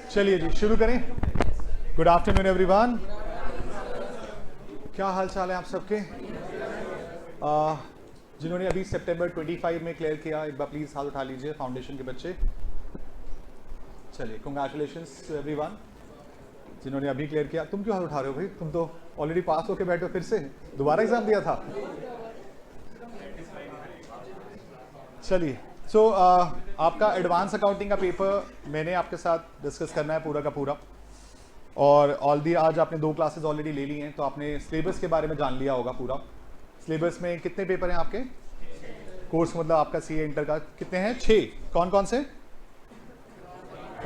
चलिए जी शुरू करें। Good afternoon everyone. क्या हाल चाल है आप सबके? जिन्होंने अभी सितंबर 25 में क्लियर किया, एक बार प्लीज़ हाथ उठा लीजिए, फाउंडेशन के बच्चे। चलिए कंग्रेचुलेशंस टू एवरीवन जिन्होंने अभी क्लियर किया। तुम क्यों हाथ उठा रहे हो भाई? तुम तो ऑलरेडी पास होके बैठे हो, फिर से दोबारा एग्जाम दिया था। चलिए आपका एडवांस अकाउंटिंग का पेपर मैंने आपके साथ डिस्कस करना है पूरा का पूरा। और ऑलरेडी आज आपने 2 क्लासेस ऑलरेडी ले ली हैं, तो आपने सिलेबस के बारे में जान लिया होगा पूरा। सिलेबस में कितने पेपर हैं आपके? कोर्स मतलब आपका सीए इंटर का कितने हैं? 6। कौन कौन से?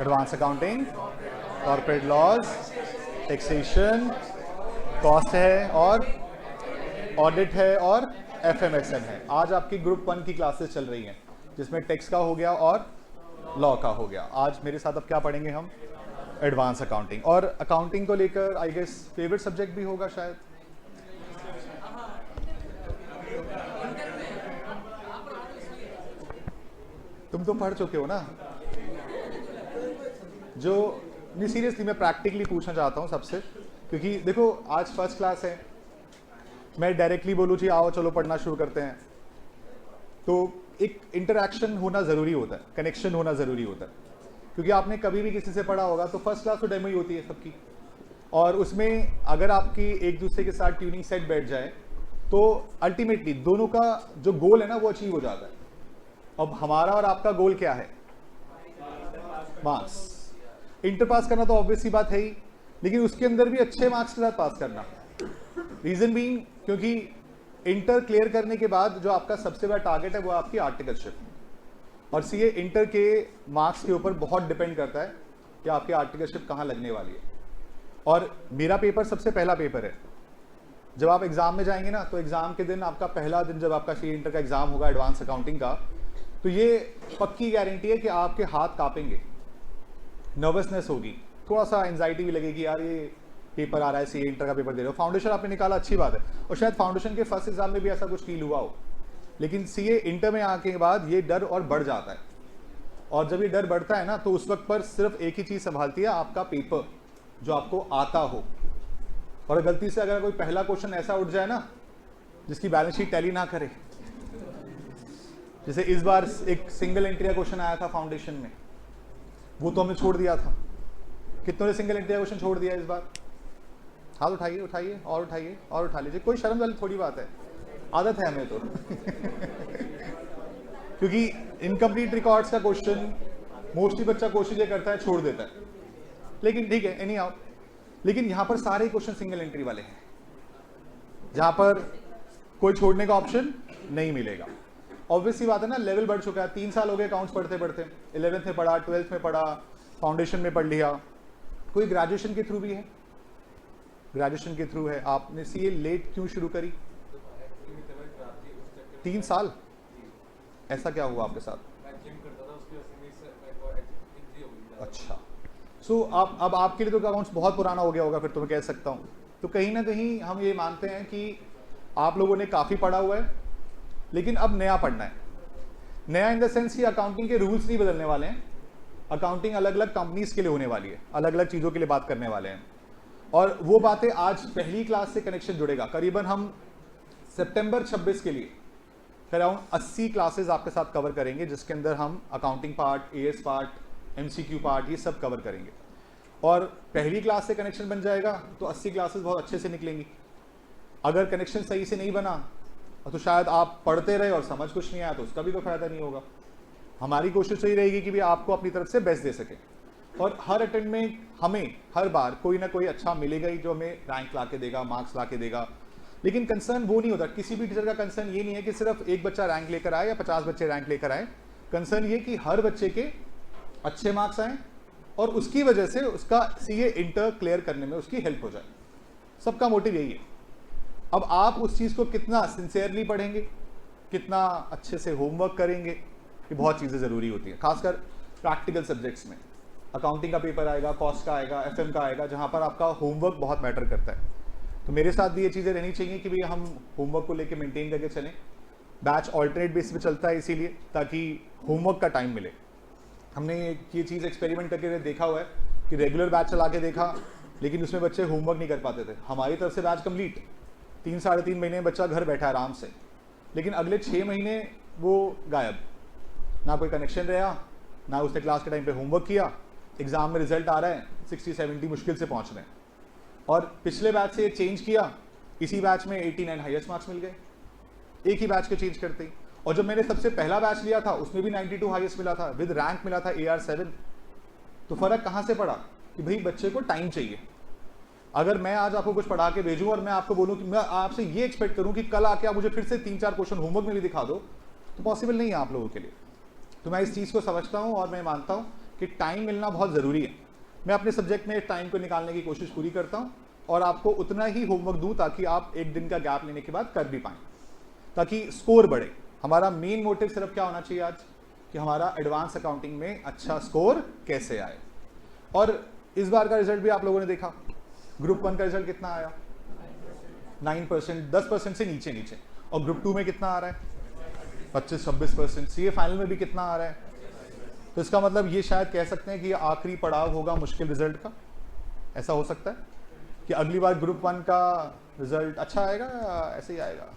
Advance accounting, corporate laws, taxation, cost है और ऑडिट है और एफएमएसएम है। आज आपकी ग्रुप 1 की क्लासेस चल रही हैं जिसमें टैक्स का हो गया और लॉ का हो गया। आज मेरे साथ अब क्या पढ़ेंगे हम? Advance accounting. और अकाउंटिंग को लेकर आई गेस फेवरेट सब्जेक्ट भी होगा शायद। तुम तो पढ़ चुके हो ना। जो नहीं, सीरियसली मैं प्रैक्टिकली पूछना चाहता हूँ सबसे, क्योंकि देखो आज फर्स्ट क्लास है, मैं डायरेक्टली बोलूँ जी आओ चलो पढ़ना शुरू करते हैं, तो एक इंटरैक्शन होना ज़रूरी होता है, कनेक्शन होना ज़रूरी होता है। क्योंकि आपने कभी भी किसी से पढ़ा होगा तो फर्स्ट क्लास तो डेमो ही होती है सबकी, और उसमें अगर आपकी एक दूसरे के साथ ट्यूनिंग सेट बैठ जाए तो अल्टीमेटली दोनों का जो गोल है ना वो अचीव हो जाता है। अब हमारा और आपका गोल क्या है? मार्क्स। इंटर पास करना तो ऑब्वियस सी बात है ही, लेकिन उसके अंदर भी अच्छे मार्क्स के साथ पास करना। रीजन बीइंग क्योंकि इंटर क्लियर करने के बाद जो आपका सबसे बड़ा टारगेट है वो आपकी आर्टिकलशिप, और सीए इंटर के मार्क्स के ऊपर बहुत डिपेंड करता है कि आपकी आर्टिकलशिप कहाँ लगने वाली है। और मेरा पेपर सबसे पहला पेपर है। जब आप एग्जाम में जाएंगे ना, तो एग्जाम के दिन आपका पहला दिन जब आपका सीए इंटर का एग्जाम होगा एडवांस अकाउंटिंग का, तो ये पक्की गारंटी है कि आपके हाथ कांपेंगे, नर्वसनेस होगी, थोड़ा सा एंजाइटी भी लगेगी, यार ये पेपर आ रहा है, सीए इंटर का पेपर दे रहे हो। फाउंडेशन आपने निकाला, अच्छी बात है, और शायद फाउंडेशन के फर्स्ट एग्जाम में भी ऐसा कुछ फील हुआ हो, लेकिन सीए इंटर में आने के बाद ये डर और बढ़ जाता है। और जब ये डर बढ़ता है ना, तो उस वक्त पर सिर्फ एक ही चीज संभालती है, आपका पेपर जो आपको आता हो। और गलती से अगर कोई पहला क्वेश्चन ऐसा उठ जाए ना जिसकी बैलेंस शीट टैली ना करे, जैसे इस बार एक सिंगल एंट्री का क्वेश्चन आया था फाउंडेशन में, वो तो हमने छोड़ दिया था। कितनों ने सिंगल एंट्री का क्वेश्चन छोड़ दिया इस बार? हाथ उठाइए, उठाइए और उठाइए और उठा लीजिए, कोई शर्म वाली थोड़ी बात है, आदत है हमें तो। क्योंकि इनकम्प्लीट रिकॉर्ड्स का क्वेश्चन मोस्टली बच्चा कोशिश ये करता है छोड़ देता है, लेकिन ठीक है एनी हाउ। लेकिन यहां पर सारे क्वेश्चन सिंगल एंट्री वाले हैं, जहां पर कोई छोड़ने का ऑप्शन नहीं मिलेगा। ऑब्वियसली बात है ना, लेवल बढ़ चुका है, 3 साल हो गए अकाउंट्स पढ़ते पढ़ते, 11th में पढ़ा, 12th में पढ़ा, फाउंडेशन में पढ़ लिया। कोई ग्रेजुएशन के थ्रू भी है, ग्रेजुएशन के थ्रू है। आपने सीए लेट क्यों शुरू करी? 3 साल ऐसा क्या हुआ आपके साथ? अच्छा, सो अब आपके लिए तो अकाउंट्स बहुत पुराना हो गया होगा फिर, तो मैं कह सकता हूँ। तो कहीं ना कहीं हम ये मानते हैं कि आप लोगों ने काफ़ी पढ़ा हुआ है, लेकिन अब नया पढ़ना है। नया इन द सेंस कि अकाउंटिंग के रूल्स नहीं बदलने वाले हैं, अकाउंटिंग अलग अलग कंपनीज के लिए होने वाली है, अलग अलग चीज़ों के लिए बात करने वाले हैं। और वो बातें आज पहली क्लास से कनेक्शन जुड़ेगा। करीबन हम सितंबर 26 के लिए अराउंड 80 क्लासेस आपके साथ कवर करेंगे, जिसके अंदर हम accounting part, as part, MCQ part, ये सब कवर करेंगे। और पहली क्लास से कनेक्शन बन जाएगा तो 80 क्लासेस बहुत अच्छे से निकलेंगी। अगर कनेक्शन सही से नहीं बना तो शायद आप पढ़ते रहे और समझ कुछ नहीं आया, तो उसका भी तो फायदा नहीं होगा। हमारी कोशिश यही रहेगी कि भी आपको अपनी तरफ से बेस्ट दे सके, और हर अटेम्प्ट में हमें हर बार कोई ना कोई अच्छा मिलेगा ही, जो हमें रैंक ला के देगा, मार्क्स ला के देगा। लेकिन कंसर्न वो नहीं होता, किसी भी टीचर का कंसर्न ये नहीं है कि सिर्फ एक बच्चा रैंक लेकर आए या 50 बच्चे रैंक लेकर आए। कंसर्न ये कि हर बच्चे के अच्छे मार्क्स आए और उसकी वजह से उसका सीए इंटर क्लियर करने में उसकी हेल्प हो जाए। सबका मोटिव यही है। अब आप उस चीज़ को कितना सिंसियरली पढ़ेंगे, कितना अच्छे से होमवर्क करेंगे, ये बहुत चीज़ें ज़रूरी होती हैं, खासकर प्रैक्टिकल सब्जेक्ट्स में। अकाउंटिंग का पेपर आएगा, कॉस्ट का आएगा, एफएम का आएगा, जहाँ पर आपका होमवर्क बहुत मैटर करता है। तो मेरे साथ भी ये चीज़ें रहनी चाहिए कि भैया हम होमवर्क को लेके मेंटेन करके चलें। बैच ऑल्टरनेट बेस पे चलता है इसीलिए, ताकि होमवर्क का टाइम मिले। हमने ये चीज़ एक्सपेरिमेंट करके देखा हुआ है कि रेगुलर बैच चला के देखा लेकिन उसमें बच्चे होमवर्क नहीं कर पाते थे। हमारी तरफ से बैच कंप्लीट, 3 साढ़े 3 महीने में बच्चा घर बैठा आराम से, लेकिन अगले 6 महीने वो गायब, ना कोई कनेक्शन रहा, ना उसने क्लास के टाइम पे होमवर्क किया। एग्जाम में रिजल्ट आ रहा है 60-70 मुश्किल से पहुंच रहे हैं। और पिछले बैच से चेंज किया, इसी बैच में 89 हाईएस्ट मार्क्स मिल गए, एक ही बैच के चेंज करते ही। और जब मैंने सबसे पहला बैच लिया था उसमें भी 92 हाईएस्ट मिला था, विद रैंक मिला था AR7। तो फर्क कहाँ से पड़ा कि भाई बच्चे को टाइम चाहिए। अगर मैं आज आपको कुछ पढ़ा के भेजूं और मैं आपको बोलूं कि मैं आपसे ये एक्सपेक्ट करूं कि कल आके आप मुझे फिर से 3-4 क्वेश्चन होमवर्क में भी दिखा दो, तो पॉसिबल नहीं है आप लोगों के लिए। तो मैं इस चीज़ को समझता हूं और मैं मानता हूं कि टाइम मिलना बहुत ज़रूरी है। मैं अपने सब्जेक्ट में टाइम को निकालने की कोशिश पूरी करता हूं और आपको उतना ही होमवर्क दूं ताकि आप एक दिन का गैप लेने के बाद कर भी पाएँ, ताकि स्कोर बढ़े। हमारा मेन मोटिव सिर्फ क्या होना चाहिए आज, कि हमारा एडवांस अकाउंटिंग में अच्छा स्कोर कैसे आए। और इस बार का रिजल्ट भी आप लोगों ने देखा, ग्रुप 1 का रिजल्ट कितना आया, 9%, 10% से नीचे नीचे। और ग्रुप 2 में कितना आ रहा है, 25-26%। सीए फाइनल में भी कितना आ रहा है। तो इसका मतलब ये शायद कह सकते हैं कि ये आखिरी पड़ाव होगा मुश्किल रिजल्ट का। ऐसा हो सकता है कि अगली बार ग्रुप 1 का रिजल्ट अच्छा आएगा या ऐसे ही आएगा।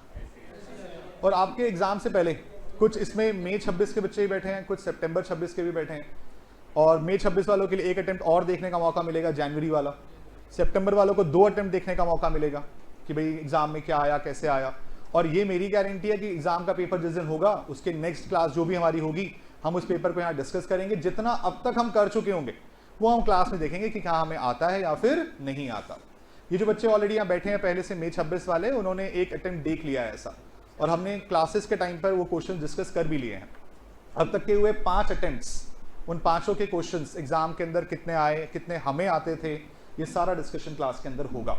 और आपके एग्जाम से पहले कुछ इसमें मई 26 के बच्चे ही बैठे हैं, कुछ सितंबर 26 के भी बैठे हैं। और मई 26 वालों के लिए एक अटेम्प्ट और देखने का मौका मिलेगा, जनवरी वाला। सितंबर वालों को 2 अटेम्प्ट देखने का मौका मिलेगा कि भाई एग्जाम में क्या आया, कैसे आया। और ये मेरी गारंटी है कि एग्जाम का पेपर जिस दिन होगा उसके नेक्स्ट क्लास जो भी हमारी होगी, हम उस पेपर को यहाँ डिस्कस करेंगे। जितना अब तक हम कर चुके होंगे वो हम क्लास में देखेंगे कि क्या हमें आता है या फिर नहीं आता। ये जो बच्चे ऑलरेडी यहाँ बैठे हैं पहले से, मई 26 वाले, उन्होंने एक अटेम्प्ट देख लिया है ऐसा, और हमने क्लासेस के टाइम पर वो क्वेश्चन डिस्कस कर भी लिए हैं। अब तक के हुए 5 अटेम्प्ट्स, उन 5 के क्वेश्चंस एग्जाम के अंदर कितने आए, कितने हमें आते थे, ये सारा डिस्कशन क्लास के अंदर होगा।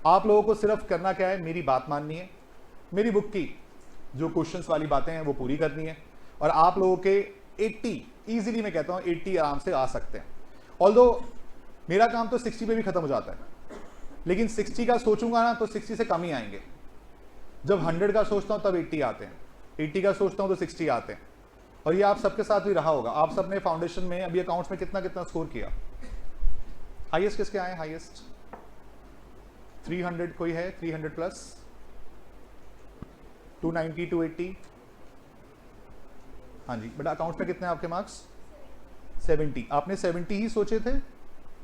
आप लोगों को सिर्फ करना क्या है, मेरी बात माननी है, मेरी बुक की जो क्वेश्चंस वाली बातें हैं वो पूरी करनी है, और आप लोगों के 80 ईजिली, मैं कहता हूँ 80 आराम से आ सकते हैं। ऑल्दो मेरा काम तो 60 पे भी खत्म हो जाता है, लेकिन 60 का सोचूंगा ना तो 60 से कम ही आएंगे। जब 100 का सोचता हूँ तब 80 आते हैं, 80 का सोचता हूँ तो 60 आते हैं। और ये आप सबके साथ भी रहा होगा। आप सबने फाउंडेशन में अभी अकाउंट्स में कितना कितना स्कोर किया, हाईएस्ट किसके आए, हाईएस्ट 300 कोई है, 300 प्लस, 290, 280, हाँ जी। बट अकाउंट्स में कितने आपके मार्क्स, 70। आपने 70 ही सोचे थे,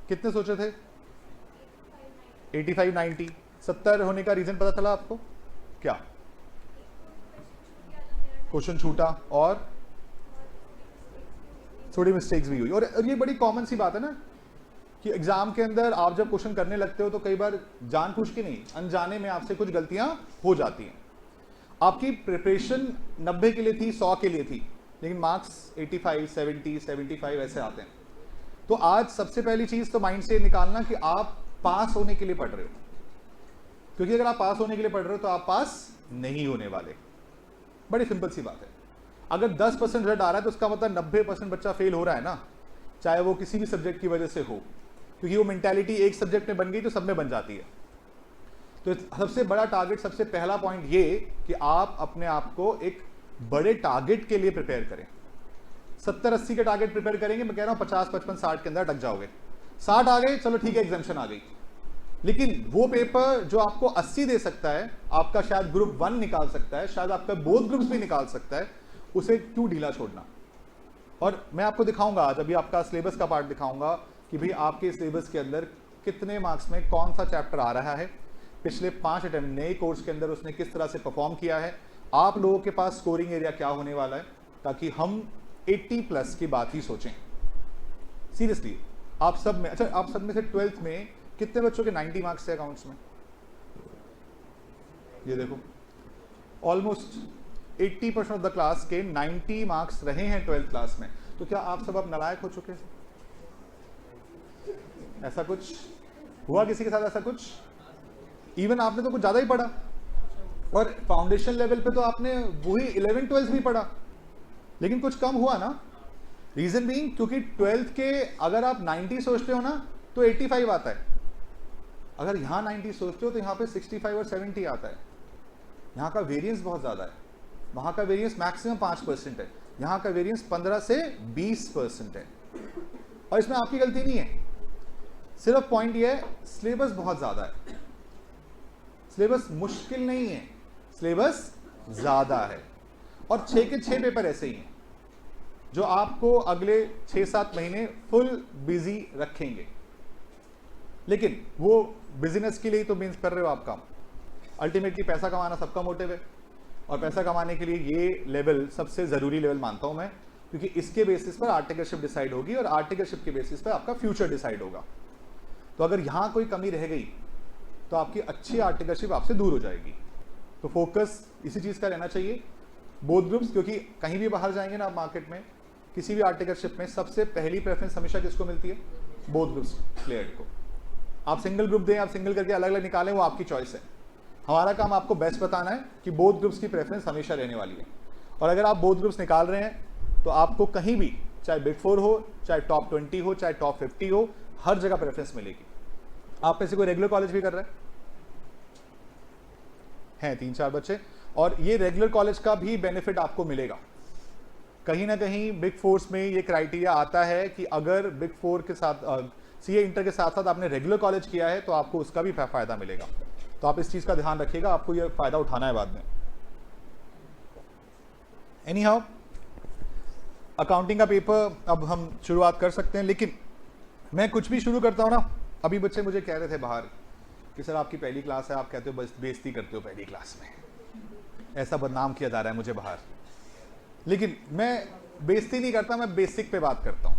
कितने सोचे थे, 85, 90, 70 होने का रीजन पता चला आपको क्या, क्वेश्चन छूटा और थोड़ी मिस्टेक्स भी हुई। और ये बड़ी कॉमन सी बात है ना कि एग्जाम के अंदर आप जब क्वेश्चन करने लगते हो तो कई बार जानबूझ के नहीं, अनजाने में आपसे कुछ गलतियां हो जाती हैं। आपकी प्रिपरेशन 90 के लिए थी, 100 के लिए थी, लेकिन मार्क्स 85, 70, 75 ऐसे आते हैं। तो आज सबसे पहली चीज तो माइंड से निकालना कि आप पास होने के लिए पढ़ रहे हो, क्योंकि अगर आप पास होने के लिए पढ़ रहे हो तो आप पास नहीं होने वाले। बड़ी सिंपल सी बात है। अगर 10% रिजल्ट आ रहा है तो उसका मतलब 90% बच्चा फेल हो रहा है ना, चाहे वो किसी भी सब्जेक्ट की वजह से हो, क्योंकि वो मेंटालिटी एक सब्जेक्ट में बन गई तो सब में बन जाती है। तो सबसे बड़ा टारगेट, सबसे पहला पॉइंट ये कि आप अपने आप को एक बड़े टारगेट के लिए प्रिपेयर करें। 70-80 का टारगेट प्रिपेयर करेंगे, मैं कह रहा हूं 50, 55, 60 के अंदर अटक जाओगे। 60 आ गए, चलो ठीक है, एग्जाम्शन आ गई, लेकिन वो पेपर जो आपको 80 दे सकता है, आपका शायद ग्रुप 1 निकाल सकता है, शायद आपका बोथ ग्रुप्स भी निकाल सकता है, उसे क्यों ढीला छोड़ना। और मैं आपको दिखाऊंगा आज, अभी आपका सिलेबस का पार्ट दिखाऊंगा कि भाई आपके सिलेबस के अंदर कितने मार्क्स में कौन सा चैप्टर आ रहा है, पिछले 5 अटेम्प्ट नए कोर्स के अंदर उसने किस तरह से परफॉर्म किया है, आप लोगों के पास स्कोरिंग एरिया क्या होने वाला है, ताकि हम 80 प्लस की बात ही सोचें। सीरियसली आप सब में, अच्छा आप सब में से 12th में कितने बच्चों के 90 मार्क्स थे अकाउंट्स में, ये देखो ऑलमोस्ट 80% ऑफ द क्लास के 90 मार्क्स रहे हैं 12th क्लास में। तो क्या आप सब अब नालायक हो चुके हैं? ऐसा कुछ हुआ किसी के साथ, ऐसा कुछ? इवन आपने तो कुछ ज्यादा ही पढ़ा, और फाउंडेशन लेवल पे तो आपने वही 11th 12th भी पढ़ा, लेकिन कुछ कम हुआ ना। रीजन बीइंग क्योंकि 12th के अगर आप 90 सोचते हो ना तो 85 आता है, अगर यहां 90 सोचते हो तो यहाँ पे 65 और 70 आता है। यहाँ का वेरिएंस बहुत ज्यादा है, वहां का वेरिएंस मैक्सिमम 5% है, यहाँ का वेरिएंस 15 से 20% है। और इसमें आपकी गलती नहीं है, सिर्फ पॉइंट ये है, सिलेबस बहुत ज़्यादा है। सिलेबस मुश्किल नहीं है, सिलेबस ज़्यादा है। और 6 के 6 पेपर ऐसे ही हैं जो आपको अगले 6-7 महीने फुल बिजी रखेंगे। लेकिन वो बिजनेस के लिए तो मीन्स कर रहे हो आप काम। अल्टीमेटली पैसा कमाना सबका मोटिव है, और पैसा कमाने के लिए ये लेवल सबसे ज़रूरी लेवल मानता हूं मैं, क्योंकि इसके बेसिस पर आर्टिकलशिप डिसाइड होगी और आर्टिकलशिप के बेसिस पर आपका फ्यूचर डिसाइड होगा। तो अगर यहाँ कोई कमी रह गई तो आपकी अच्छी आर्टिकलशिप आपसे दूर हो जाएगी। तो फोकस इसी चीज़ का रहना चाहिए, बोथ ग्रुप्स। क्योंकि कहीं भी बाहर जाएंगे ना आप मार्केट में, किसी भी आर्टिकलशिप में सबसे पहली प्रेफरेंस हमेशा किसको मिलती है? बोथ ग्रुप्स प्लेयर को। आप सिंगल ग्रुप दें, आप सिंगल करके अलग अलग निकालें, वो आपकी चॉइस है। हमारा काम आपको बेस्ट बताना है कि बोथ ग्रुप्स की प्रेफरेंस हमेशा रहने वाली है। और अगर आप बोथ ग्रुप्स निकाल रहे हैं तो आपको कहीं भी, चाहे बिग 4 हो, चाहे टॉप 20 हो, चाहे टॉप 50 हो, हर जगह प्रेफरेंस मिलेगी। आप में से कोई रेगुलर कॉलेज भी कर रहे हैं 3-4 बच्चे, और ये रेगुलर कॉलेज का भी बेनिफिट आपको मिलेगा। कहीं ना कहीं बिग 4 में ये क्राइटेरिया आता है कि अगर बिग 4 के साथ सीए इंटर के साथ साथ आपने रेगुलर कॉलेज किया है तो आपको उसका भी फायदा मिलेगा। तो आप इस चीज का ध्यान रखिएगा, आपको ये फायदा उठाना है बाद में। एनी हाउ, अकाउंटिंग का पेपर अब हम शुरुआत कर सकते हैं। लेकिन मैं कुछ भी शुरू करता हूं ना, अभी बच्चे मुझे कह रहे थे बाहर कि सर आपकी पहली क्लास है, आप कहते हो बस बेइज्जती करते हो पहली क्लास में, ऐसा बदनाम किया जा रहा है मुझे बाहर। लेकिन मैं बेइज्जती नहीं करता, मैं बेसिक पे बात करता हूं।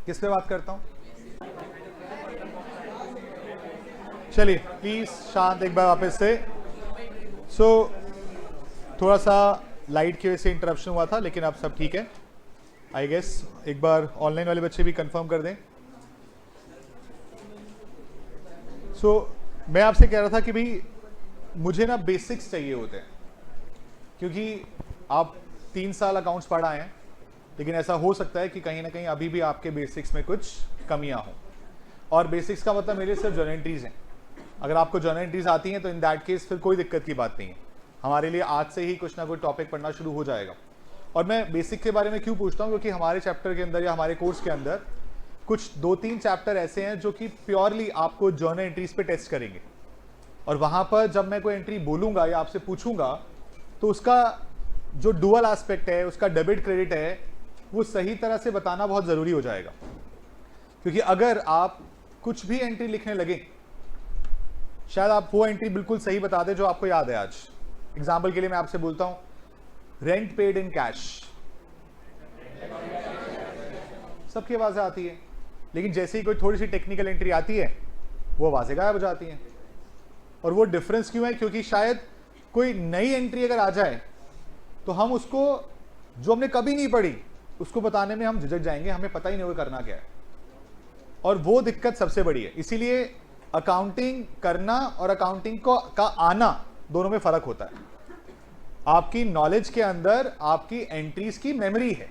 किस पे बात करता हूं? चलिए प्लीज शांत एक बार वापस से। थोड़ा सा लाइट की वजह से इंटरप्शन हुआ था, लेकिन अब सब ठीक है आई गेस। एक बार ऑनलाइन वाले बच्चे भी कंफर्म कर दें। मैं आपसे कह रहा था कि भाई मुझे ना बेसिक्स चाहिए होते हैं, क्योंकि आप 3 साल अकाउंट्स पढ़ा हैं, लेकिन ऐसा हो सकता है कि कहीं ना कहीं अभी भी आपके बेसिक्स में कुछ कमियां हों। और बेसिक्स का मतलब मेरे सिर्फ जर्नल एंट्रीज हैं। अगर आपको जर्नल एंट्रीज आती हैं तो इन दैट केस फिर कोई दिक्कत की बात नहीं है, हमारे लिए आज से ही कुछ ना कुछ टॉपिक पढ़ना शुरू हो जाएगा। और मैं बेसिक के बारे में क्यों पूछता हूँ, क्योंकि हमारे चैप्टर के अंदर या हमारे कोर्स के अंदर कुछ 2-3 चैप्टर ऐसे हैं जो कि प्योरली आपको जर्नल एंट्रीज पे टेस्ट करेंगे। और वहां पर जब मैं कोई एंट्री बोलूंगा या आपसे पूछूंगा तो उसका जो डुअल एस्पेक्ट है, उसका डेबिट क्रेडिट है, वो सही तरह से बताना बहुत जरूरी हो जाएगा। क्योंकि अगर आप कुछ भी एंट्री लिखने लगे, शायद आप वो एंट्री बिल्कुल सही बता दें जो आपको याद है आज। एग्जाम्पल के लिए मैं आपसे बोलता हूं रेंट पेड इन कैश, सबकी आवाजें आती है, लेकिन जैसे ही कोई थोड़ी सी टेक्निकल एंट्री आती है वो आवाजें गायब हो जाती हैं। और वो डिफरेंस क्यों है? क्योंकि शायद कोई नई एंट्री अगर आ जाए तो हम उसको, जो हमने कभी नहीं पढ़ी, उसको बताने में हम झिझक जाएंगे, हमें पता ही नहीं होगा करना क्या है। और वो दिक्कत सबसे बड़ी है। इसीलिए अकाउंटिंग करना और अकाउंटिंग का आना दोनों में फर्क होता है। आपकी नॉलेज के अंदर आपकी एंट्रीज की मेमोरी है,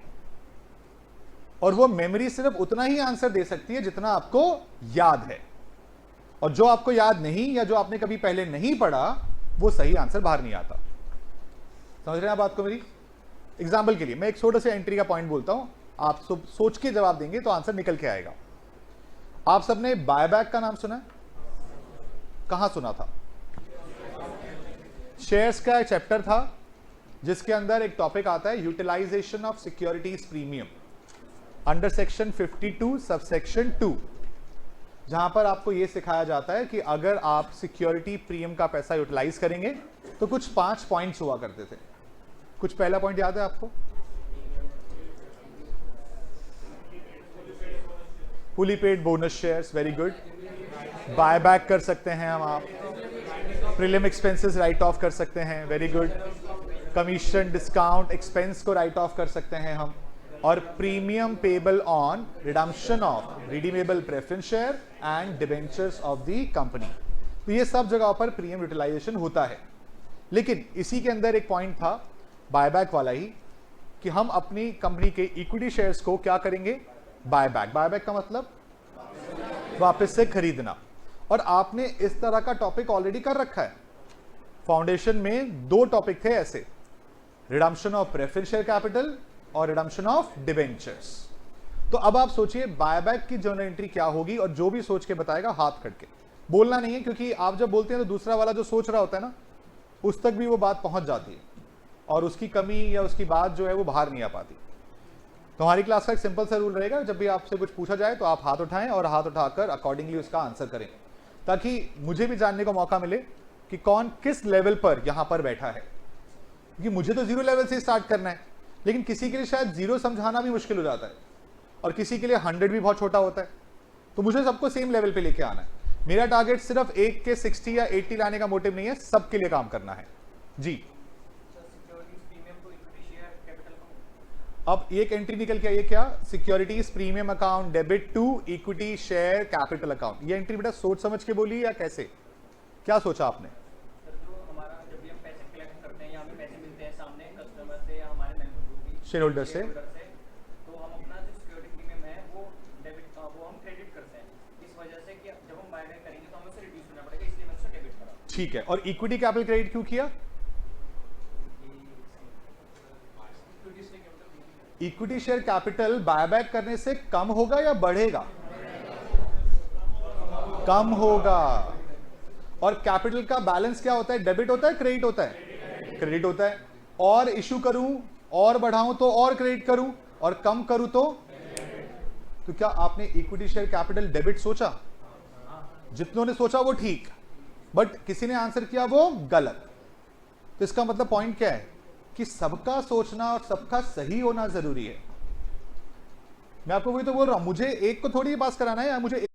और वो मेमोरी सिर्फ उतना ही आंसर दे सकती है जितना आपको याद है। और जो आपको याद नहीं, या जो आपने कभी पहले नहीं पढ़ा, वो सही आंसर बाहर नहीं आता। समझ रहे हैं आप बात को मेरी? एग्जाम्पल के लिए मैं एक छोटा सा एंट्री का पॉइंट बोलता हूं, आप सोच के जवाब देंगे तो आंसर निकल के आएगा। आप सबने बायबैक का नाम सुना है? कहां सुना था? शेयर्स का एक चैप्टर था जिसके अंदर एक टॉपिक आता है utilisation of securities premium, under section 52 subsection 2, जहां पर आपको यह सिखाया जाता है कि अगर आप सिक्योरिटी प्रीमियम का पैसा यूटिलाइज करेंगे तो कुछ 5 पॉइंट्स हुआ करते थे। कुछ पहला पॉइंट याद है आपको? Fully paid bonus shares, very good. Buyback कर सकते हैं हम, आप प्रीलिम एक्सपेंसेस राइट ऑफ कर सकते हैं, very good. Commission discount expense को राइट ऑफ कर सकते हैं हम, और premium payable on redemption of redeemable preference share and debentures of the company. तो ये सब जगह पर प्रीमियम यूटिलाइजेशन होता है। लेकिन इसी के अंदर एक पॉइंट था बायबैक वाला ही, कि हम अपनी कंपनी के इक्विटी शेयर्स को क्या करेंगे? बायबैक। बायबैक का मतलब वापस से खरीदना। और आपने इस तरह का टॉपिक ऑलरेडी कर रखा है। फाउंडेशन में 2 टॉपिक थे ऐसे, redemption of preference share capital और रिडम्पशन ऑफ डिबेंचर्स। तो अब आप सोचिए बायबैक की जर्नल एंट्री क्या होगी, और जो भी सोच के बताएगा हाथ करके बोलना नहीं है, क्योंकि आप जब बोलते हैं तो दूसरा वाला जो सोच रहा होता है ना, उस तक भी वो बात पहुंच जाती है और उसकी कमी या उसकी बात जो है वो बाहर नहीं आ पाती। तो हमारी क्लास का एक सिंपल सा रूल रहेगा, जब भी आपसे कुछ पूछा जाए तो आप हाथ उठाएं और हाथ उठाकर अकॉर्डिंगली उसका आंसर करें, ताकि मुझे भी जानने का मौका मिले कि कौन किस लेवल पर यहां पर बैठा है। क्योंकि मुझे तो 0 लेवल से स्टार्ट करना है, लेकिन किसी के लिए शायद 0 समझाना भी मुश्किल हो जाता है, और किसी के लिए 100 भी बहुत छोटा होता है। तो मुझे सबको सेम लेवल पे लेके आना है। मेरा टारगेट सिर्फ एक के 60 या 80 लाने का मोटिव नहीं है, सबके लिए काम करना है जी। अब एक एंट्री निकल के आई है क्या, securities premium account debit to equity share capital account. ये एंट्री बेटा सोच समझ के बोली या कैसे, क्या सोचा आपने? शेयर होल्डर से, तो हम अपना जो सिक्योरिटी प्रीमियम है वो डेबिट वो हम क्रेडिट करते हैं, इस वजह से कि जब हम बायबैक करेंगे तो हमें उसे रिड्यूस करना पड़ेगा, इसलिए मैंने उसे डेबिट करा। ठीक है, और इक्विटी कैपिटल क्रेडिट क्यों किया? इक्विटी शेयर कैपिटल बायबैक करने से कम होगा या बढ़ेगा? कम होगा। और कैपिटल का बैलेंस क्या होता है, डेबिट होता है क्रेडिट होता है? क्रेडिट होता है। और इशू करूं और बढ़ाऊं तो और क्रेडिट करूं, और कम करूं तो क्या आपने इक्विटी शेयर कैपिटल डेबिट सोचा? जितनों ने सोचा वो ठीक, बट किसी ने आंसर किया वो गलत। तो इसका मतलब पॉइंट क्या है कि सबका सोचना और सबका सही होना जरूरी है। मैं आपको वही तो बोल रहा हूं, मुझे एक को थोड़ी पास कराना है, या मुझे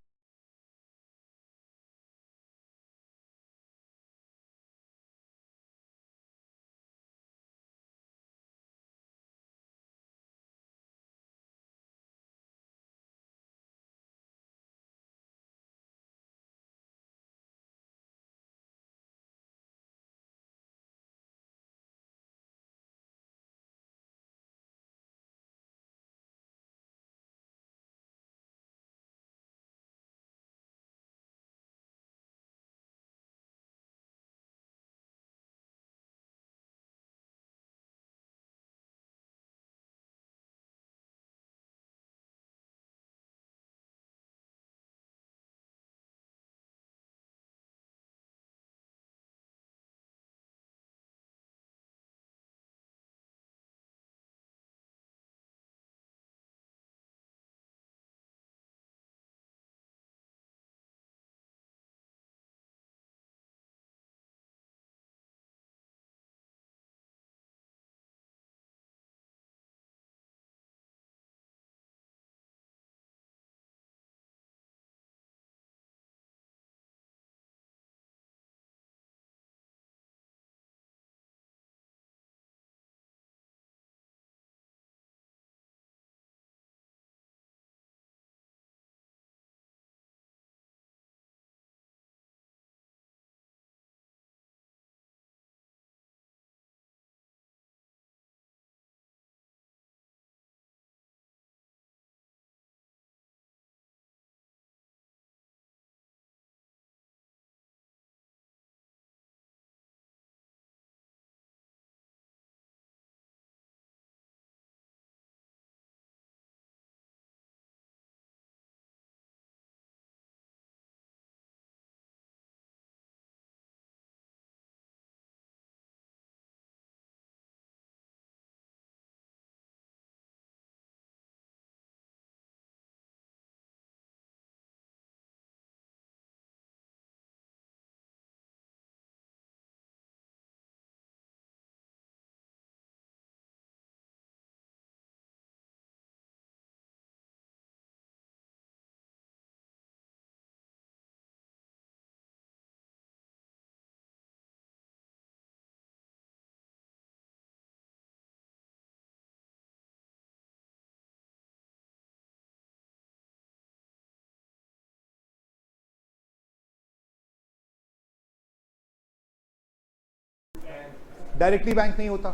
डायरेक्टली बैंक नहीं होता,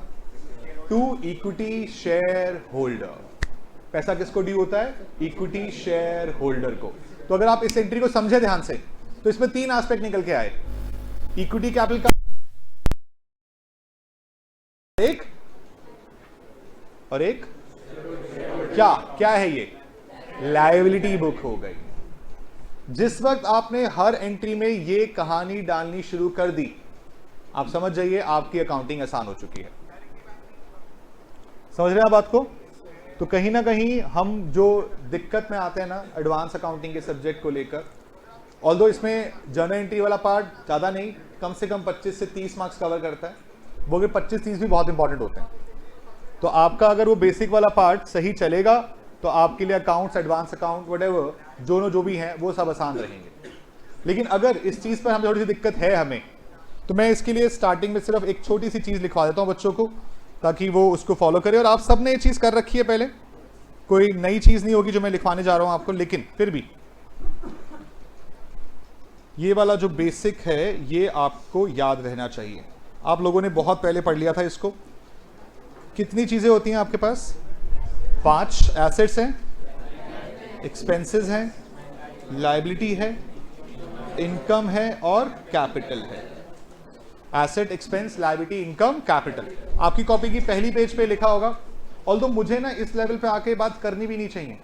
टू इक्विटी शेयर होल्डर। पैसा किसको ड्यू होता है? इक्विटी शेयर होल्डर को। तो अगर आप इस एंट्री को समझे ध्यान से, तो इसमें 3 एस्पेक्ट निकल के आए। इक्विटी कैपिटल का एक, और एक क्या क्या है ये? लायबिलिटी बुक हो गई। जिस वक्त आपने हर एंट्री में ये कहानी डालनी शुरू कर दी, आप समझ जाइए आपकी अकाउंटिंग आसान हो चुकी है। समझ रहे हैं आप बात को? तो कहीं ना कहीं हम जो दिक्कत में आते हैं ना एडवांस अकाउंटिंग के सब्जेक्ट को लेकर, ऑल्दो इसमें जर्नल एंट्री वाला पार्ट ज़्यादा नहीं, कम से कम 25 से 30 मार्क्स कवर करता है, वो भी 25-30 भी बहुत इंपॉर्टेंट होते हैं। तो आपका अगर वो बेसिक वाला पार्ट सही चलेगा तो आपके लिए अकाउंट्स, एडवांस अकाउंट, व्हाटएवर जो भी हैं वो सब आसान रहेंगे। लेकिन अगर इस चीज़ पर हमें थोड़ी सी दिक्कत है हमें, तो मैं इसके लिए स्टार्टिंग में सिर्फ एक छोटी सी चीज़ लिखवा देता हूँ बच्चों को, ताकि वो उसको फॉलो करें। और आप सब ने ये चीज़ कर रखी है पहले, कोई नई चीज़ नहीं होगी जो मैं लिखवाने जा रहा हूँ आपको, लेकिन फिर भी ये वाला जो बेसिक है ये आपको याद रहना चाहिए। आप लोगों ने बहुत पहले पढ़ लिया था इसको। कितनी चीज़ें होती हैं आपके पास? 5 एसेट्स हैं, एक्सपेंसेस हैं, लायबिलिटी है, इनकम है और कैपिटल है। Asset, expense, liability, income, capital. आपकी कॉपी की पहली पेज पे लिखा होगा। ऑल्दो मुझे ना इस लेवल पे आके बात करनी भी नहीं चाहिए,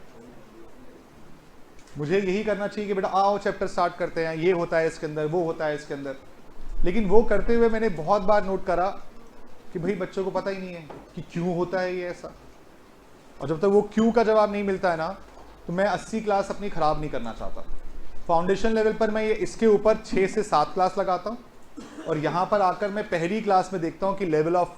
मुझे यही करना चाहिए कि बेटा आओ चैप्टर स्टार्ट करते हैं, ये होता है इसके अंदर, वो होता है इसके अंदर। लेकिन वो करते हुए मैंने बहुत बार नोट करा कि भाई बच्चों को पता ही नहीं है कि क्यों होता है ये ऐसा। और जब तक वो क्यों का जवाब नहीं मिलता है ना, तो मैं 80 क्लास अपनी ख़राब नहीं करना चाहता। फाउंडेशन लेवल पर मैं ये इसके ऊपर 6 से 7 क्लास लगाता हूँ, और यहाँ पर आकर मैं पहली क्लास में देखता हूँ कि लेवल ऑफ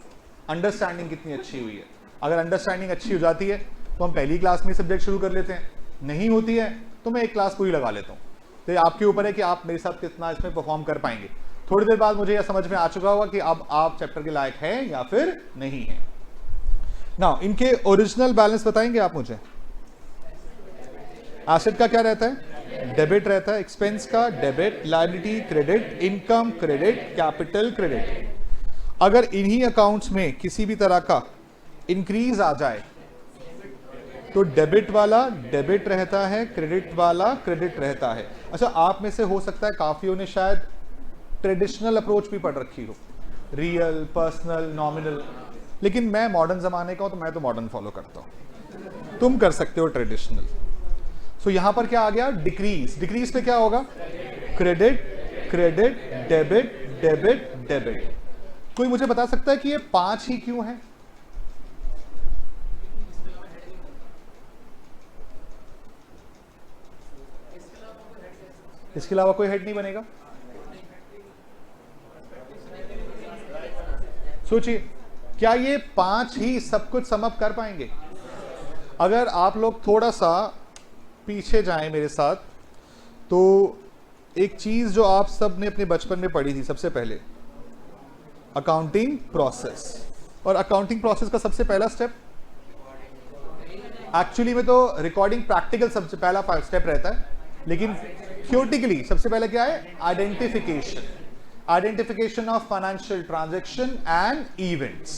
अंडरस्टैंडिंग कितनी अच्छी हुई है। अगर अंडरस्टैंडिंग अच्छी हो जाती है तो हम पहली क्लास में सब्जेक्ट शुरू कर लेते हैं, नहीं होती है तो मैं एक क्लास पूरी लगा लेता हूँ। तो ये आपके ऊपर है कि आप मेरे साथ कितना इसमें परफॉर्म कर पाएंगे। थोड़ी देर बाद मुझे यह समझ में आ चुका होगा कि अब आप चैप्टर के लायक हैं या फिर नहीं हैं। नाउ इनके ओरिजिनल बैलेंस बताएंगे आप मुझे? एसेट का क्या रहता है? डेबिट रहता है। एक्सपेंस का debit, liability credit, income credit, capital credit. अगर इन्हीं अकाउंट्स में किसी भी तरह का इंक्रीज आ जाए तो डेबिट वाला डेबिट रहता है, क्रेडिट वाला क्रेडिट रहता है। अच्छा, आप में से हो सकता है काफियों ने शायद ट्रेडिशनल अप्रोच भी पढ़ रखी हो, रियल, पर्सनल, नॉमिनल, लेकिन मैं मॉडर्न जमाने का हूं तो मैं तो मॉडर्न फॉलो करता हूं, तुम कर सकते हो ट्रेडिशनल। सो यहां पर क्या आ गया? डिक्रीज। डिक्रीज पे क्या होगा? Credit, credit, debit, debit, debit. कोई मुझे बता सकता है कि ये 5 ही क्यों है? इसके अलावा कोई हेड नहीं बनेगा? सोचिए, क्या ये 5 ही सब कुछ समअप कर पाएंगे? अगर आप लोग थोड़ा सा पीछे जाएं मेरे साथ, तो एक चीज जो आप सब ने अपने बचपन में पढ़ी थी सबसे पहले, अकाउंटिंग प्रोसेस। और अकाउंटिंग प्रोसेस का सबसे पहला स्टेप एक्चुअली में तो रिकॉर्डिंग प्रैक्टिकल सबसे पहला स्टेप रहता है, लेकिन थ्योरेटिकली सबसे पहले क्या है? Identification. Identification of financial transaction and events.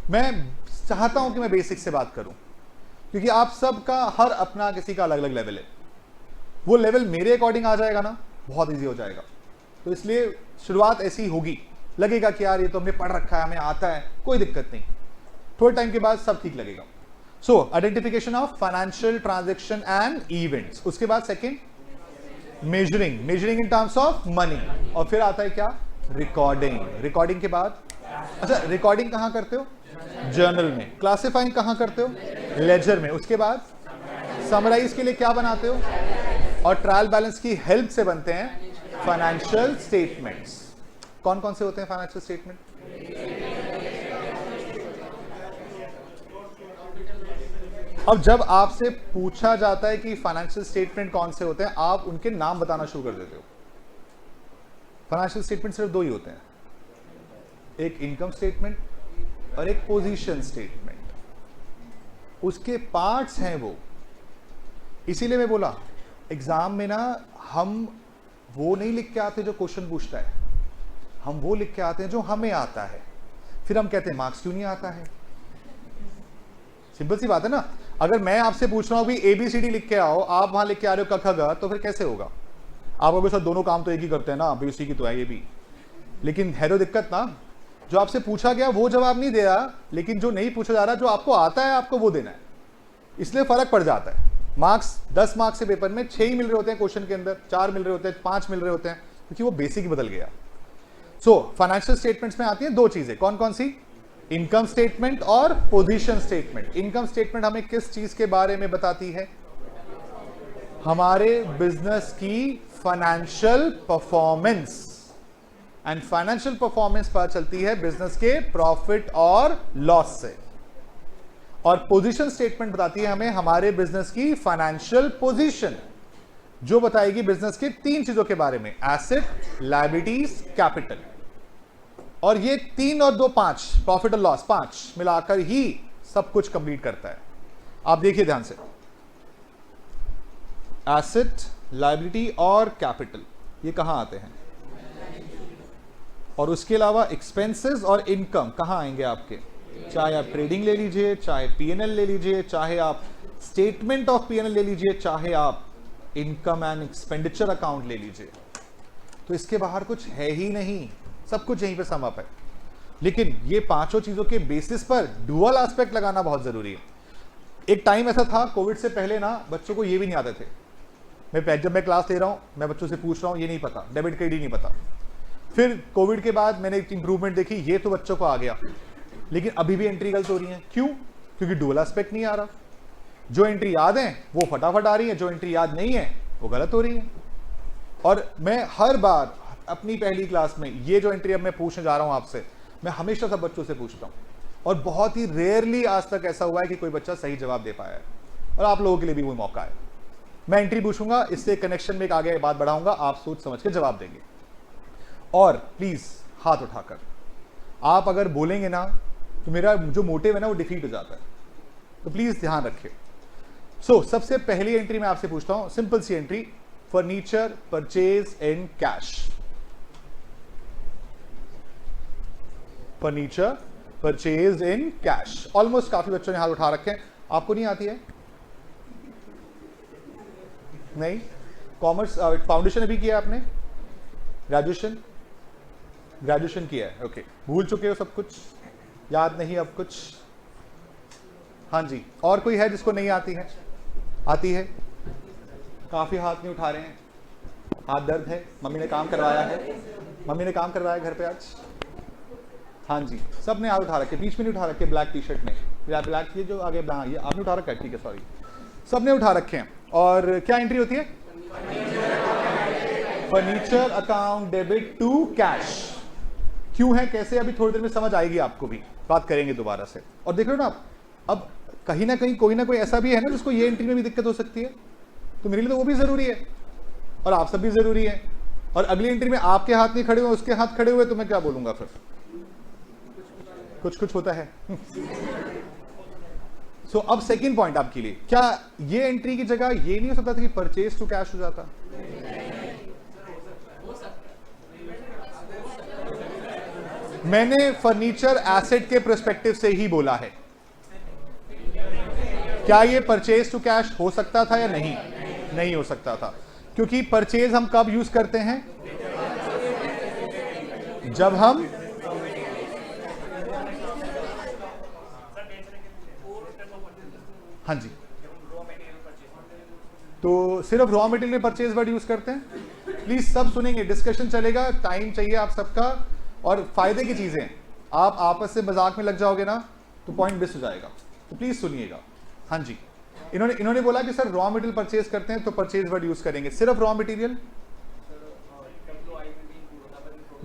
मैं चाहता हूं कि मैं बेसिक से बात करूं, क्योंकि आप सबका हर अपना किसी का अलग अलग लेवल है। वो लेवल मेरे अकॉर्डिंग आ जाएगा ना, बहुत इजी हो जाएगा। तो इसलिए शुरुआत ऐसी होगी, लगेगा कि यार ये तो हमने पढ़ रखा है, हमें आता है, कोई दिक्कत नहीं, थोड़े टाइम के बाद सब ठीक लगेगा। So identification of financial transaction and events. उसके बाद second measuring, measuring in terms of money. और फिर आता है क्या? रिकॉर्डिंग। रिकॉर्डिंग के बाद, अच्छा रिकॉर्डिंग कहां करते हो? जर्नल में। क्लासिफाइंग कहां करते हो? लेजर में। उसके बाद समराइज के लिए क्या बनाते हो? और ट्रायल बैलेंस की हेल्प से बनते हैं फाइनेंशियल स्टेटमेंट्स। कौन कौन से होते हैं फाइनेंशियल स्टेटमेंट? अब जब आपसे पूछा जाता है कि फाइनेंशियल स्टेटमेंट कौन से होते हैं, आप उनके नाम बताना शुरू कर देते हो। फाइनेंशियल स्टेटमेंट सिर्फ 2 ही होते हैं, एक इनकम स्टेटमेंट और एक पोजीशन स्टेटमेंट। उसके पार्ट्स हैं वो। इसीलिए मैं बोला एग्जाम में ना हम वो नहीं लिख के आते जो क्वेश्चन पूछता है, हम वो लिख के आते हैं जो हमें आता है। फिर हम कहते हैं मार्क्स क्यों नहीं आता है? सिंपल सी बात है ना। अगर मैं आपसे पूछ रहा हूं भी ABCD लिख के आओ, आप वहां लिख के आ रहे हो क ख ग, तो फिर कैसे होगा? आप अगर सर दोनों काम तो एक ही करते हैं ना, अभी उसी की तो है ये भी। लेकिन है तो दिक्कत ना, जो आपसे पूछा गया वो जवाब नहीं दे रहा, लेकिन जो नहीं पूछा जा रहा, जो आपको आता है आपको वो देना है, इसलिए फर्क पड़ जाता है। मार्क्स 10 मार्क्स से पेपर में 6 ही मिल रहे होते हैं क्वेश्चन के अंदर, 4 मिल रहे होते हैं, 5 मिल रहे होते हैं, क्योंकि वो बेसिक ही बदल गया। सो फाइनेंशियल स्टेटमेंट्स में आती हैं दो चीजें, कौन कौन सी? इनकम स्टेटमेंट और पोजीशन स्टेटमेंट। इनकम स्टेटमेंट हमें किस चीज के बारे में बताती है? हमारे बिजनेस की financial performance, and financial performance पता चलती है बिजनेस के प्रॉफिट और लॉस से। और पोजीशन स्टेटमेंट बताती है हमें हमारे बिजनेस की फाइनेंशियल पोजीशन, जो बताएगी बिजनेस के 3 चीजों के बारे में, एसेट, लायबिलिटीज, कैपिटल। और ये 3 और 2 5, प्रॉफिट और लॉस 5 मिलाकर ही सब कुछ कंप्लीट करता है। आप देखिए ध्यान से, एसेट, लायबिलिटी और कैपिटल ये कहां आते हैं? और उसके अलावा एक्सपेंसेस और इनकम कहां आएंगे आपके? चाहे आप ट्रेडिंग ले लीजिए, चाहे पीएनएल ले लीजिए, चाहे आप स्टेटमेंट ऑफ पीएनएल ले लीजिए, चाहे आप इनकम एंड एक्सपेंडिचर अकाउंट ले लीजिए। तो इसके बाहर कुछ है ही नहीं, सब कुछ यहीं पे सम अप है। लेकिन ये पांचों चीजों के बेसिस पर डुअल एस्पेक्ट लगाना बहुत जरूरी है। एक टाइम ऐसा था कोविड से पहले ना, बच्चों को ये भी नहीं आते थे। जब मैं क्लास ले रहा हूं, मैं बच्चों से पूछ रहा हूं, ये नहीं पता, डेबिट क्रेडिट नहीं पता। फिर कोविड के बाद मैंने एक इंप्रूवमेंट देखी, ये तो बच्चों को आ गया, लेकिन अभी भी एंट्री गलत हो रही है। क्यों? क्योंकि डुअल एस्पेक्ट नहीं आ रहा। जो एंट्री याद है वो फटाफट आ रही है, जो एंट्री याद नहीं है वो गलत हो रही है। और मैं हर बार अपनी पहली क्लास में ये जो एंट्री अब मैं पूछने जा रहा हूं आपसे, मैं हमेशा सब बच्चों से पूछता हूं, और बहुत ही रेयरली आज तक ऐसा हुआ है कि कोई बच्चा सही जवाब दे पाया है। और आप लोगों के लिए भी वो मौका है। मैं एंट्री पूछूंगा, इससे कनेक्शन में एक आगे बात बढ़ाऊंगा, आप सोच समझ के जवाब देंगे। और प्लीज हाथ उठाकर आप अगर बोलेंगे ना तो मेरा जो मोटिव है ना वो डिफीट हो जाता है, तो प्लीज ध्यान रखिए। सो सबसे पहली एंट्री मैं आपसे पूछता हूं, सिंपल सी entry, furniture purchase in cash. Furniture purchase in cash. Almost काफी बच्चों ने हाथ उठा रखे हैं। आपको नहीं आती है? नहीं? कॉमर्स फाउंडेशन अभी किया आपने? ग्रेजुएशन? ग्रेजुएशन किया है, ओके। भूल चुके हो सब कुछ? याद नहीं अब कुछ? हाँ जी। और कोई है जिसको नहीं आती है? आती है? काफी हाथ नहीं उठा रहे हैं, हाथ दर्द है। मम्मी ने काम करवाया है? मम्मी ने काम करवाया घर पे आज? हाँ जी, सब ने हाथ उठा रखे। बीच में नहीं उठा रखे, ब्लैक टी शर्ट में, ब्लैक ये जो आगे, हाँ ये आपने उठा रखा है, ठीक है, सॉरी। सब ने उठा रखे हैं। और क्या एंट्री होती है? Furniture account debit to cash. क्यों है, कैसे, अभी थोड़ी देर में समझ आएगी आपको भी, बात करेंगे दोबारा से। और देख रहे हो ना आप, अब कहीं ना कहीं कोई ना कोई ऐसा भी है ना जिसको ये एंट्री में भी दिक्कत हो सकती है, तो मेरे लिए तो वो भी जरूरी है, और आप सब भी जरूरी है। और अगली एंट्री में आपके हाथ नहीं खड़े हुए, उसके हाथ खड़े हुए, तो मैं क्या बोलूंगा फिर? कुछ कुछ होता है। सो अब सेकंड पॉइंट आपके लिए, क्या ये एंट्री की जगह ये नहीं हो सकता था कि परचेज टू कैश हो जाता? मैंने फर्नीचर एसेट के पर्सपेक्टिव से ही बोला है। क्या ये परचेज टू कैश हो सकता था या नहीं? नहीं हो सकता था, क्योंकि परचेज हम कब यूज करते हैं? जब हम हाँ जी, तो सिर्फ रॉ मटेरियल में परचेज वर्ड यूज करते हैं। प्लीज सब सुनेंगे, डिस्कशन चलेगा, टाइम चाहिए आप सबका, और फायदे की चीजें। आप आपस से मजाक में लग जाओगे ना तो पॉइंट मिस हो जाएगा, तो प्लीज सुनिएगा। हाँ जी, इन्होंने बोला कि सर रॉ मटेरियल परचेज करते हैं तो परचेज वर्ड यूज करेंगे। सिर्फ रॉ मटेरियल?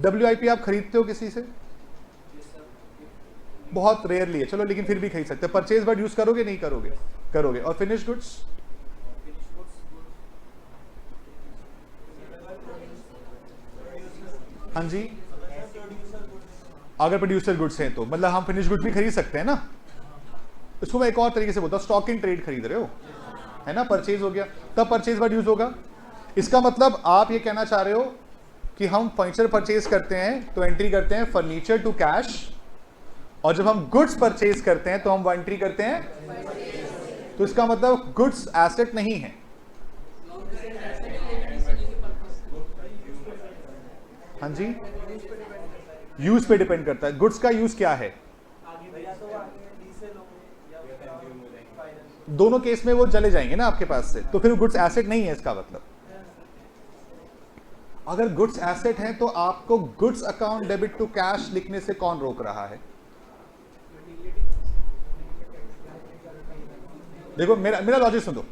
WIP आप खरीदते हो किसी से? बहुत रेयरली है, चलो, लेकिन फिर भी खरीद सकते हैं। परचेज वर्ड यूज करोगे नहीं करोगे? करोगे। और फिनिश गुड्स? हाँ जी, अगर प्रोड्यूसर गुड्स हैं तो मतलब हम फिनिश गुड्स भी खरीद सकते हैं ना। इसको मैं एक और तरीके से बोलता हूं, स्टॉक इन ट्रेड खरीद रहे हो, है ना, परचेज हो गया, तब परचेज वर्ड यूज होगा। इसका मतलब आप ये कहना चाह रहे हो कि हम फर्नीचर परचेज करते हैं तो एंट्री करते हैं फर्नीचर टू कैश, और जब हम गुड्स परचेज करते हैं तो हम एंट्री करते हैं, तो इसका मतलब गुड्स एसेट नहीं है। हाँ जी, यूज पे डिपेंड करता है। गुड्स का यूज क्या है? दोनों केस में वो चले जाएंगे ना आपके पास से, तो फिर गुड्स एसेट नहीं है इसका मतलब। अगर गुड्स एसेट है तो आपको goods account debit to cash लिखने से कौन रोक रहा है? देखो मेरा लॉजिक सुन दो,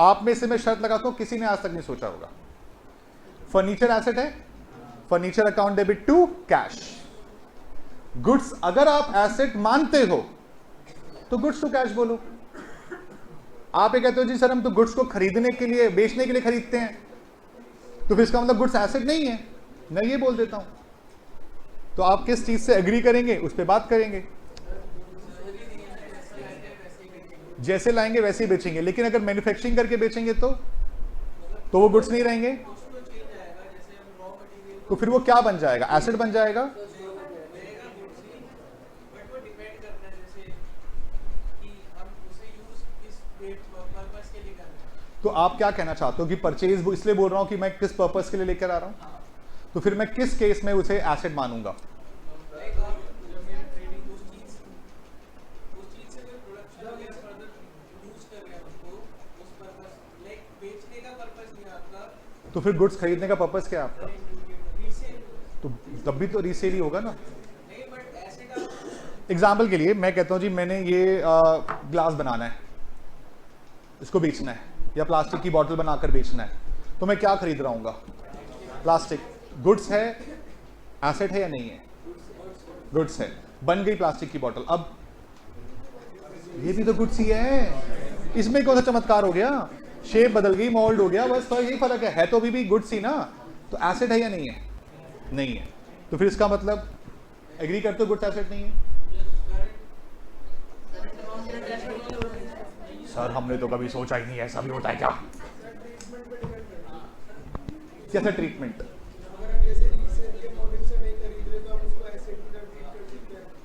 आप में से मैं शर्त लगाता हूं किसी ने आज तक नहीं सोचा होगा। फर्नीचर एसेट है, furniture account debit to cash. Goods अगर आप एसेट मानते हो तो गुड्स टू कैश बोलो। आप ये कहते हो जी सर हम तो गुड्स को खरीदने के लिए, बेचने के लिए खरीदते हैं, तो फिर इसका मतलब गुड्स एसेट नहीं है, मैं ये बोल देता हूं। तो आप किस चीज से एग्री करेंगे उस पर बात करेंगे। जैसे लाएंगे वैसे ही बेचेंगे, लेकिन अगर मैन्युफैक्चरिंग करके बेचेंगे तो वो गुड्स नहीं रहेंगे। तो फिर वो क्या बन जाएगा? एसेट बन जाएगा। तो आप क्या कहना चाहते हो कि परचेज इसलिए बोल रहा हूं कि मैं किस पर्पस के लिए लेकर आ रहा हूं, तो फिर मैं किस केस में उसे एसेट मानूंगा? तो फिर गुड्स खरीदने का पर्पस क्या है आपका? तो तब भी तो रीसेल ही होगा ना। एग्जाम्पल के लिए मैं कहता हूं जी मैंने ये ग्लास बनाना है, इसको बेचना है, या प्लास्टिक की बोतल बनाकर बेचना है, तो मैं क्या खरीद रहा हूँ? प्लास्टिक। गुड्स है, एसेट है या नहीं है? गुड्स है। बन गई प्लास्टिक की बोतल, अब ये भी तो गुड्स ही है, इसमें कौन सा चमत्कार हो गया? शेप बदल गई, मोल्ड हो गया, बस यही फर्क है तो भी गुड्स ही ना। तो एसेट है या नहीं है? नहीं है। तो फिर इसका मतलब एग्री करते हो गुड्स एसेट नहीं है? सर हमने तो कभी सोचा ही नहीं ऐसा भी होता है क्या? कैसा ट्रीटमेंट?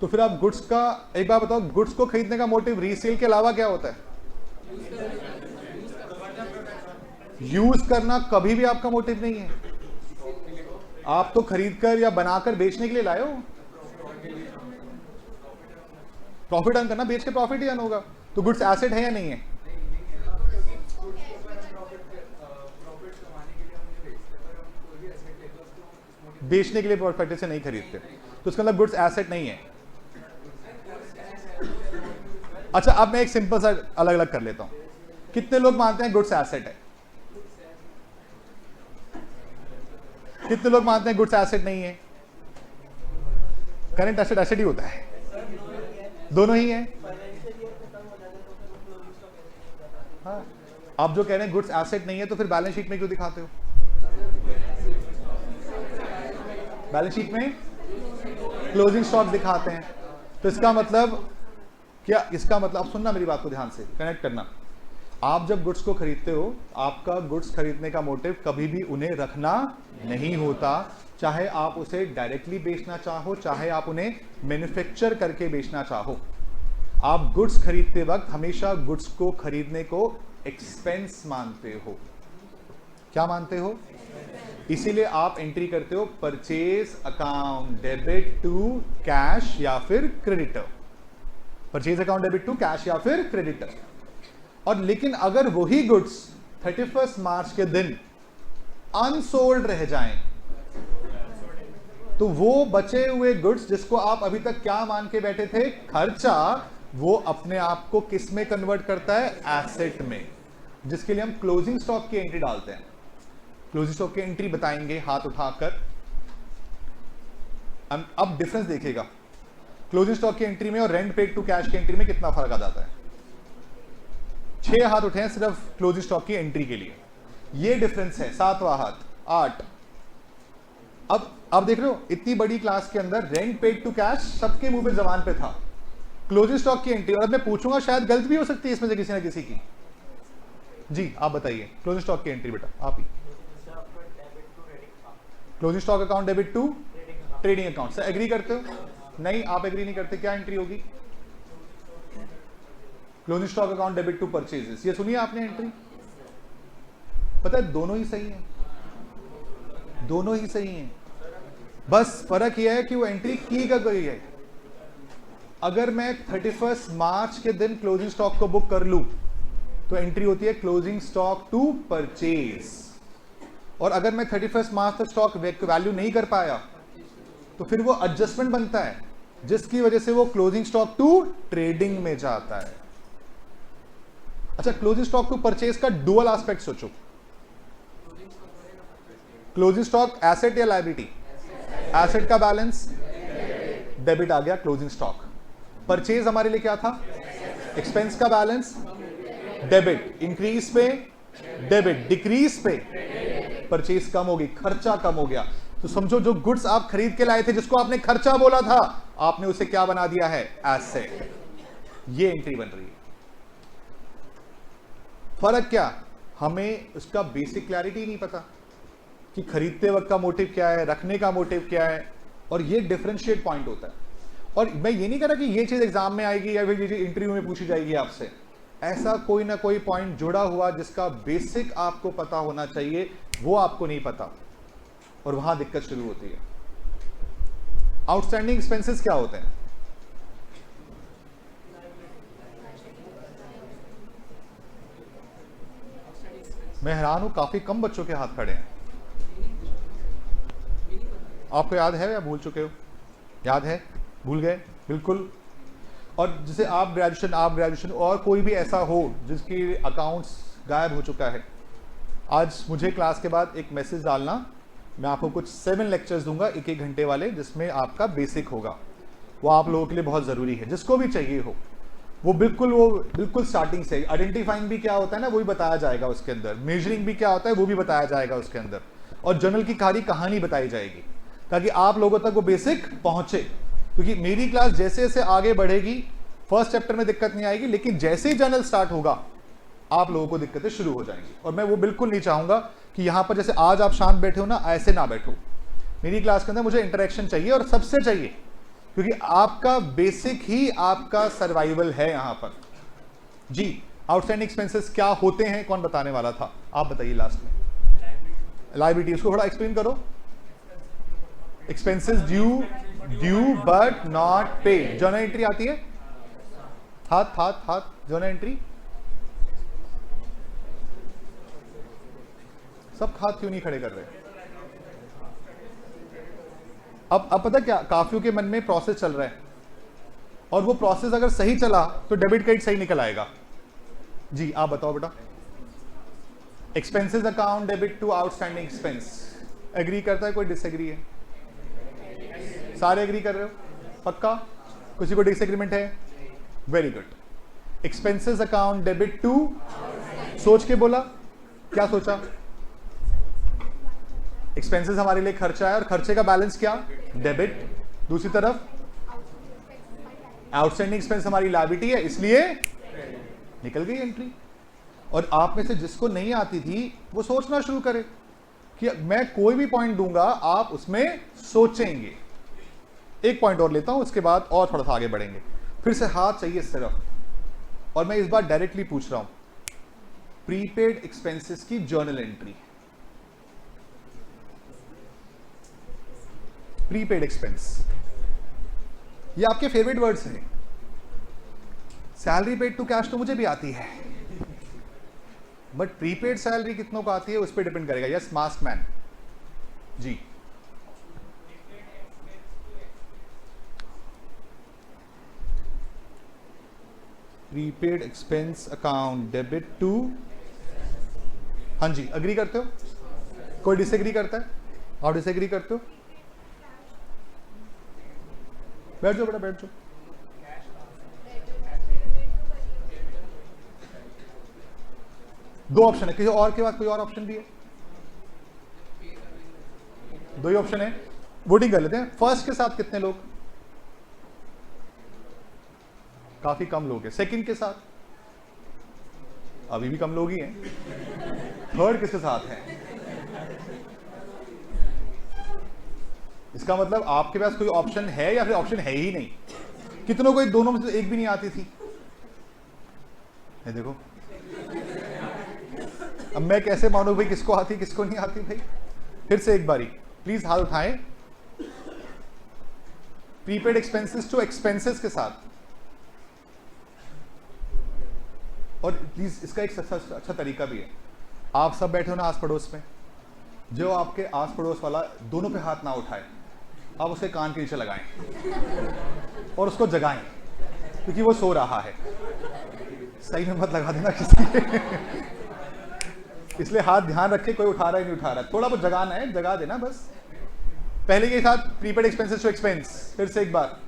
तो फिर आप गुड्स का एक बार बताओ, गुड्स को खरीदने का मोटिव रीसेल के अलावा क्या होता है? यूज करना कभी भी आपका मोटिव नहीं है। आप तो खरीदकर या बनाकर बेचने के लिए लाए हो। प्रॉफिट अर्न करना, बेच के प्रॉफिट ही अर्न होगा। तो गुड्स एसेट है या नहीं है? बेचने के लिए प्रॉफिट से नहीं खरीदते, तो इसका मतलब गुड्स एसेट नहीं है। अच्छा अब मैं एक सिंपल सा अलग अलग कर लेता हूं। कितने लोग मानते हैं गुड्स एसेट है? कितने लोग मानते हैं गुड्स एसेट नहीं है? करंट एसेट एसेट ही होता है, दोनों ही है। हाँ, आप जो कह रहे हैं गुड्स एसेट नहीं है, तो फिर बैलेंस शीट में क्यों दिखाते हो? बैलेंस शीट में क्लोजिंग स्टॉक दिखाते हैं, तो इसका मतलब क्या? इसका मतलब, सुनना मेरी बात को ध्यान से, कनेक्ट करना। आप जब गुड्स को खरीदते हो, आपका गुड्स खरीदने का मोटिव कभी भी उन्हें रखना नहीं होता, चाहे आप उसे डायरेक्टली बेचना चाहो, चाहे आप उन्हें मैन्युफैक्चर करके बेचना चाहो। आप गुड्स खरीदते वक्त हमेशा गुड्स को खरीदने को एक्सपेंस मानते हो। क्या मानते हो? इसीलिए आप एंट्री करते हो purchase account debit to cash या फिर creditor. Purchase account debit to cash या फिर क्रेडिटर। और लेकिन अगर वही गुड्स 31 मार्च के दिन अनसोल्ड रह जाएं, तो वो बचे हुए गुड्स जिसको आप अभी तक क्या मान के बैठे थे? खर्चा, वो अपने आप को किस में कन्वर्ट करता है? एसेट में, जिसके लिए हम क्लोजिंग स्टॉक की एंट्री डालते हैं। क्लोजिंग स्टॉक की एंट्री बताएंगे हाथ उठाकर। अब डिफरेंस देखिएगा, क्लोजिंग स्टॉक की एंट्री में और रेंट पेड टू कैश की एंट्री में कितना फर्क आ जाता है। 6 हाथ उठे हैं सिर्फ क्लोजिंग स्टॉक की एंट्री के लिए, ये डिफरेंस है। 7वां हाथ 8। अब देख रहे हो, इतनी बड़ी क्लास के अंदर रेंट पेड टू कैश सबके मुंह पे जबान पे था, क्लोजिंग स्टॉक की एंट्री। और अब मैं पूछूंगा, शायद गलत भी हो सकती है इसमें से किसी ना किसी की। जी आप बताइए, क्लोजिंग स्टॉक की एंट्री बेटा आप ही। Closing stock account debit to trading account. Sir agree करते हो? नहीं, आप एग्री नहीं करते। क्या एंट्री होगी? Closing stock account debit to purchases. ये सुनिए आपने एंट्री। पता है दोनों ही सही हैं, दोनों ही सही हैं, बस फर्क यह है कि वो एंट्री की कब गई है। अगर मैं 31 मार्च के दिन क्लोजिंग स्टॉक को बुक कर लूं तो एंट्री होती है क्लोजिंग स्टॉक टू परचेज, और अगर मैं 31 मार्च तक स्टॉक वैल्यू नहीं कर पाया तो फिर वो एडजस्टमेंट बनता है, जिसकी वजह से वो क्लोजिंग स्टॉक टू ट्रेडिंग में जाता है। अच्छा, क्लोजिंग स्टॉक टू परचेज का डुअल एस्पेक्ट सोचो। क्लोजिंग स्टॉक एसेट या लायबिलिटी? एसेट का बैलेंस डेबिट आ गया क्लोजिंग स्टॉक। परचेज हमारे लिए क्या था? एक्सपेंस का बैलेंस डेबिट, इंक्रीज पे डेबिट, डिक्रीज पे परचेज कम होगी, खर्चा कम हो गया। तो समझो जो गुड्स आप खरीद के लाए थे, जिसको आपने खर्चा बोला था, आपने उसे क्या बना दिया है? एसेट। ये एंट्री बन रही है। फर्क क्या? हमें उसका बेसिक क्लैरिटी नहीं पता कि खरीदते वक्त का मोटिव क्या है, रखने का मोटिव क्या है, और ये डिफरेंशिएट पॉइंट होता है। और मैं ये नहीं कह रहा कि ये चीज एग्जाम में आएगी या फिर ये चीज इंटरव्यू में पूछी जाएगी आपसे। ऐसा कोई ना कोई पॉइंट जुड़ा हुआ जिसका बेसिक आपको पता होना चाहिए, वो आपको नहीं पता, और वहां दिक्कत शुरू होती है। आउटस्टैंडिंग एक्सपेंसेस क्या होते हैं? मैं हैरान हूं, काफी कम बच्चों के हाथ खड़े हैं। आपको याद है या भूल चुके हो? याद है? भूल गए? बिल्कुल। और जैसे आप ग्रेजुएशन और कोई भी ऐसा हो जिसकी अकाउंट्स गायब हो चुका है, आज मुझे क्लास के बाद एक मैसेज डालना, मैं आपको कुछ 7 लेक्चर्स दूंगा 1-1 घंटे वाले, जिसमें आपका बेसिक होगा। वो आप लोगों के लिए बहुत ज़रूरी है, जिसको भी चाहिए हो। वो बिल्कुल स्टार्टिंग से आइडेंटिफाइंग भी क्या होता है ना, वो भी बताया जाएगा उसके अंदर, मेजरिंग भी क्या होता है वो भी बताया जाएगा उसके अंदर, और जर्नल की सारी कहानी बताई जाएगी, ताकि आप लोगों तक वो बेसिक पहुंचे। क्योंकि मेरी क्लास जैसे जैसे आगे बढ़ेगी, फर्स्ट चैप्टर में दिक्कत नहीं आएगी, लेकिन जैसे ही जर्नल स्टार्ट होगा आप लोगों को दिक्कतें शुरू हो जाएंगी। और मैं वो बिल्कुल नहीं चाहूंगा कि यहां पर जैसे आज आप शांत बैठे हो ना, ऐसे ना बैठो। मेरी क्लास के अंदर मुझे इंटरेक्शन चाहिए, और सबसे चाहिए, क्योंकि आपका बेसिक ही आपका सर्वाइवल है यहां पर। जी, आउटस्टैंडिंग एक्सपेंसेस क्या होते हैं, कौन बताने वाला था? आप बताइए लास्ट में। लायबिलिटी, उसको थोड़ा एक्सप्लेन करो। Expenses due but not paid. Journal entry आती है? हाथ जर्नल एंट्री। सब हाथ क्यों नहीं खड़े कर रहे? अब पता क्या, काफियों के मन में प्रोसेस चल रहा है, और वो प्रोसेस अगर सही चला तो डेबिट क्रेडिट सही निकल आएगा। जी, आप बताओ बेटा। Expenses account debit to outstanding expense. Agree करता है कोई? डिसएग्री है? सारे एग्री कर रहे हो? पक्का? किसी को डिसएग्रीमेंट है? Very good. Expenses account debit to, सोच के बोला, क्या सोचा? एक्सपेंसेस हमारे लिए खर्चा है, और खर्चे का बैलेंस क्या? डेबिट। दूसरी तरफ आउटस्टैंडिंग एक्सपेंस हमारी लायबिलिटी है, इसलिए निकल गई एंट्री। और आप में से जिसको नहीं आती थी वो सोचना शुरू करे कि मैं कोई भी पॉइंट दूंगा, आप उसमें सोचेंगे। एक पॉइंट और लेता हूं, उसके बाद और थोड़ा सा आगे बढ़ेंगे। फिर से हाथ चाहिए सिर्फ, और मैं इस बार डायरेक्टली पूछ रहा हूं, प्रीपेड एक्सपेंसेस की जर्नल एंट्री। प्रीपेड एक्सपेंस, ये आपके फेवरेट वर्ड्स हैं। सैलरी पेड टू कैश तो मुझे भी आती है, बट प्रीपेड सैलरी कितनों को आती है उस पर डिपेंड करेगा। यस, मास्क मैन जी। Prepaid expense account debit to, हाँ जी, अग्री करते हो? कोई डिसएग्री करता है? आप डिसएग्री करते हो? बैठ जाओ बेटा, बैठ जाओ। दो ऑप्शन है, किसी और के पास कोई और ऑप्शन भी है? दो ही ऑप्शन है, वोटिंग कर लेते हैं। फर्स्ट के साथ कितने लोग? काफी कम लोग हैं। सेकंड के साथ अभी भी कम लोग ही हैं। थर्ड किसके साथ है? इसका मतलब आपके पास कोई ऑप्शन है या फिर ऑप्शन है ही नहीं। कितनों को दोनों में से एक भी नहीं आती थी? ये देखो, अब मैं कैसे मानूं भाई किसको आती किसको नहीं आती? भाई फिर से एक बारी प्लीज हाथ उठाएं। प्रीपेड एक्सपेंसेस टू एक्सपेंसेस के साथ और प्लीज इसका एक अच्छा तरीका भी है, आप सब बैठे हो ना आस पड़ोस में, जो आपके आस पड़ोस वाला दोनों पे हाथ ना उठाए, आप उसके कान के नीचे लगाएं और उसको जगाएं, क्योंकि वो सो रहा है। सही में मत लगा देना किसी के इसलिए हाथ ध्यान रखे कोई उठा रहा है नहीं उठा रहा है, थोड़ा बहुत जगाना है, जगा देना बस। पहले के साथ प्रीपेड एक्सपेंसेस टू एक्सपेंस, फिर से एक बार।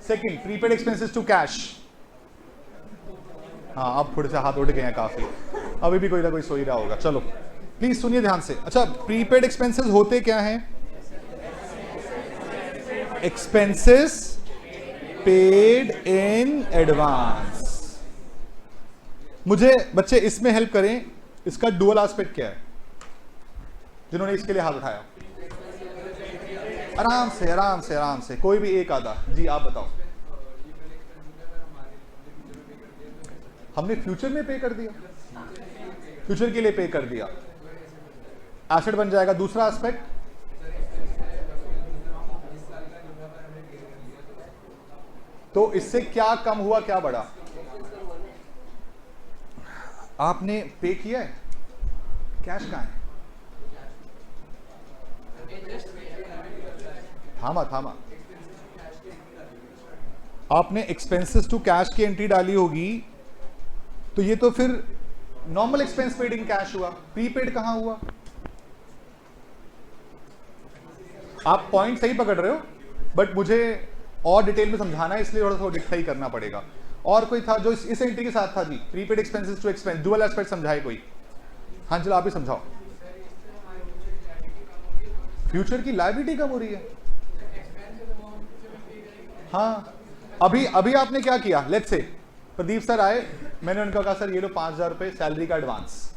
Second, prepaid expenses to cash. हाँ, अब थोड़े से हाथ उठ गए हैं काफी, अभी भी कोई ना कोई सो ही रहा होगा। चलो प्लीज सुनिए ध्यान से। अच्छा, प्रीपेड एक्सपेंसेस होते क्या हैं? Expenses paid in advance. मुझे बच्चे इसमें हेल्प करें, इसका डुअल एस्पेक्ट क्या है? जिन्होंने इसके लिए हाथ उठाया, आराम से आराम से आराम से, कोई भी एक आधा। जी आप बताओ। हमने फ्यूचर में पे कर दिया, फ्यूचर के लिए पे कर दिया, एसेट बन जाएगा। दूसरा एस्पेक्ट, तो इससे क्या कम हुआ क्या बढ़ा? आपने पे किया है, कैश कहां है? थामा, आपने एक्सपेंसेस टू कैश की एंट्री डाली होगी, तो ये तो फिर normal expense paid in cash हुआ, प्रीपेड कहां हुआ? आप पॉइंट सही पकड़ रहे हो, बट मुझे और डिटेल में समझाना है, इसलिए थोड़ा सा सही करना पड़ेगा। और कोई था जो इस एंट्री के साथ था? जी, prepaid expenses to expense, dual aspect समझाए कोई? हाँ चलो आप ही समझाओ। फ्यूचर की लायबिलिटी कम हो रही है। हाँ, अभी आपने क्या किया? लेट्स से प्रदीप सर आए, मैंने उनका कहा सर ये लो 5,000 रुपए सैलरी का एडवांस।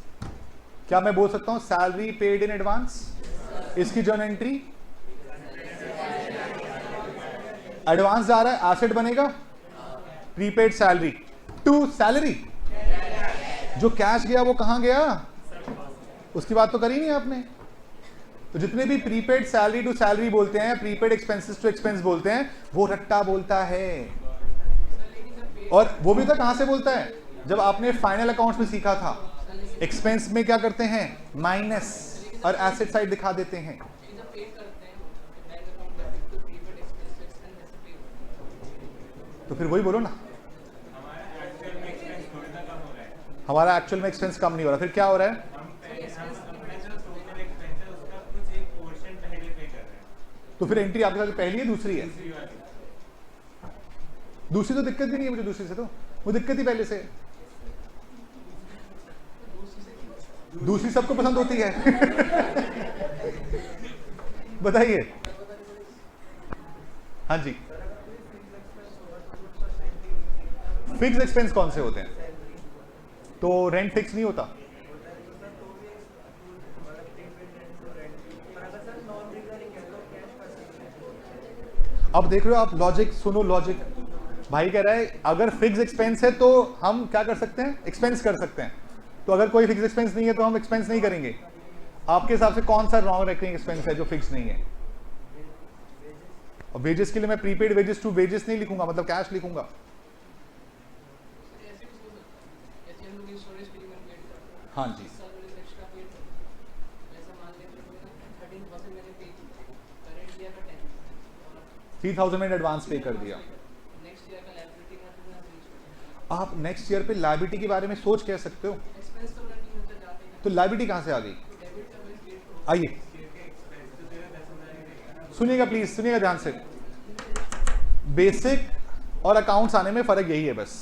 क्या मैं बोल सकता हूं सैलरी पेड इन एडवांस? इसकी जर्नल एंट्री एडवांस जा रहा है, एसेट बनेगा प्रीपेड सैलरी टू सैलरी। जो कैश गया वो कहां गया? उसकी बात तो करी नहीं आपने। तो जितने भी प्रीपेड सैलरी टू सैलरी बोलते हैं, प्रीपेड एक्सपेंसेस टू एक्सपेंस बोलते हैं, वो रट्टा बोलता है। और वो भी तो कहां से बोलता है? जब आपने फाइनल अकाउंट्स में सीखा था, एक्सपेंस में क्या करते हैं? माइनस, और एसेट साइड दिखा देते हैं। तो फिर वही बोलो ना, हमारा एक्चुअल में एक्सपेंस कम नहीं हो रहा, फिर क्या हो रहा है? तो फिर एंट्री आपके साथ पहली है दूसरी है? दूसरी तो दिक्कत भी नहीं है मुझे, दूसरी से तो वो दिक्कत ही पहले से है। दूसरी सबको पसंद होती है बताइए। हाँ जी, फिक्स एक्सपेंस कौन से होते हैं? तो रेंट फिक्स नहीं होता। अब देख रहे हो आप, लॉजिक सुनो, लॉजिक। भाई कह रहा है अगर फिक्स एक्सपेंस है तो हम क्या कर सकते हैं? एक्सपेंस कर सकते हैं। तो अगर कोई फिक्स एक्सपेंस नहीं है तो हम एक्सपेंस नहीं करेंगे। आपके हिसाब से कौन सा नॉन रेकरिंग एक्सपेंस है जो फिक्स नहीं है? और वेजेस के लिए मैं प्रीपेड वेजेस टू वेजेस नहीं लिखूंगा, मतलब कैश लिखूंगा। हाँ जी, 3,000 में एडवांस पे कर दिया। आप नेक्स्ट ईयर पे लायबिलिटी के बारे में सोच कह सकते हो, तो लायबिलिटी कहां से आ गई? आइए सुनिएगा, प्लीज सुनिएगा ध्यान से। बेसिक और अकाउंट्स आने में फर्क यही है बस,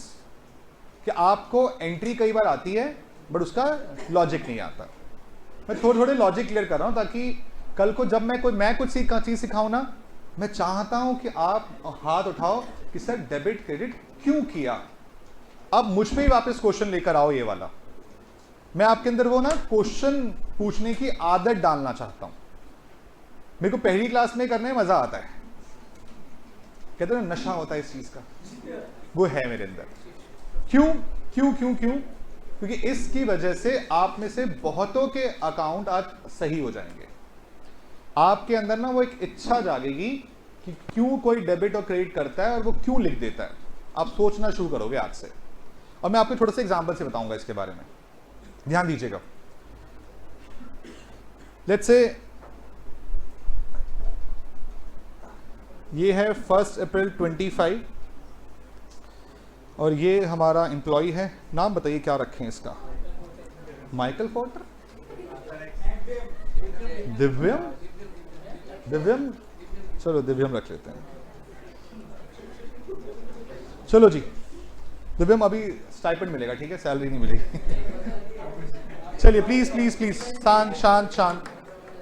कि आपको एंट्री कई बार आती है बट उसका लॉजिक नहीं आता। मैं थोड़े थोड़े लॉजिक क्लियर कर रहा हूं ताकि कल को जब मैं कुछ चीज सिखाऊं ना, मैं चाहता हूं कि आप हाथ उठाओ कि सर डेबिट क्रेडिट क्यों किया। अब मुझ पे ही वापस क्वेश्चन लेकर आओ ये वाला। मैं आपके अंदर वो ना क्वेश्चन पूछने की आदत डालना चाहता हूं। मेरे को पहली क्लास में करने में मजा आता है, कहते हैं नशा होता है इस चीज का, वो है मेरे अंदर। क्यों क्यों क्यों क्यों? क्योंकि इसकी वजह से आप में से बहुतों के अकाउंट आज सही हो जाएंगे। आपके अंदर ना वो एक इच्छा जागेगी कि क्यों कोई डेबिट और क्रेडिट करता है और वो क्यों लिख देता है। आप सोचना शुरू करोगे आज से। और मैं आपको थोड़ा सा एग्जाम्पल से बताऊंगा इसके बारे में, ध्यान दीजिएगा। लेट्स से ये है 1 अप्रैल 25 और ये हमारा एम्प्लॉय है, नाम बताइए क्या रखें इसका? माइकल पोर्टर, दिव्यम, दिव्यम, चलो दिव्यम रख लेते हैं। चलो जी दिव्यम, अभी स्टाइपेंड मिलेगा, ठीक है, सैलरी नहीं मिलेगी। चलिए प्लीज प्लीज प्लीज, शांत शांत शांत।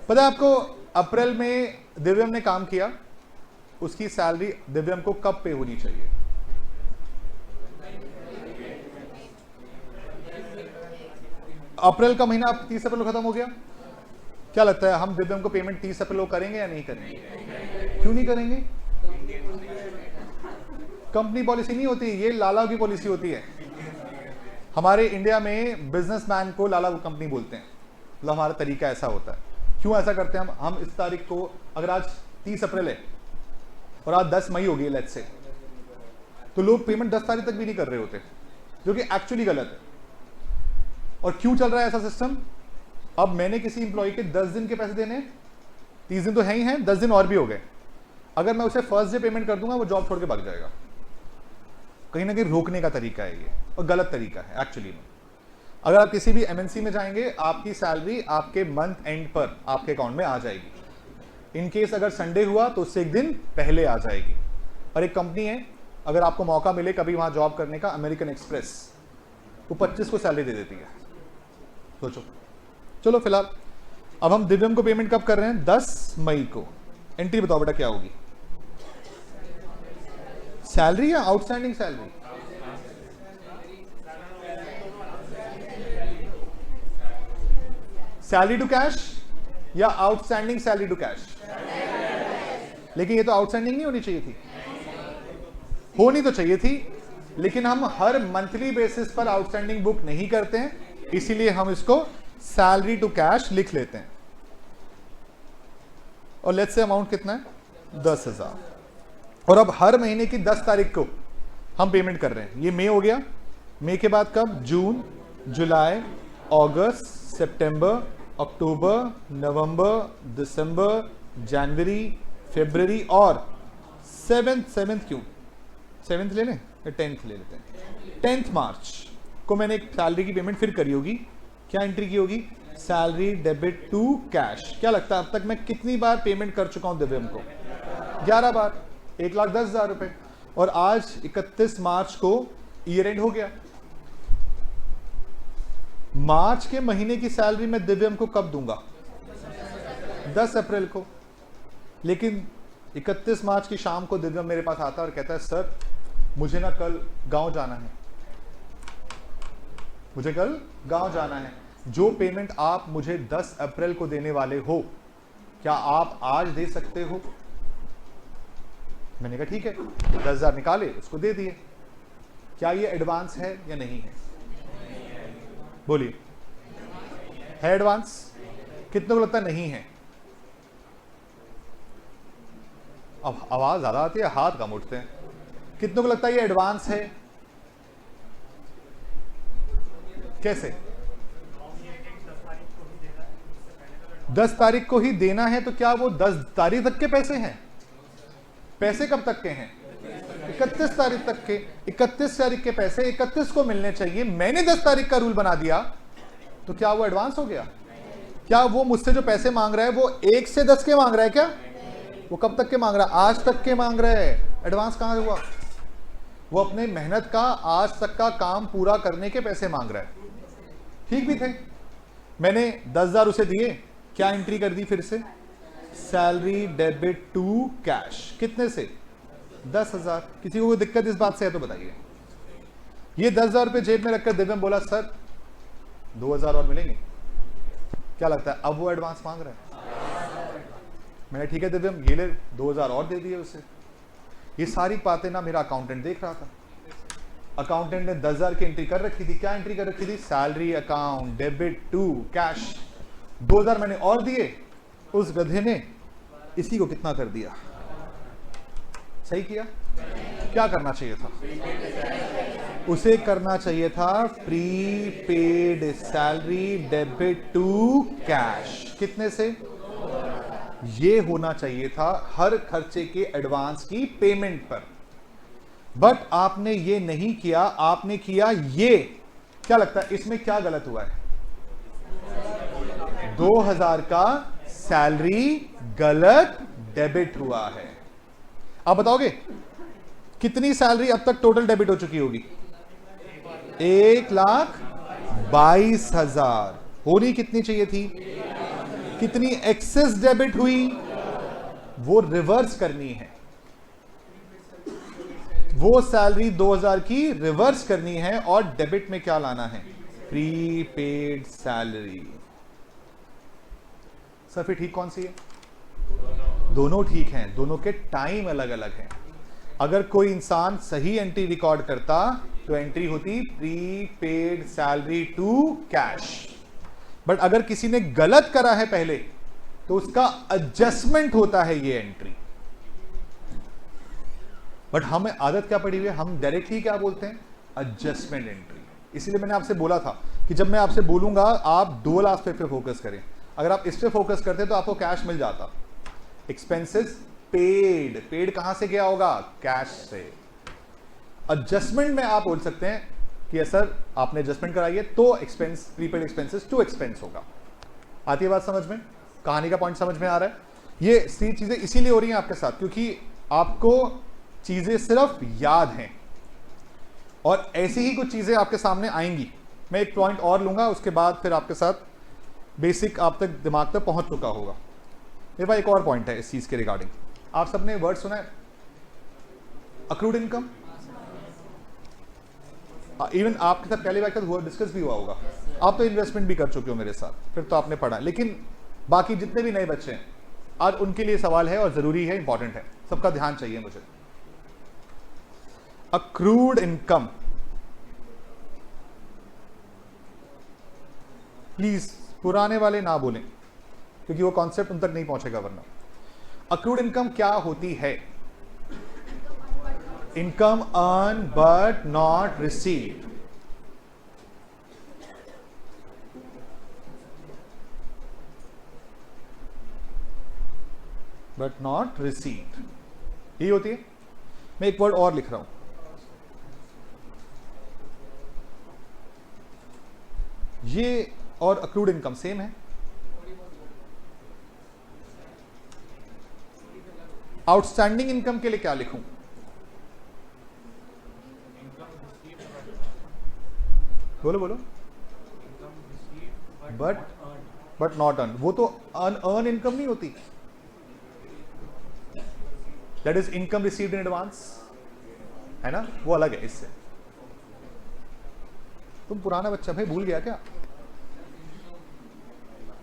पता है आपको अप्रैल में दिव्यम ने काम किया, उसकी सैलरी दिव्यम को कब पे होनी चाहिए? अप्रैल का महीना 30 अप्रैल को खत्म हो गया। क्या लगता है हम दिव्यम को पेमेंट 30 अप्रैल को करेंगे या नहीं करेंगे? क्यों नहीं करेंगे? कंपनी पॉलिसी नहीं होती, ये लाला की पॉलिसी होती है। हमारे इंडिया में बिजनेसमैन को लाला कंपनी बोलते हैं, मतलब हमारा तरीका ऐसा होता है। क्यों ऐसा करते हैं हम इस तारीख को, अगर आज 30 अप्रैल है और आज 10 मई हो गई लेट्स से, तो लोग पेमेंट 10 तारीख तक भी नहीं कर रहे होते, जो कि एक्चुअली गलत है। और क्यों चल रहा है ऐसा सिस्टम? अब मैंने किसी इंप्लॉय के 10 दिन के पैसे देने, 30 दिन तो है ही हैं, 10 दिन और भी हो गए। अगर मैं उसे फर्स्ट डे पेमेंट कर दूंगा, वो जॉब छोड़ के भाग जाएगा। कहीं ना कहीं रोकने का तरीका है ये, और गलत तरीका है एक्चुअली में। अगर आप किसी भी एमएनसी में जाएंगे, आपकी सैलरी आपके मंथ एंड पर आपके अकाउंट में आ जाएगी। इन केस अगर संडे हुआ तो उससे एक दिन पहले आ जाएगी। और एक कंपनी है, अगर आपको मौका मिले कभी वहां जॉब करने का, अमेरिकन एक्सप्रेस, वो 25 को सैलरी दे देती है, सोचो। चलो फिलहाल अब हम दिव्यम को पेमेंट कब कर रहे हैं? 10 मई को। एंट्री बताओ बेटा क्या होगी? सैलरी या outstanding salary? Salary to cash या आउटस्टैंडिंग सैलरी टू कैश? लेकिन ये तो आउटस्टैंडिंग नहीं होनी चाहिए थी, होनी तो चाहिए थी, लेकिन हम हर मंथली बेसिस पर आउटस्टैंडिंग बुक नहीं करते हैं, इसीलिए हम इसको सैलरी टू कैश लिख लेते हैं। और लेट्स से अमाउंट कितना है? 10,000। और अब हर महीने की 10 तारीख को हम पेमेंट कर रहे हैं। ये मई हो गया, मई के बाद कब? जून, जुलाई, अगस्त, सितंबर, अक्टूबर, नवंबर, दिसंबर, जनवरी, फरवरी और 7th क्यों? 7th ले लें या 10th ले लेते हैं? 10th मार्च को मैंने एक सैलरी की पेमेंट फिर करी होगी। क्या एंट्री की होगी? Salary debit to cash. क्या लगता है अब तक मैं कितनी बार पेमेंट कर चुका हूं दिव्यम को? 11 बार, 1,10,000 रुपए। और आज 31 मार्च को ईयर एंड हो गया। मार्च के महीने की सैलरी मैं दिव्यम को कब दूंगा? 10 अप्रैल को। लेकिन 31 मार्च की शाम को दिव्यम मेरे पास आता है और कहता है सर मुझे ना कल गांव जाना है, मुझे कल गांव जाना है। जो पेमेंट आप मुझे 10 अप्रैल को देने वाले हो, क्या आप आज दे सकते हो? मैंने कहा ठीक है, 10,000 निकाले, उसको दे दिए। क्या ये एडवांस है या नहीं है? बोलिए, है एडवांस? कितने को लगता नहीं है? अब आवाज ज्यादा आती है, हाथ कम उठते हैं। कितनों को लगता है ये एडवांस है? कैसे? 10 तारीख को ही देना है, तो क्या वो 10 तारीख तक के पैसे हैं? पैसे कब तक के हैं? 31 तारीख तक के। 31 तारीख के पैसे 31 को मिलने चाहिए। मैंने 10 तारीख का रूल बना दिया, तो क्या वो एडवांस हो गया? क्या वो मुझसे जो पैसे मांग रहा है वो 1 से 10 के मांग रहा है? क्या वो कब तक के मांग रहा है? आज तक के मांग रहा है। एडवांस कहां हुआ? वो अपने मेहनत का आज तक का काम पूरा करने के पैसे मांग रहा है। ठीक भी थे, मैंने 10,000 उसे दिए। क्या एंट्री कर दी फिर से? Salary debit to cash. कितने से? 10,000। किसी को कोई दिक्कत इस बात से है तो बताइए। ये 10,000 रुपए जेब में रखकर दिव्यम बोला सर 2,000 और मिलेंगे। क्या लगता है अब वो एडवांस मांग रहा है? मैंने ठीक है दिव्यम ये ले, 2,000 और दे दिए उसे। ये सारी बातें ना मेरा अकाउंटेंट देख रहा था। अकाउंटेंट ने 10,000 की एंट्री कर रखी थी। क्या एंट्री कर रखी थी? Salary account debit to cash. 2,000 मैंने और दिए, उस गधे ने इसी को कितना कर दिया? सही किया? क्या करना चाहिए था? उसे करना चाहिए था prepaid salary debit to cash. कितने से? ये होना चाहिए था हर खर्चे के एडवांस की पेमेंट पर, बट आपने ये नहीं किया, आपने किया ये। क्या लगता है इसमें क्या गलत हुआ है? 2000 का सैलरी गलत डेबिट हुआ है। आप बताओगे कितनी सैलरी अब तक टोटल डेबिट हो चुकी होगी? 1,22,000। होनी कितनी चाहिए थी? कितनी एक्सेस डेबिट हुई? वो रिवर्स करनी है। वो सैलरी 2000 की रिवर्स करनी है और डेबिट में क्या लाना है? Prepaid salary. सर फिर ठीक कौन सी है? दोनों ठीक हैं, दोनों के टाइम अलग अलग हैं। अगर कोई इंसान सही एंट्री रिकॉर्ड करता तो एंट्री होती prepaid salary to cash, but अगर किसी ने गलत करा है पहले तो उसका एडजस्टमेंट होता है ये एंट्री। बट हमें आदत क्या पड़ी हुई है, हम डायरेक्टली क्या बोलते हैं? Adjustment entry. इसीलिए मैंने आपसे बोला था कि जब मैं आपसे बोलूंगा आप दो एस्पेक्ट पे फोकस करें। अगर आप इस पे फोकस करते तो आपको कैश मिल जाता। एक्सपेंसेस पेड, पेड कहां से गया होगा? कैश से। एडजस्टमेंट में आप बोल सकते हैं कि सर आपने एडजस्टमेंट कराई है तो expense, prepaid expenses to expense होगा। आती है बात समझ में? कहानी का पॉइंट समझ में आ रहा है? ये सी चीजें इसीलिए हो रही हैं आपके साथ क्योंकि आपको चीजें सिर्फ याद हैं और ऐसी ही कुछ चीजें आपके सामने आएंगी। मैं एक पॉइंट और लूंगा, उसके बाद फिर आपके साथ बेसिक आप तक दिमाग तक पहुंच चुका होगा। मेरे पास एक और पॉइंट है इस चीज के रिगार्डिंग। आप सबने वर्ड सुना है अक्रूड इनकम? इवन आपके साथ पहली बार के साथ डिस्कस भी हुआ होगा। आप तो इन्वेस्टमेंट भी कर चुके हो मेरे साथ, फिर तो आपने पढ़ा। लेकिन बाकी जितने भी नए बच्चे हैं आज उनके लिए सवाल है और जरूरी है, इंपॉर्टेंट है, सबका ध्यान चाहिए मुझे। अक्रूड इनकम, प्लीज पुराने वाले ना बोलें क्योंकि वो कॉन्सेप्ट उन तक नहीं पहुंचेगा वरना। अक्रूड इनकम क्या होती है? Income earn but not received. But not received, यही होती है। मैं एक वर्ड और लिख रहा हूं, ये और अक्रूड इनकम सेम है। आउटस्टैंडिंग इनकम के लिए क्या लिखूं? बोलो बोलो। बट नॉट अर्न, वो तो अनअर्न इनकम नहीं होती। That is income received in advance, है ना? वो अलग है इससे। तुम पुराना बच्चा भाई भूल गया क्या?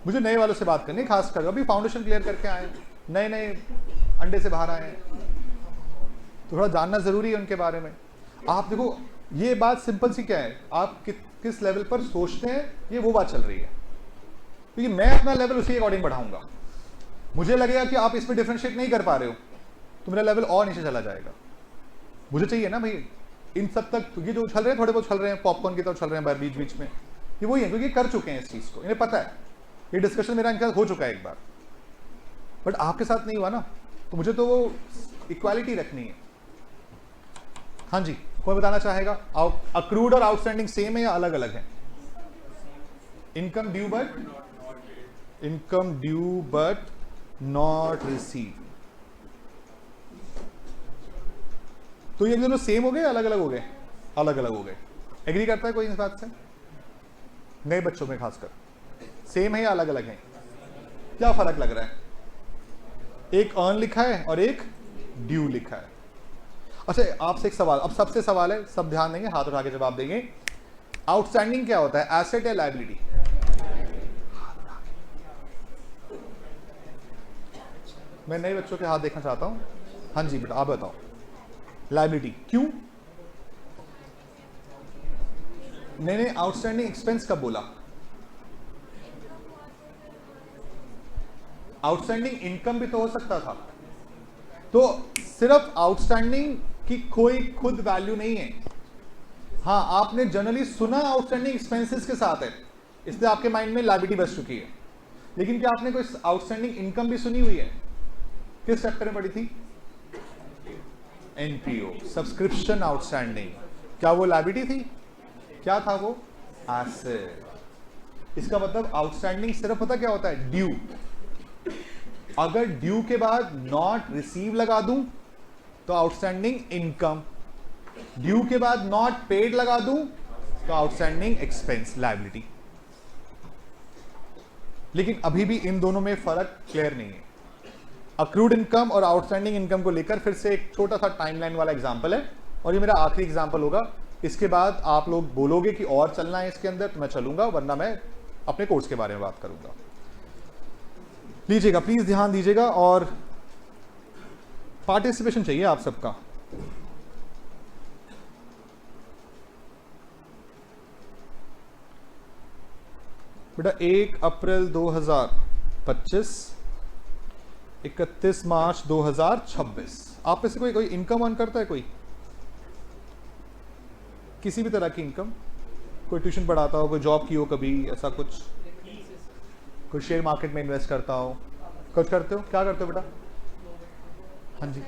मुझे नए वालों से बात करनी है, खास कर अभी फाउंडेशन क्लियर करके आए, नए नए अंडे से बाहर आए, तो थोड़ा जानना जरूरी है उनके बारे में। आप देखो ये बात सिंपल सी क्या है, आप किस लेवल पर सोचते हैं ये वो बात चल रही है। क्योंकि मैं अपना लेवल उसी अकॉर्डिंग बढ़ाऊंगा। मुझे लगेगा कि आप इसमें डिफरेंशिएट नहीं कर पा रहे हो तो मेरा लेवल और नीचे चला जाएगा। मुझे चाहिए ना भाई इन सब तक, ये जो उछल रहे हैं थोड़े बहुत उछल रहे हैं, पॉपकॉर्न की तरह उछल रहे हैं बीच बीच में, ये वही है क्योंकि कर चुके हैं इस चीज को, इन्हें पता है। ये डिस्कशन मेरा इनका हो चुका है एक बार, बट आपके साथ नहीं हुआ ना, तो मुझे तो वो इक्वालिटी रखनी है। हाँ जी, कोई बताना चाहेगा? अक्रूड और आउटस्टैंडिंग सेम है या अलग अलग है? Income due but not receive, तो ये दोनों सेम हो गए अलग अलग हो गए? अलग अलग हो गए। एग्री करता है कोई इस बात से? नए बच्चों में खासकर सेम है या अलग अलग है? क्या फर्क लग रहा है? एक अर्न लिखा है और एक ड्यू लिखा है। अच्छा आपसे एक सवाल, अब सबसे सवाल है, सब ध्यान देंगे, हाथ उठा के जवाब देंगे। आउटस्टैंडिंग क्या होता है, एसेट या लायबिलिटी? मैं नए बच्चों के हाथ देखना चाहता हूं। हाँ जी बेटा आप बताओ। लायबिलिटी, क्यों? मैंने आउटस्टैंडिंग एक्सपेंस कब बोला? आउटस्टैंडिंग इनकम भी तो हो सकता था। तो सिर्फ आउटस्टैंडिंग कि कोई खुद वैल्यू नहीं है। हाँ, आपने जनरली सुना आउटस्टैंडिंग एक्सपेंसेस के साथ है, इसलिए आपके माइंड में लायबिलिटी बच चुकी है। लेकिन क्या आपने कोई आउटस्टैंडिंग इनकम भी सुनी हुई है? किस चैप्टर में पढ़ी थी? NPO, subscription outstanding. क्या वो लायबिलिटी थी? क्या था वो? एसेट। इसका मतलब आउटस्टैंडिंग सिर्फ पता क्या होता है? ड्यू। अगर ड्यू के बाद नॉट रिसीव लगा दूं तो आउटस्टैंडिंग इनकम, ड्यू के बाद नॉट पेड लगा दूं तो आउटस्टैंडिंग एक्सपेंस, लायबिलिटी। लेकिन अभी भी इन दोनों में फर्क क्लियर नहीं है। अक्रूड इनकम और आउटस्टैंडिंग इनकम को लेकर फिर से एक छोटा सा टाइमलाइन वाला एग्जांपल है, और ये मेरा आखिरी एग्जांपल होगा। इसके बाद आप लोग बोलोगे कि और चलना है इसके अंदर तो मैं चलूंगा, वरना मैं अपने कोर्स के बारे में बात करूंगा। लीजिएगा, प्लीज ध्यान दीजिएगा, और पार्टिसिपेशन चाहिए आप सबका। बेटा 1 अप्रैल 2025, 31 मार्च 2026, आप में से कोई इनकम अर्न करता है? कोई किसी भी तरह की इनकम? कोई ट्यूशन पढ़ाता हो, कोई जॉब की हो कभी, ऐसा कुछ? कोई शेयर मार्केट में इन्वेस्ट करता हो? कुछ करते हो? क्या करते हो बेटा? हाँ जी,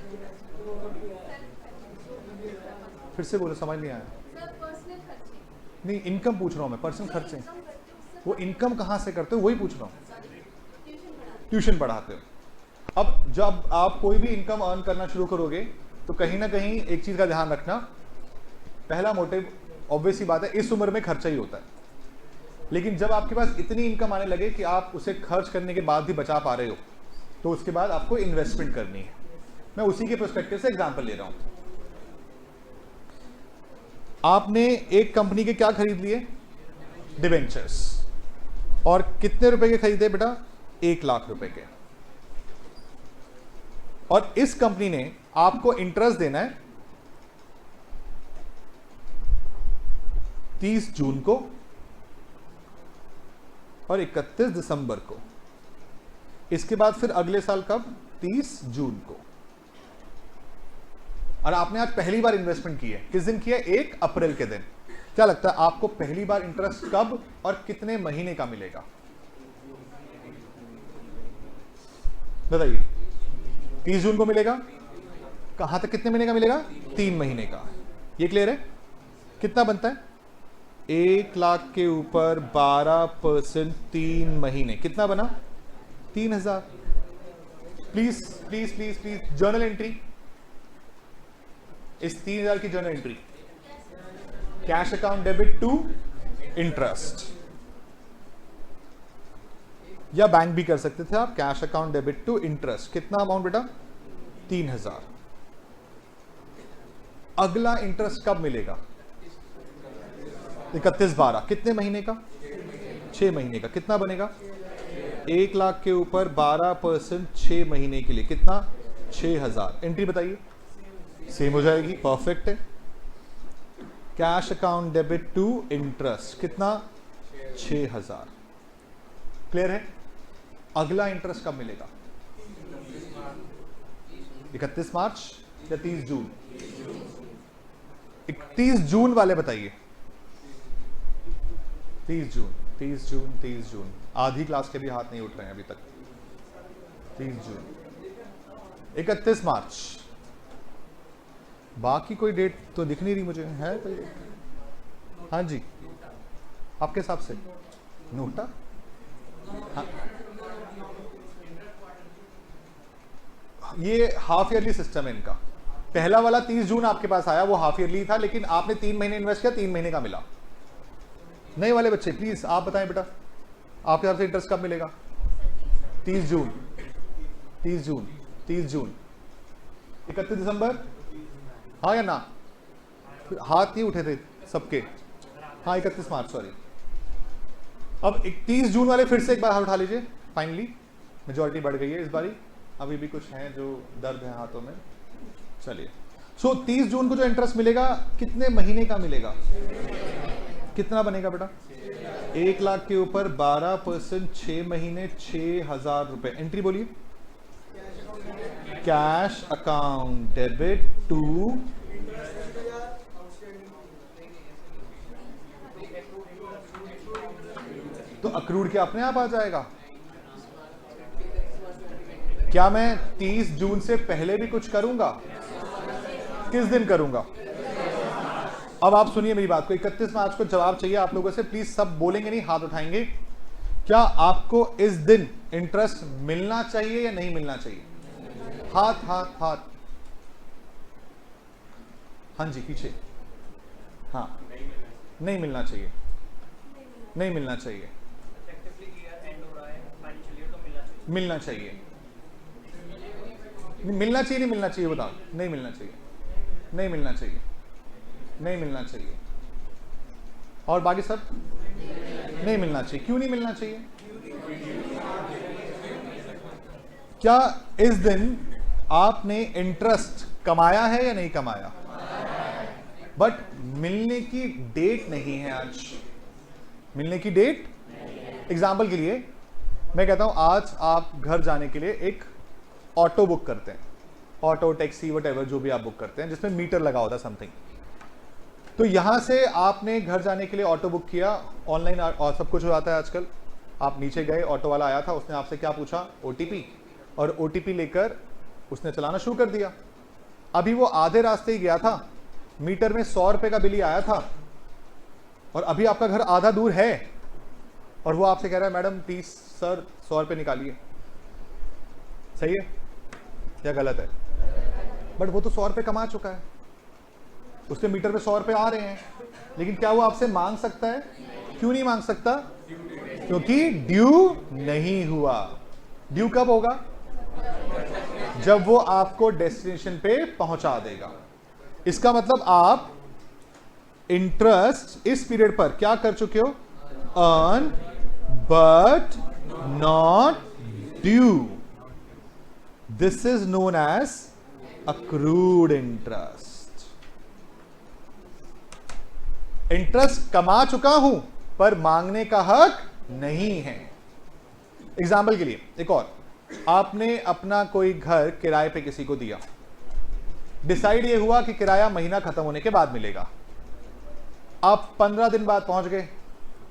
फिर से बोलो, समझ नहीं आया। नहीं, इनकम पूछ रहा हूँ मैं, पर्सनल खर्चे। वो इनकम कहाँ से करते हो वही पूछ रहा हूँ। ट्यूशन पढ़ाते हो। अब जब आप कोई भी इनकम अर्न करना शुरू करोगे तो कहीं ना कहीं एक चीज का ध्यान रखना, पहला मोटिव ऑब्वियस ही बात है, इस उम्र में खर्चा ही होता है। लेकिन जब आपके पास इतनी इनकम आने लगे कि आप उसे खर्च करने के बाद भी बचा पा रहे हो, तो उसके बाद आपको इन्वेस्टमेंट करनी है। मैं उसी के पर्सपेक्टिव से एग्जांपल ले रहा हूं। आपने एक कंपनी के क्या खरीद लिए? डिवेंचर्स। और कितने रुपए के खरीदे बेटा? 1 लाख रुपए के। और इस कंपनी ने आपको इंटरेस्ट देना है 30 जून को और 31 दिसंबर को। इसके बाद फिर अगले साल कब? 30 जून को। और आपने आज पहली बार इन्वेस्टमेंट की है। किस दिन किया? 1 अप्रैल के दिन। क्या लगता है आपको पहली बार इंटरेस्ट कब और कितने महीने का मिलेगा? बताइए। 30 जून को मिलेगा। कहां तक कितने महीने का मिलेगा? 3 महीने का। ये क्लियर है? कितना बनता है? 1 लाख के ऊपर 12% 3 महीने, कितना बना? 3000। Please please please please journal entry, इस 3000 की journal entry. Cash account debit to interest, या बैंक भी कर सकते थे आप। Cash account debit to interest, कितना अमाउंट बेटा? 3000। अगला इंटरेस्ट कब मिलेगा? 31/12। कितने महीने का? 6 महीने का। कितना बनेगा? 1 लाख के ऊपर 12% 6 महीने के लिए, कितना? 6000। एंट्री बताइए। सेम हो जाएगी, परफेक्ट है। Cash account debit to interest, कितना? 6000। क्लियर है? अगला इंटरेस्ट कब मिलेगा? 31 मार्च या 30 जून? 31 जून वाले बताइए। 30 जून, 30 जून, 30 जून। आधी क्लास के भी हाथ नहीं उठ रहे हैं अभी तक। 30 जून, 31 मार्च। बाकी कोई डेट तो दिख नहीं रही मुझे, है कोई? हाँ जी, आपके हिसाब से नोटा? हाँ। ये हाफ ईयरली सिस्टम है इनका। पहला वाला 30 जून आपके पास आया, वो हाफ ईयरली था, लेकिन आपने 3 महीने इन्वेस्ट किया, 3 महीने का मिला। नए वाले बच्चे प्लीज आप बताएं बेटा, आपके हिसाब से इंटरेस्ट कब मिलेगा? 30 जून, 30 जून, 30 जून, 31 दिसंबर, हाँ या ना? हाथ ही उठे थे सबके। हाँ, 31 मार्च, सॉरी। अब 30 जून वाले फिर से एक बार हाथ उठा लीजिए। फाइनली मेजॉरिटी बढ़ गई है इस बारी। अभी भी कुछ हैं जो दर्द है हाथों में। चलिए, सो 30 जून को जो इंटरेस्ट मिलेगा कितने महीने का मिलेगा? कितना बनेगा बेटा? 1 लाख के ऊपर 12% 6 महीने, 6000 रुपए। एंट्री बोलिए। कैश अकाउंट डेबिट टू तो अक्रूड क्या अपने आप आ जाएगा? क्या मैं 30 जून से पहले भी कुछ करूंगा? किस दिन करूंगा? अब आप सुनिए मेरी बात को, 31 मार्च को जवाब चाहिए आप लोगों से, प्लीज सब बोलेंगे नहीं, हाथ उठाएंगे। क्या आपको इस दिन इंटरेस्ट मिलना चाहिए या नहीं मिलना चाहिए? हाथ हाथ हाथ। हाँ जी पीछे। हाँ नहीं मिलना चाहिए, नहीं मिलना चाहिए। इफेक्टिवली ईयर एंड हो रहा है, फाइनेंशियल ईयर, तो मिलना चाहिए। मिलना चाहिए। मिलना चाहिए नहीं मिलना चाहिए बताओ? नहीं मिलना चाहिए, नहीं मिलना चाहिए, नहीं मिलना चाहिए। और बाकी सब नहीं मिलना चाहिए। क्यों नहीं मिलना चाहिए? क्या इस दिन आपने इंटरेस्ट कमाया है या नहीं कमाया? बट मिलने की डेट नहीं है आज। मिलने की डेट, एग्जाम्पल के लिए मैं कहता हूं आज आप घर जाने के लिए एक ऑटो बुक करते हैं, ऑटो टैक्सी वट जो भी आप बुक करते हैं जिसमें मीटर लगा होता है समथिंग। तो यहां से आपने घर जाने के लिए ऑटो बुक किया, ऑनलाइन और सब कुछ हो जाता है आजकल। आप नीचे गए, ऑटो वाला आया था, उसने आपसे क्या पूछा? ओटीपी, और ओटीपी लेकर उसने चलाना शुरू कर दिया। अभी वो आधे रास्ते ही गया था, मीटर में 100 रुपए का बिल ही आया था, और अभी आपका घर आधा दूर है और वो आपसे कह रहा है मैडम प्लीज सर 100 रुपए निकालिए। सही है या गलत है? बट वो तो 100 रुपए कमा चुका है, उसके मीटर पे 100 रुपए आ रहे हैं, लेकिन क्या वो आपसे मांग सकता है? क्यों नहीं मांग सकता? क्योंकि ड्यू नहीं हुआ। ड्यू कब होगा? जब वो आपको डेस्टिनेशन पे पहुंचा देगा। इसका मतलब आप इंटरेस्ट इस पीरियड पर क्या कर चुके हो? Earn but not due. This is known as accrued interest. Interest कमा चुका हूं पर मांगने का हक नहीं है। एग्जाम्पल के लिए एक और, आपने अपना कोई घर किराए पे किसी को दिया, डिसाइड ये हुआ कि किराया महीना खत्म होने के बाद मिलेगा। आप 15 दिन बाद पहुंच गए,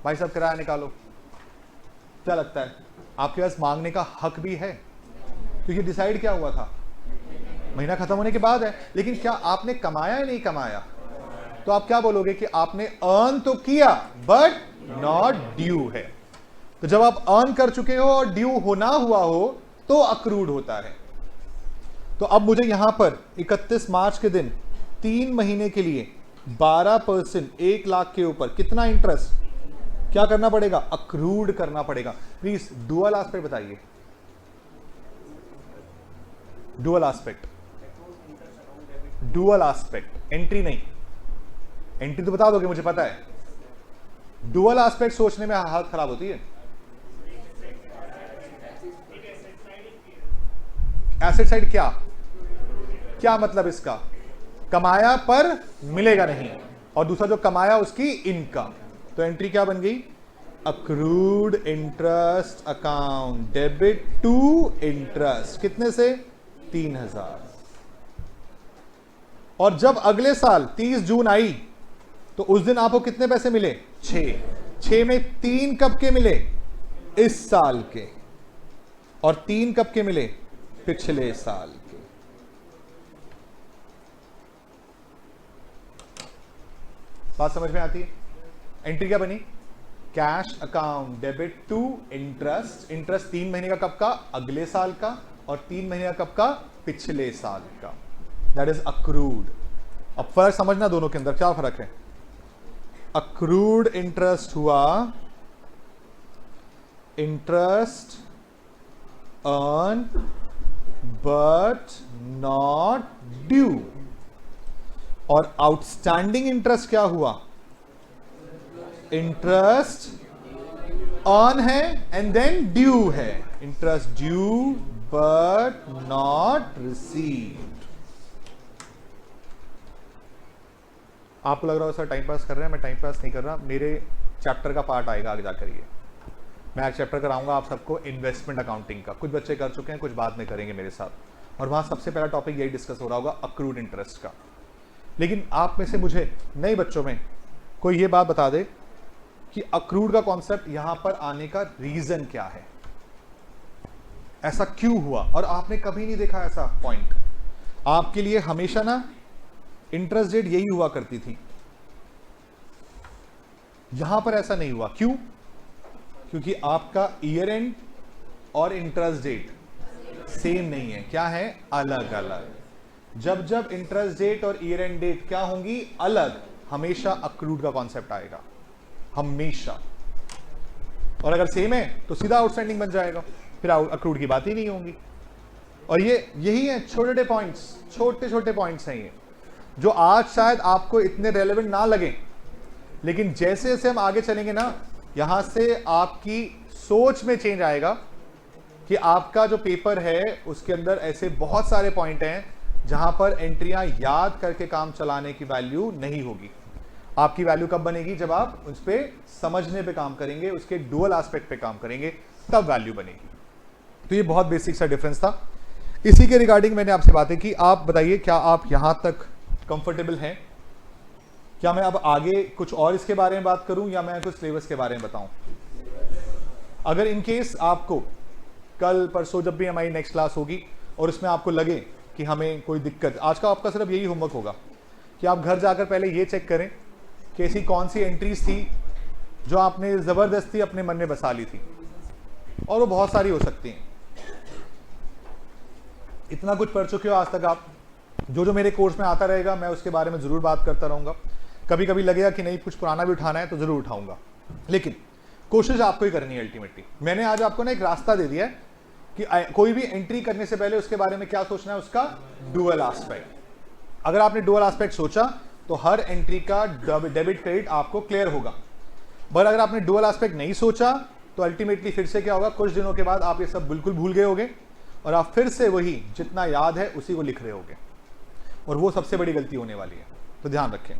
भाई साहब किराया निकालो। क्या लगता है आपके पास मांगने का हक भी है? क्योंकि डिसाइड क्या हुआ था? महीना खत्म होने के बाद है। लेकिन क्या आपने कमाया या नहीं कमाया? तो आप क्या बोलोगे कि आपने अर्न तो किया बट नॉट ड्यू है। तो जब आप अर्न कर चुके हो और ड्यू होना हुआ हो तो अक्रूड होता है। तो अब मुझे यहां पर 31 मार्च के दिन 3 महीने के लिए 12% 1 लाख के ऊपर कितना इंटरेस्ट क्या करना पड़ेगा? अक्रूड करना पड़ेगा। प्लीज डुअल एस्पेक्ट बताइए। Dual aspect, dual aspect, entry नहीं। एंट्री तो बता दोगे मुझे पता है, डुअल एस्पेक्ट सोचने में हालत खराब होती है। एसेट साइड क्या क्या मतलब इसका? कमाया पर मिलेगा नहीं, और दूसरा जो कमाया उसकी इनकम। तो एंट्री क्या बन गई? Accrued interest account, debit to interest. कितने से? 3000। और जब अगले साल 30 जून आई तो उस दिन आपको कितने पैसे मिले? 6 में 3 कब के मिले? इस साल के, और 3 कब के मिले? पिछले साल के। बात समझ में आती है? एंट्री क्या बनी? Cash account, debit to interest. Interest 3 महीने का कब का? अगले साल का, और 3 महीने का कब का? पिछले साल का। That is accrued. अब फर्क समझना दोनों के अंदर क्या फर्क है। अक्रूड इंटरेस्ट हुआ interest earn but not due, और आउटस्टैंडिंग इंटरेस्ट क्या हुआ? इंटरेस्ट अर्न है एंड देन ड्यू है। Interest due but not received. आपको लग रहा हो सर टाइम पास कर रहे हैं, मैं टाइम पास नहीं कर रहा। मेरे चैप्टर का पार्ट आएगा आगे जाकर, ये मैं एक चैप्टर कराऊंगा आप सबको इन्वेस्टमेंट अकाउंटिंग का। कुछ बच्चे कर चुके हैं, कुछ बाद में करेंगे मेरे साथ, और वहां सबसे पहला टॉपिक यही डिस्कस हो रहा होगा, अक्रूड इंटरेस्ट का। लेकिन आप में से मुझे नए बच्चों में कोई ये बात बता दे कि अक्रूड का कॉन्सेप्ट यहां पर आने का रीजन क्या है, ऐसा क्यों हुआ। और आपने कभी नहीं देखा ऐसा पॉइंट, आपके लिए हमेशा ना इंटरेस्ट रेट यही हुआ करती थी, यहां पर ऐसा नहीं हुआ। क्यों? क्योंकि आपका ईयर एंड और इंटरेस्ट रेट सेम नहीं है। क्या है? अलग अलग। जब जब इंटरेस्ट डेट और ईयर एंड डेट क्या होंगी? अलग, हमेशा अक्रूड का कॉन्सेप्ट आएगा, हमेशा। और अगर सेम है तो सीधा आउटस्टैंडिंग बन जाएगा, फिर अक्रूड की बात ही नहीं होगी। और ये यही है, छोटे छोटे पॉइंट्स, छोटे छोटे पॉइंट्स हैं ये, जो आज शायद आपको इतने रेलेवेंट ना लगे, लेकिन जैसे जैसे हम आगे चलेंगे ना, यहां से आपकी सोच में चेंज आएगा कि आपका जो पेपर है उसके अंदर ऐसे बहुत सारे पॉइंट हैं जहां पर एंट्रियां याद करके काम चलाने की वैल्यू नहीं होगी। आपकी वैल्यू कब बनेगी? जब आप उस पर समझने पे काम करेंगे, उसके डुअल एस्पेक्ट पे काम करेंगे, तब वैल्यू बनेगी। तो ये बहुत बेसिक सा डिफरेंस था। इसी के रिगार्डिंग मैंने आपसे बातें की। आप बताइए, क्या आप यहां तक कंफर्टेबल हैं? क्या मैं अब आगे कुछ और इसके बारे में बात करूं या मैं कुछ सिलेबस के बारे में बताऊं? अगर इन केस आपको कल परसों जब भी हमारी नेक्स्ट क्लास होगी और उसमें आपको लगे कि हमें कोई दिक्कत, आज का आपका सिर्फ यही होमवर्क होगा कि आप घर जाकर पहले ये चेक करें कि ऐसी कौन सी एंट्रीज थी जो आपने ज़बरदस्ती अपने मन में बसा ली थी, और वो बहुत सारी हो सकती हैं। इतना कुछ पढ़ चुके हो आज तक आप, जो जो मेरे कोर्स में आता रहेगा मैं उसके बारे में ज़रूर बात करता रहूँगा। कभी कभी लगेगा कि नहीं कुछ पुराना भी उठाना है तो ज़रूर उठाऊँगा, लेकिन कोशिश आपको ही करनी है अल्टीमेटली। मैंने आज आपको ना एक रास्ता दे दिया है कि कोई भी एंट्री करने से पहले उसके बारे में क्या सोचना है, उसका डुअल एस्पेक्ट। अगर आपने डुअल एस्पेक्ट सोचा तो हर एंट्री का डेबिट क्रेडिट आपको क्लियर होगा। पर अगर आपने डुअल एस्पेक्ट नहीं सोचा तो अल्टीमेटली फिर से क्या होगा, कुछ दिनों के बाद आप ये सब बिल्कुल भूल गए होगे और आप फिर से वही जितना याद है उसी को लिख रहे होगे, और वो सबसे बड़ी गलती होने वाली है। तो ध्यान रखें।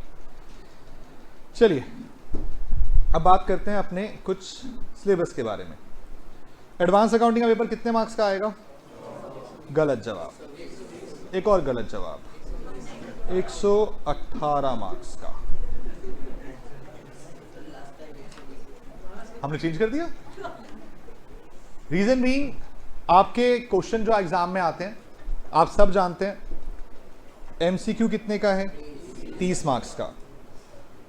चलिए अब बात करते हैं अपने कुछ सिलेबस के बारे में। एडवांस अकाउंटिंग का पेपर कितने मार्क्स का आएगा? गलत जवाब। एक और गलत जवाब। 118 मार्क्स का। हमने चेंज कर दिया। रीजन बीइंग, आपके क्वेश्चन जो एग्जाम में आते हैं आप सब जानते हैं, एमसीक्यू कितने का है? 30 मार्क्स का।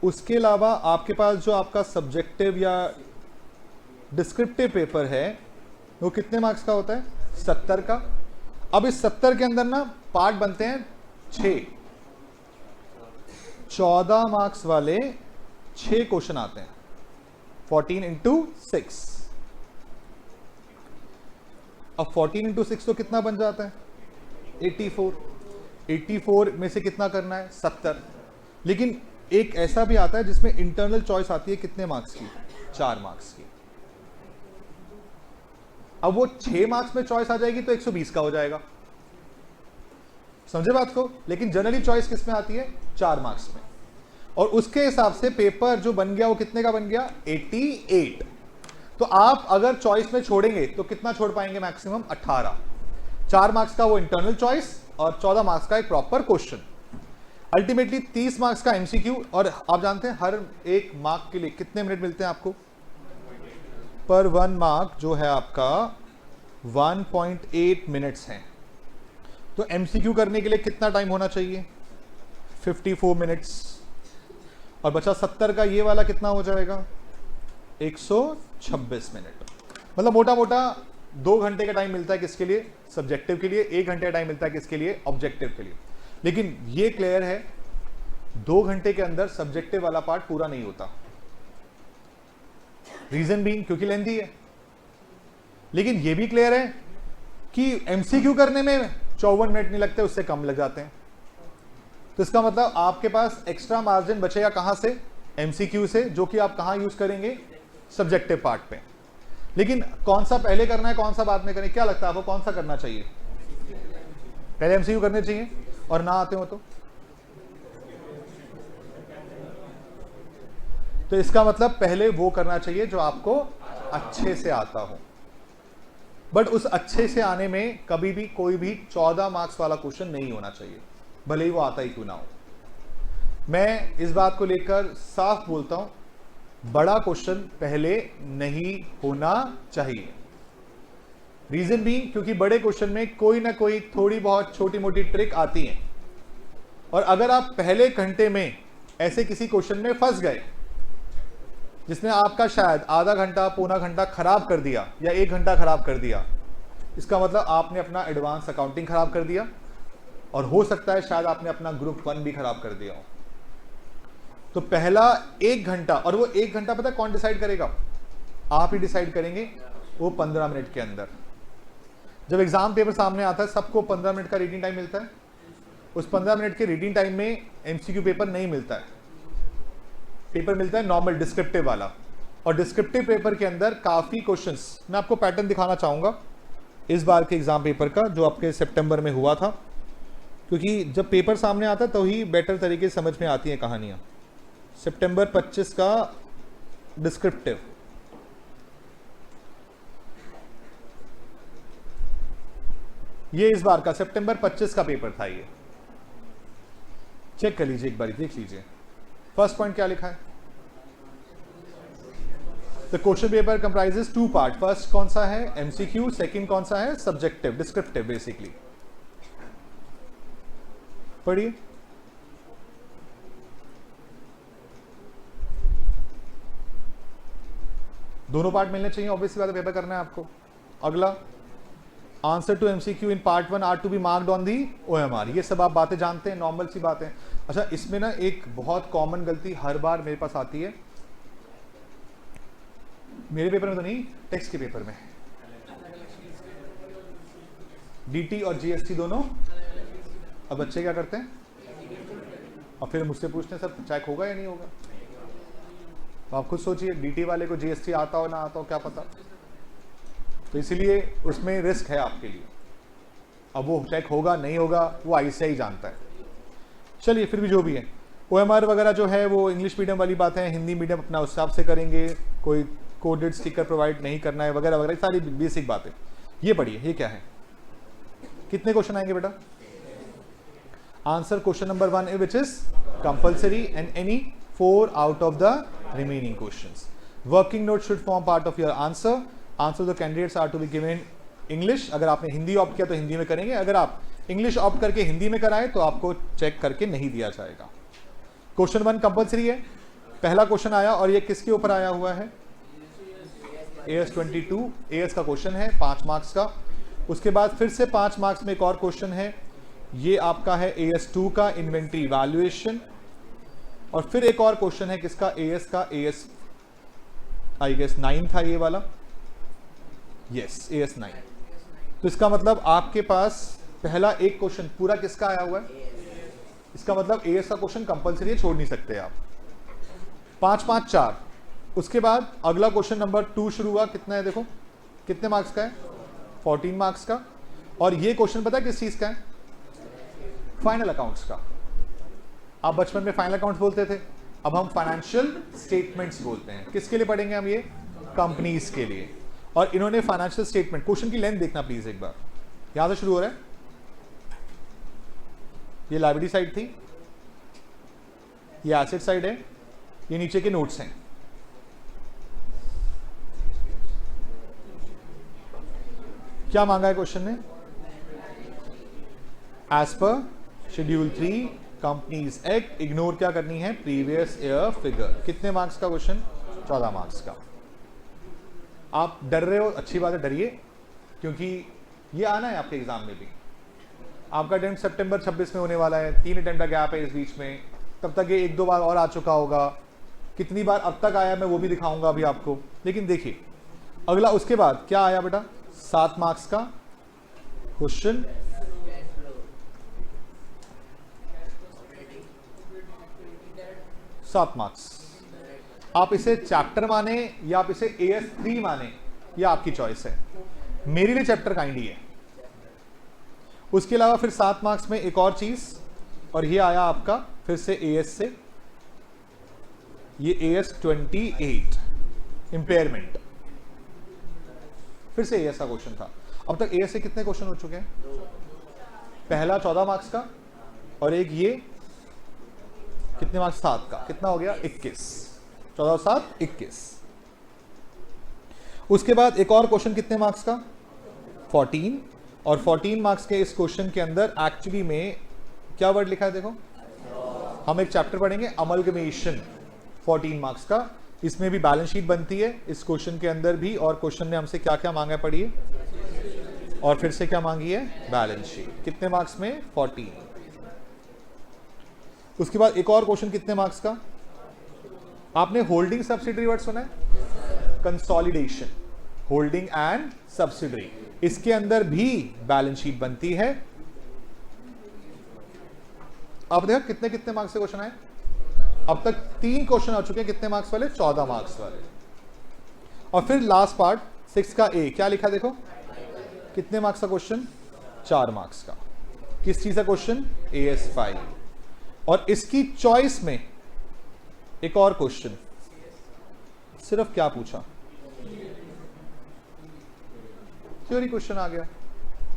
उसके अलावा आपके पास जो आपका सब्जेक्टिव या डिस्क्रिप्टिव पेपर है वो कितने मार्क्स का होता है? 70 का। अब इस 70 के अंदर ना पार्ट बनते हैं 6, 14 मार्क्स वाले 6 क्वेश्चन आते हैं, 14 इंटू 6। अब 14 इंटू 6 तो कितना बन जाता है? 84। 84 में से कितना करना है? 70। लेकिन एक ऐसा भी आता है जिसमें इंटरनल चॉइस आती है, कितने मार्क्स की? 4 मार्क्स की। अब वो 6 मार्क्स में चॉइस आ जाएगी तो 120 का हो जाएगा, समझे बात को? लेकिन जनरली चॉइस किस में आती है? 4 मार्क्स में। और उसके हिसाब से पेपर जो बन गया वो कितने का बन गया? 88। तो आप अगर चॉइस में छोड़ेंगे तो कितना छोड़ पाएंगे? मैक्सिमम 18। 4 मार्क्स का वो इंटरनल चॉइस और 14 मार्क्स का एक प्रॉपर क्वेश्चन। अल्टीमेटली 30 मार्क्स का एमसीक्यू। और आप जानते हैं हर एक मार्क के लिए कितने मिनट मिलते हैं आपको? पर 1 मार्क जो है आपका 1.8 मिनट्स हैं। तो एमसीक्यू करने के लिए कितना टाइम होना चाहिए? 54 मिनट्स। और बचा 70 का ये वाला कितना हो जाएगा? 126 मिनट। मतलब मोटा मोटा 2 घंटे का टाइम मिलता है किसके लिए? सब्जेक्टिव के लिए। 1 घंटे का टाइम मिलता है किसके लिए? ऑब्जेक्टिव के लिए। लेकिन ये क्लियर है 2 घंटे के अंदर सब्जेक्टिव वाला पार्ट पूरा नहीं होता। रीजन बीइंग क्योंकि लेंथी है। लेकिन ये भी क्लियर है कि एमसीक्यू करने में 54 मिनट नहीं लगते, उससे कम लग जाते हैं। तो इसका मतलब आपके पास एक्स्ट्रा मार्जिन बचेगा कहां से? एमसीक्यू से, जो कि आप कहां यूज करेंगे? सब्जेक्टिव पार्ट पे। लेकिन कौन सा पहले करना है, कौन सा बाद में करें? क्या लगता है आपको कौन सा करना चाहिए? पहले एमसीक्यू करने चाहिए, और ना आते हो तो इसका मतलब पहले वो करना चाहिए जो आपको अच्छे से आता हो। बट उस अच्छे से आने में कभी भी कोई भी 14 मार्क्स वाला क्वेश्चन नहीं होना चाहिए, भले ही वो आता ही क्यों ना हो। मैं इस बात को लेकर साफ बोलता हूं बड़ा क्वेश्चन पहले नहीं होना चाहिए। रीजन भी क्योंकि बड़े क्वेश्चन में कोई ना कोई थोड़ी बहुत छोटी मोटी ट्रिक आती है, और अगर आप पहले घंटे में ऐसे किसी क्वेश्चन में फंस गए जिसने आपका शायद आधा घंटा पौना घंटा खराब कर दिया या 1 घंटा खराब कर दिया, इसका मतलब आपने अपना एडवांस अकाउंटिंग खराब कर दिया, और हो सकता है शायद आपने अपना ग्रुप 1 भी खराब कर दिया हो। तो पहला 1 घंटा, और वो 1 घंटा पता है कौन डिसाइड करेगा? आप ही डिसाइड करेंगे, वो 15 मिनट के अंदर। जब एग्जाम पेपर सामने आता है सबको 15 मिनट का रीडिंग टाइम मिलता है। उस 15 मिनट के रीडिंग टाइम में एमसीक्यू पेपर नहीं मिलता है, पेपर मिलता है नॉर्मल डिस्क्रिप्टिव वाला। और डिस्क्रिप्टिव पेपर के अंदर काफ़ी क्वेश्चंस, मैं आपको पैटर्न दिखाना चाहूँगा इस बार के एग्जाम पेपर का जो आपके सितंबर में हुआ था, क्योंकि जब पेपर सामने आता है तो ही बेटर तरीके से समझ में आती हैं कहानियाँ। सितंबर 25 का डिस्क्रिप्टिव, ये इस बार का सितंबर 25 का पेपर था। ये चेक कर लीजिए एक बार, देख लीजिए। फर्स्ट पॉइंट क्या लिखा है? The question paper comprises 2 part. First कौन सा है? एमसीक्यू। सेकंड कौन सा है? Subjective, descriptive basically. पढ़िए। दोनों पार्ट मिलने चाहिए, ऑब्वियसली बात है, पेपर करना है आपको। अगला, answer to MCQ in part 1 are to be marked on the OMR. ये सब आप बातें जानते हैं, नॉर्मल सी बातें। अच्छा, इसमें ना एक बहुत कॉमन गलती हर बार मेरे पास आती है, मेरे पेपर में तो नहीं, टेक्स्ट के पेपर में। डीटी और जीएसटी दोनों। अब बच्चे क्या करते हैं, और फिर मुझसे पूछते हैं सर चेक होगा या नहीं होगा। तो आप खुद सोचिए, डीटी वाले को जीएसटी आता हो ना आता हो क्या पता। तो इसीलिए उसमें रिस्क है आपके लिए। अब वो चेक होगा नहीं होगा वो आईसीआई जानता है। चलिए फिर भी जो भी है, ओएमआर वगैरह जो है वो इंग्लिश मीडियम वाली बातें हैं, हिंदी मीडियम अपना उस हिसाब से करेंगे, कोई कोडेड स्टिकर प्रोवाइड नहीं करना है वगैरह वगैरह, सारी बेसिक बातें। ये पढ़िए, ये क्या है? कितने क्वेश्चन आएंगे बेटा? Answer question number 1 which is compulsory and any 4 out of the remaining questions. Working note should form part of your answer. Answer the candidates are to be given English. अगर आपने हिंदी ऑप्ट किया तो हिंदी में करेंगे, अगर आप इंग्लिश ऑप्ट करके हिंदी में कराएं तो आपको चेक करके नहीं दिया जाएगा। क्वेश्चन 1 कंपल्सरी है। पहला क्वेश्चन आया और ये किसके ऊपर आया हुआ है? AS 22 AS का क्वेश्चन है 5 मार्क्स का। उसके बाद फिर से 5 मार्क्स में एक और क्वेश्चन है, ये आपका है AS 2 का इन्वेंट्री वैल्यूएशन। और फिर एक और क्वेश्चन है किसका? AS का, AS आई गेस 9 था ये वाला, यस AS 9। तो इसका मतलब आपके पास पहला एक क्वेश्चन पूरा किसका आया हुआ है? इसका मतलब AS का क्वेश्चन कंपल्सरी है, छोड़ नहीं सकते आप। 5 5 4। उसके बाद अगला क्वेश्चन नंबर 2 शुरू हुआ, कितना है देखो, कितने मार्क्स का है? 14 मार्क्स का। और ये क्वेश्चन पता है किस चीज का है? फाइनल अकाउंट्स का। आप बचपन में फाइनल अकाउंट्स बोलते थे, अब हम फाइनेंशियल स्टेटमेंट्स बोलते हैं। किसके लिए पढ़ेंगे हम ये? कंपनीज के लिए। और इन्होंने फाइनेंशियल स्टेटमेंट, क्वेश्चन की लेंथ देखना प्लीज एक बार, यहां से शुरू हो रहा है, ये लाइब्रेरी साइड थी, ये एसेट साइड है, ये नीचे के नोट्स हैं। क्या मांगा है क्वेश्चन ने? As per schedule 3 companies act, ignore क्या करनी है? Previous year figure. कितने मार्क्स का क्वेश्चन? 14 मार्क्स का। आप डर रहे हो, अच्छी बात है, डरिए, क्योंकि ये आना है आपके एग्जाम में भी। आपका अटेम्प्ट सितंबर 26 में होने वाला है, 3 अटेम्प्ट का गैप है इस बीच में, तब तक ये 1-2 बार और आ चुका होगा। कितनी बार अब तक आया मैं वो भी दिखाऊंगा अभी आपको। लेकिन देखिए अगला, उसके बाद क्या आया बेटा? 7 मार्क्स का क्वेश्चन, मार्क्स। आप इसे चैप्टर माने या आप इसे AS 3 माने, यह आपकी चॉइस है। मेरे लिए चैप्टर काइंड ही है। उसके अलावा फिर 7 मार्क्स में एक और चीज, और ये आया आपका फिर से AS से, ये AS 28 इंपेयरमेंट, फिर से AS का क्वेश्चन था। अब तक AS से कितने क्वेश्चन हो चुके हैं? पहला 14 मार्क्स का, और एक ये कितने मार्क्स? 7 का। कितना हो गया? 21। 14 7 21। उसके बाद एक और क्वेश्चन कितने मार्क्स का 14, और 14 मार्क्स के इस क्वेश्चन के अंदर एक्चुअली में क्या वर्ड लिखा है देखो, हम एक चैप्टर पढ़ेंगे अमलगमेशन 14 मार्क्स का। इसमें भी बैलेंस शीट बनती है इस क्वेश्चन के अंदर भी, और क्वेश्चन ने हमसे क्या क्या मांगा है पढ़िए, और फिर से क्या मांगी है बैलेंस शीट। कितने मार्क्स में 14। उसके बाद एक और क्वेश्चन कितने मार्क्स का, आपने होल्डिंग सब्सिडरी वर्ड सुना है, कंसोलिडेशन, होल्डिंग एंड सब्सिडरी, इसके अंदर भी बैलेंस शीट बनती है। अब देखो कितने कितने मार्क्स से क्वेश्चन आए, अब तक 3 क्वेश्चन आ चुके हैं, कितने मार्क्स वाले 14 मार्क्स वाले। और फिर लास्ट पार्ट 6 का ए, क्या लिखा देखो, कितने मार्क्स का क्वेश्चन 4 मार्क्स का। किस चीज का क्वेश्चन, AS5। और इसकी चॉइस में एक और क्वेश्चन, सिर्फ क्या पूछा, थ्योरी क्वेश्चन आ गया।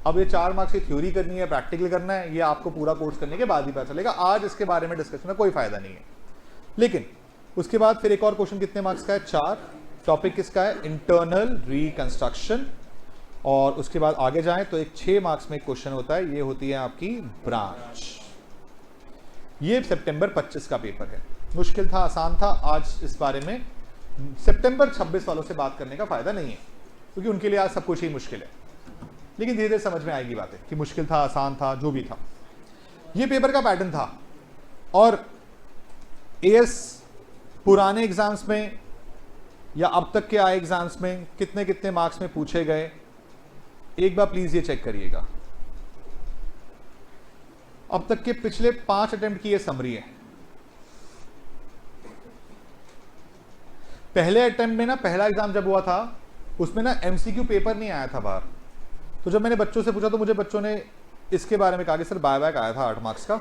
अब ये 4 मार्क्स की थ्योरी करनी है, प्रैक्टिकल करना है, ये आपको पूरा कोर्स करने के बाद ही पता चलेगा। आज इसके बारे में डिस्कशन में कोई फायदा नहीं है। लेकिन उसके बाद फिर एक और क्वेश्चन कितने मार्क्स का है 4, टॉपिक किसका है, इंटरनल रिकंस्ट्रक्शन। और उसके बाद आगे जाएं तो एक 6 मार्क्स में एक क्वेश्चन होता है, ये होती है आपकी ब्रांच। ये सितंबर 25 का पेपर है। मुश्किल था आसान था, आज इस बारे में सितंबर 26 वालों से बात करने का फायदा नहीं है, क्योंकि उनके लिए आज सब कुछ ही मुश्किल है। लेकिन धीरे धीरे समझ में आएगी बातें कि मुश्किल था आसान था जो भी था। ये पेपर का पैटर्न था। और AS पुराने एग्जाम्स में या अब तक के आए एग्जाम्स में कितने कितने मार्क्स में पूछे गए, एक बार प्लीज ये चेक करिएगा। अब तक के पिछले 5 अटेम्प्ट की ये समरी है। पहले अटेम्प्ट में ना, पहला एग्जाम जब हुआ था उसमें ना MCQ पेपर नहीं आया था बाहर। तो जब मैंने बच्चों से पूछा तो मुझे बच्चों ने इसके बारे में कहा कि सर बाय बैक आया था 8 मार्क्स का,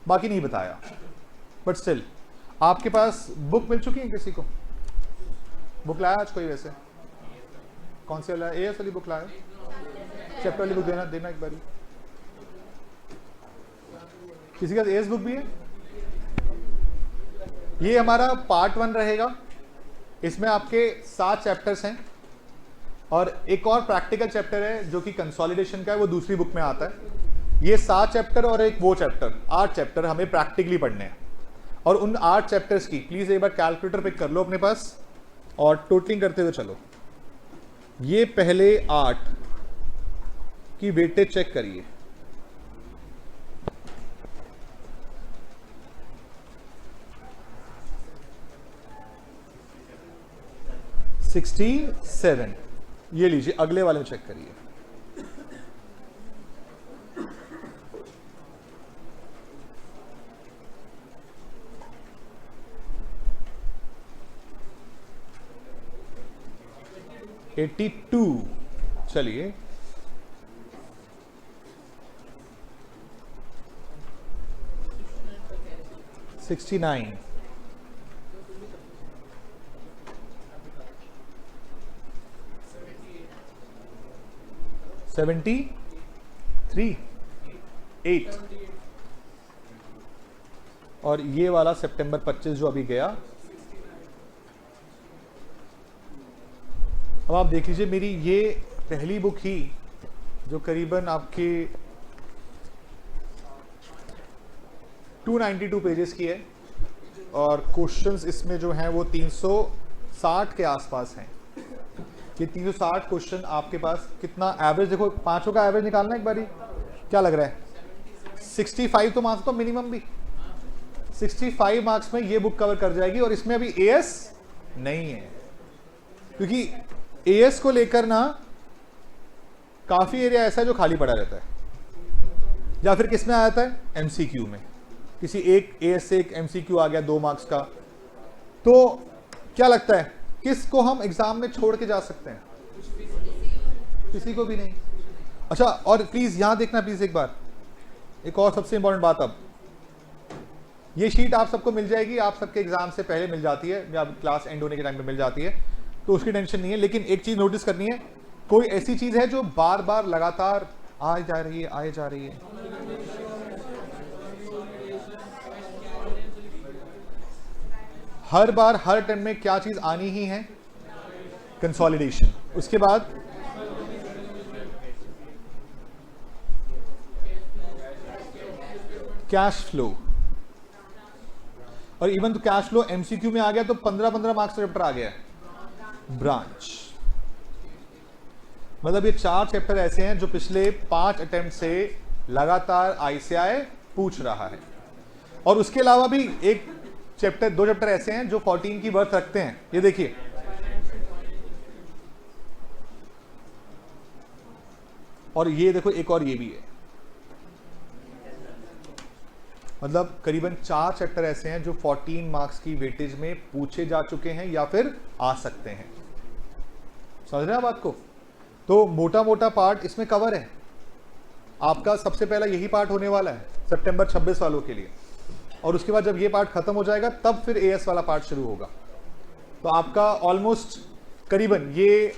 बाकी नहीं बताया। बट स्टिल आपके पास बुक मिल चुकी है, किसी को बुक लाया आज कोई, वैसे कौन सी लाया, AS वाली बुक लाया, चैप्टर वाली बुक देना एक बारी। किसी का AS बुक भी है। ये हमारा पार्ट 1 रहेगा, इसमें आपके 7 चैप्टर्स हैं और एक और प्रैक्टिकल चैप्टर है जो कि कंसोलिडेशन का है, वो दूसरी बुक में आता है। ये 7 चैप्टर और एक वो चैप्टर, 8 चैप्टर हमें प्रैक्टिकली पढ़ने हैं। और उन 8 चैप्टर्स की प्लीज एक बार कैलकुलेटर पिक कर लो अपने पास और टोटलिंग करते हुए चलो। ये पहले 8 की वेटेज चेक करिए। $67, ये लीजिए, अगले वाले में चेक करिए। $82, चलिए 69, 73, 8, और ये वाला सितंबर 25 जो अभी गया। अब आप देख लीजिए, मेरी ये पहली बुक ही जो करीबन आपके 292 पेजेस की है और क्वेश्चंस इसमें जो हैं वो 360 के आसपास हैं। ये 360 क्वेश्चन आपके पास कितना एवरेज, देखो पांचों का एवरेज निकालना एक बारी, क्या लग रहा है 65 तो मार्क्स तो मिनिमम भी 65 मार्क्स में ये बुक कवर कर जाएगी। और इसमें अभी AS नहीं है, क्योंकि AS को लेकर ना काफी एरिया ऐसा है जो खाली पड़ा रहता है, या फिर किस में आ जाता है MCQ में, किसी एक AS से एक MCQ आ गया 2 मार्क्स का। तो क्या लगता है किसको हम एग्जाम में छोड़ के जा सकते हैं, किसी को भी नहीं। अच्छा, और प्लीज यहां देखना प्लीज एक बार, एक और सबसे इंपॉर्टेंट बात, अब ये शीट आप सबको मिल जाएगी, आप सबके एग्जाम से पहले मिल जाती है या क्लास एंड होने के टाइम पे मिल जाती है, तो उसकी टेंशन नहीं है। लेकिन एक चीज नोटिस करनी है, कोई ऐसी चीज है जो बार बार लगातार आए जा रही है, हर बार हर टर्म में क्या चीज आनी ही है, कंसोलिडेशन। उसके बाद कैश फ्लो, और इवन तो कैश फ्लो एमसीक्यू में आ गया तो 15-15 मार्क्स का चैप्टर आ गया है। ब्रांच, मतलब ये 4 चैप्टर ऐसे हैं जो पिछले 5 अटेम्प्ट से लगातार आईसीआई पूछ रहा है। और उसके अलावा भी एक चैप्टर, 2 चैप्टर ऐसे हैं जो 14 की वर्थ रखते हैं। ये देखिए, और ये देखो एक और ये भी है, मतलब करीबन 4 चैप्टर ऐसे हैं जो 14 मार्क्स की वेटेज में पूछे जा चुके हैं या फिर आ सकते हैं। समझ रहे हैं बात को? तो मोटा मोटा पार्ट इसमें कवर है। आपका सबसे पहला यही पार्ट होने वाला है सितंबर 26 वालों के लिए, और उसके बाद जब ये पार्ट खत्म हो जाएगा तब फिर एएस वाला पार्ट शुरू होगा। तो आपका ऑलमोस्ट करीबन ये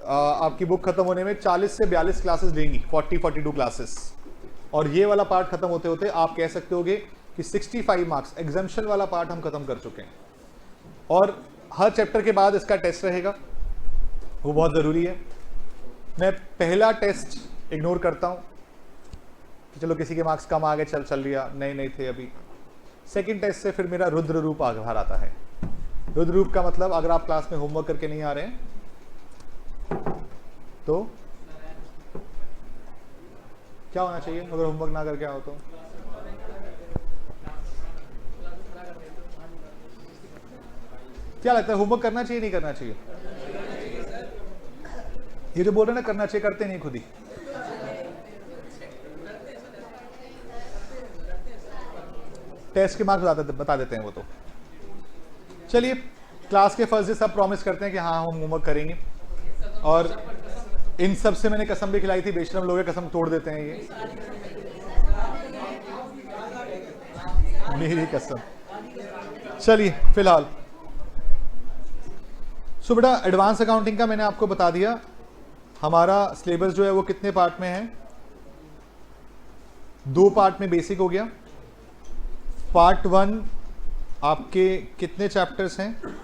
आपकी बुक खत्म होने में 40 से 42 क्लासेस लेंगी, 40-42 क्लासेस। और ये वाला पार्ट खत्म होते होते आप कह सकते होगे कि 65 मार्क्स एग्जाम्शन वाला पार्ट हम खत्म कर चुके हैं। और हर चैप्टर के बाद इसका टेस्ट रहेगा, वो बहुत ज़रूरी है। मैं पहला टेस्ट इग्नोर करता हूँ कि चलो किसी के मार्क्स कम आ गए, चल लिया, नहीं थे अभी। सेकंड टेस्ट से फिर मेरा रुद्र रूप बाहर आता है। रुद्र रूप का मतलब अगर आप क्लास में होमवर्क करके नहीं आ रहे हैं तो क्या होना चाहिए? अगर होमवर्क ना करके आओ तो क्या लगता है, होमवर्क करना चाहिए नहीं करना चाहिए? ये जो बोल रहे हैं ना करना चाहिए, करते नहीं खुद ही। टेस्ट के मार्क्स बता देते हैं वो। तो चलिए, क्लास के फर्स्ट डे सब प्रॉमिस करते हैं कि हाँ हम होमवर्क करेंगे, और इन सब से मैंने कसम भी खिलाई थी, बेशरम लोग कसम तोड़ देते हैं ये मेरी कसम। चलिए फिलहाल सो बेटा, एडवांस अकाउंटिंग का मैंने आपको बता दिया। हमारा सिलेबस जो है वो कितने पार्ट में है? 2 पार्ट में बेसिक हो गया। पार्ट 1 आपके कितने चैप्टर्स हैं?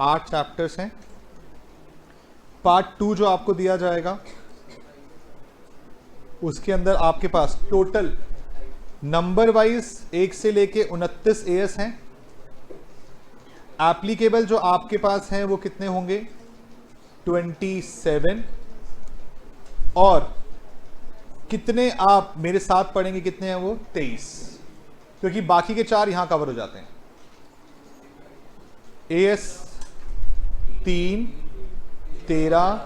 8 चैप्टर्स हैं। पार्ट 2 जो आपको दिया जाएगा उसके अंदर आपके पास टोटल नंबर वाइज 1 से लेके 29 एएस हैं। एप्लीकेबल जो आपके पास हैं वो कितने होंगे? 27। और कितने आप मेरे साथ पढ़ेंगे, कितने हैं वो? 23, क्योंकि बाकी के 4 यहां कवर हो जाते हैं। एएस 3, 13,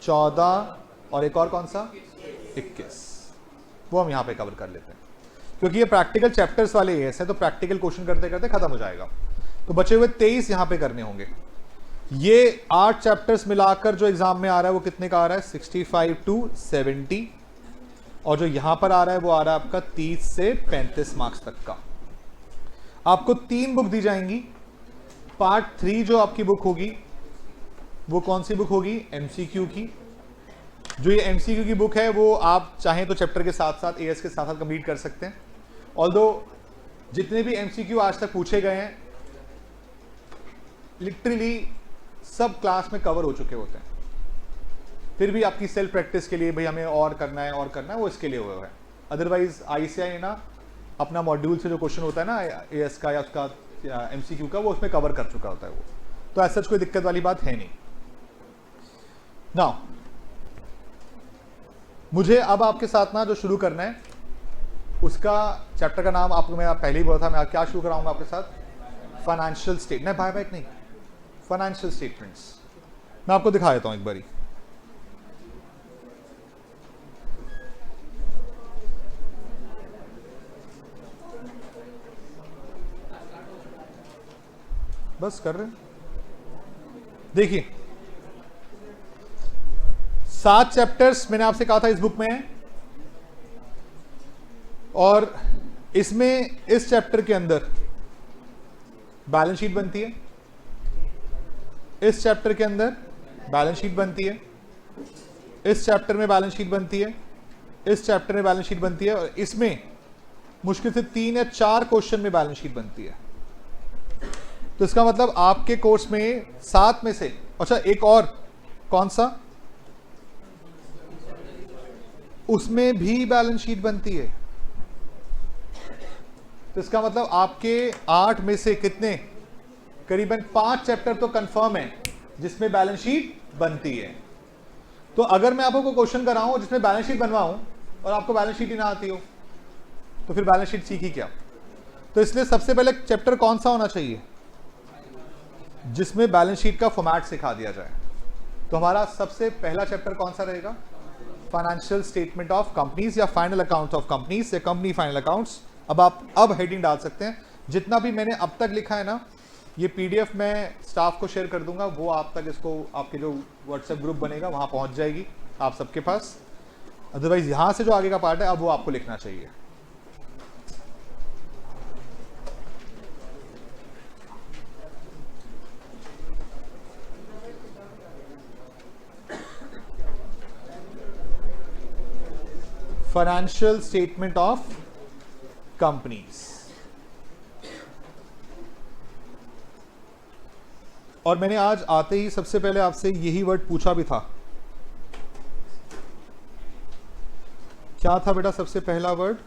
14 और एक और कौन सा? 21, वो हम यहां पे कवर कर लेते हैं, क्योंकि ये प्रैक्टिकल चैप्टर्स वाले एएस है, तो प्रैक्टिकल क्वेश्चन करते करते खत्म हो जाएगा। तो बचे हुए 23 यहां पे करने होंगे। ये 8 चैप्टर्स मिलाकर जो एग्जाम में आ रहा है वो कितने का आ रहा है? 65 to 70। और जो यहां पर आ रहा है वो आ रहा है आपका 30 से 35 मार्क्स तक का। आपको 3 बुक दी जाएंगी। पार्ट 3 जो आपकी बुक होगी वो कौन सी बुक होगी? एमसीक्यू की। जो ये एमसीक्यू की बुक है वो आप चाहें तो चैप्टर के साथ साथ एएस के साथ साथ कंप्लीट कर सकते हैं। ऑल्दो जितने भी एमसीक्यू आज तक पूछे गए हैं लिटरली सब क्लास में कवर हो चुके होते हैं। फिर भी आपकी सेल्फ प्रैक्टिस के लिए भाई हमें और करना है वो इसके लिए हुआ है। अदरवाइज आईसीआई ना अपना मॉड्यूल से जो क्वेश्चन होता है ना एएस का या उसका एमसीक्यू का, वो उसमें कवर कर चुका होता है वो। तो ऐसा कोई दिक्कत वाली बात है नहीं। नाउ मुझे अब आपके साथ ना जो शुरू करना है उसका चैप्टर का नाम आपको मैं पहले ही बोला था, मैं क्या शुरू कराऊंगा आपके साथ? फाइनेंशियल स्टेट नहीं, बाय नहीं, फाइनेंशियल स्टेटमेंट्स। मैं आपको दिखा देता हूं एक बारी। बस कर रहे हैं। देखिए 7 चैप्टर्स मैंने आपसे कहा था इस बुक में है, और इसमें इस चैप्टर के अंदर बैलेंस शीट बनती है, इस चैप्टर के अंदर बैलेंस शीट बनती है, इस चैप्टर में बैलेंस शीट बनती है, इस चैप्टर में बैलेंस शीट बनती है, और इसमें मुश्किल से 3 या 4 क्वेश्चन में बैलेंस शीट बनती है। तो इसका मतलब आपके कोर्स में 7 में से, अच्छा एक और कौन सा, उसमें भी बैलेंस शीट बनती है। तो इसका मतलब आपके 8 में से कितने, करीबन 5 चैप्टर तो कंफर्म है जिसमें बैलेंस शीट बनती है। तो अगर मैं आपको क्वेश्चन कराऊं जिसमें बैलेंस शीट बनवाऊं और आपको बैलेंस शीट ही ना आती हो, तो फिर बैलेंस शीट सीखी क्या। तो इसलिए सबसे पहले चैप्टर कौन सा होना चाहिए जिसमें बैलेंस शीट का फॉर्मेट सिखा दिया जाए। तो हमारा सबसे पहला चैप्टर कौन सा रहेगा, फाइनेंशियल स्टेटमेंट ऑफ कंपनीज या फाइनल अकाउंट्स ऑफ कंपनीज या कंपनी फाइनल अकाउंट्स। अब आप हेडिंग डाल सकते हैं। जितना भी मैंने अब तक लिखा है ना, ये पीडीएफ मैं स्टाफ को शेयर कर दूंगा, वो आप तक इसको आपके जो व्हाट्सएप ग्रुप बनेगा वहां पहुंच जाएगी आप सबके पास। अदरवाइज यहां से जो आगे का पार्ट है अब वो आपको लिखना चाहिए। Financial statement of companies. और मैंने आज आते ही सबसे पहले आपसे यही वर्ड पूछा भी था। क्या था बेटा सबसे पहला वर्ड,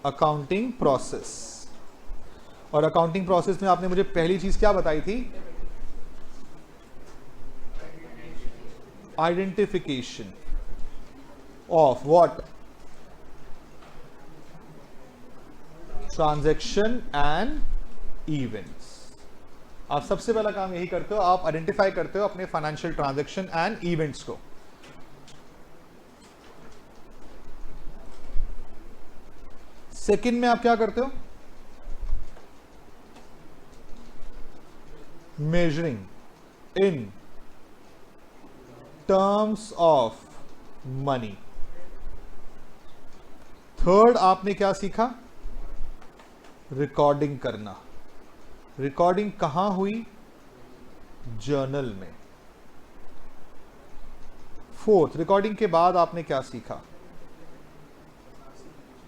अकाउंटिंग प्रोसेस। और अकाउंटिंग प्रोसेस में आपने मुझे पहली चीज क्या बताई थी, identification of what, transaction and events. आप सबसे पहला काम यही करते हो, आप आइडेंटिफाई करते हो अपने फाइनेंशियल ट्रांजैक्शन एंड इवेंट्स को। सेकंड में आप क्या करते हो, measuring in terms of money. Third आपने क्या सीखा, रिकॉर्डिंग करना। रिकॉर्डिंग कहां हुई, जर्नल में। फोर्थ, रिकॉर्डिंग के बाद आपने क्या सीखा,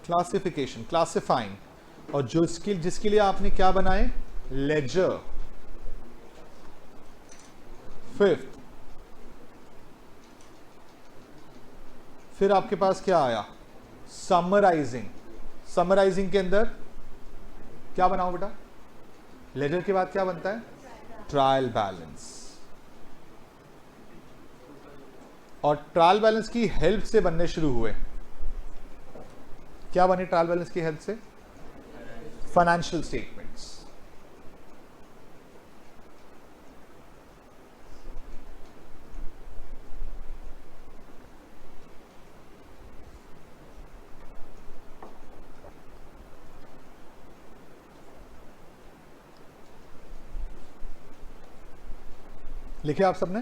क्लासिफिकेशन, क्लासिफाइंग। और जो जिसके लिए आपने क्या बनाए, लेजर। फिफ्थ, फिर आपके पास क्या आया, समराइजिंग। समराइजिंग के अंदर क्या बनाओ बेटा, लेजर के बाद क्या बनता है, ट्रायल बैलेंस। और ट्रायल बैलेंस की हेल्प से बनने शुरू हुए। क्या बने ट्रायल बैलेंस की हेल्प से, फाइनेंशियल स्टेटमेंट्स। लिखे आप सबने,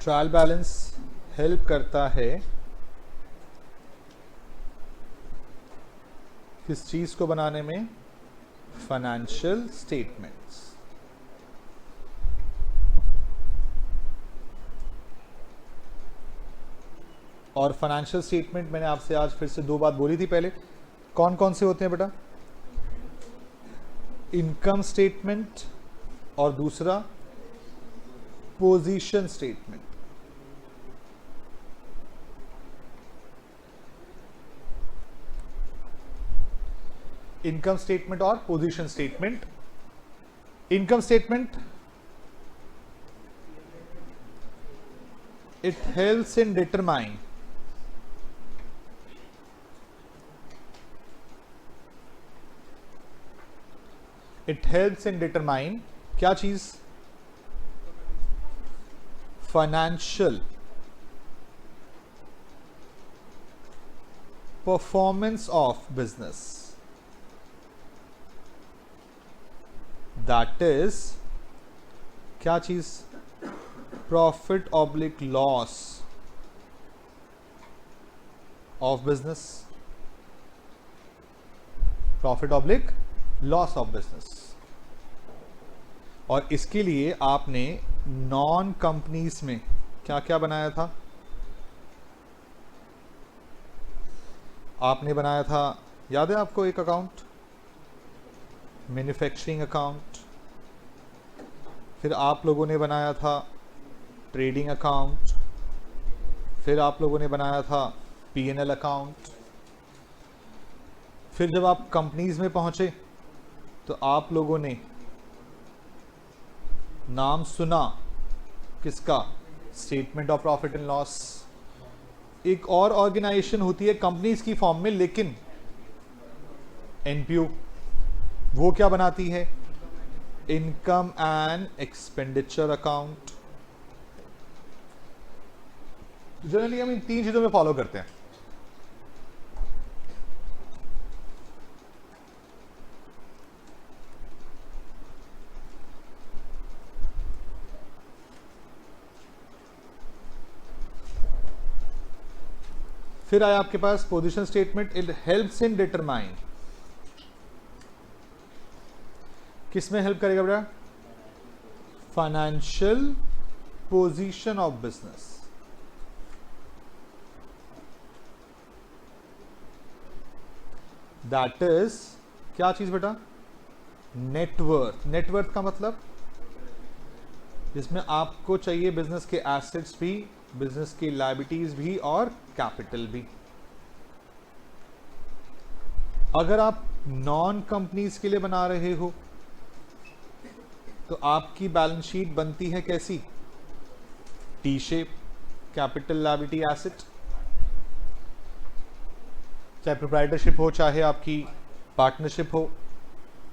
ट्रायल बैलेंस हेल्प करता है किस चीज को बनाने में, फाइनेंशियल स्टेटमेंट्स। और फाइनेंशियल स्टेटमेंट मैंने आपसे आज फिर से 2 बात बोली थी पहले, कौन कौन से होते हैं बेटा, इनकम स्टेटमेंट और दूसरा पोजीशन स्टेटमेंट। इनकम स्टेटमेंट और position statement. Income statement, it helps in determine क्या चीज, financial performance of business. That is क्या चीज, profit oblique loss of business, profit oblique loss of business. और इसके लिए आपने नॉन कंपनीज में क्या क्या बनाया था, आपने बनाया था, याद है आपको, एक अकाउंट मैन्युफैक्चरिंग अकाउंट, फिर आप लोगों ने बनाया था ट्रेडिंग अकाउंट, फिर आप लोगों ने बनाया था P&L अकाउंट। फिर जब आप कंपनीज में पहुंचे तो आप लोगों ने नाम सुना किसका, statement of profit and loss. एक और ऑर्गेनाइजेशन होती है कंपनीज की फॉर्म में, लेकिन एनपीओ, वो क्या बनाती है, income and expenditure account. Generally हम इन 3 चीजों में फॉलो करते हैं। फिर आया आपके पास position statement. It helps in determine, किस में हेल्प करेगा बेटा, financial position of business. That is क्या चीज बेटा, नेटवर्थ। नेटवर्थ का मतलब जिसमें आपको चाहिए बिजनेस के एसेट्स भी, बिजनेस की लायबिलिटीज भी और कैपिटल भी। अगर आप नॉन कंपनीज के लिए बना रहे हो तो आपकी बैलेंस शीट बनती है कैसी, T shape, capital, liability, asset. चाहे प्रोप्राइटरशिप हो, चाहे आपकी पार्टनरशिप हो।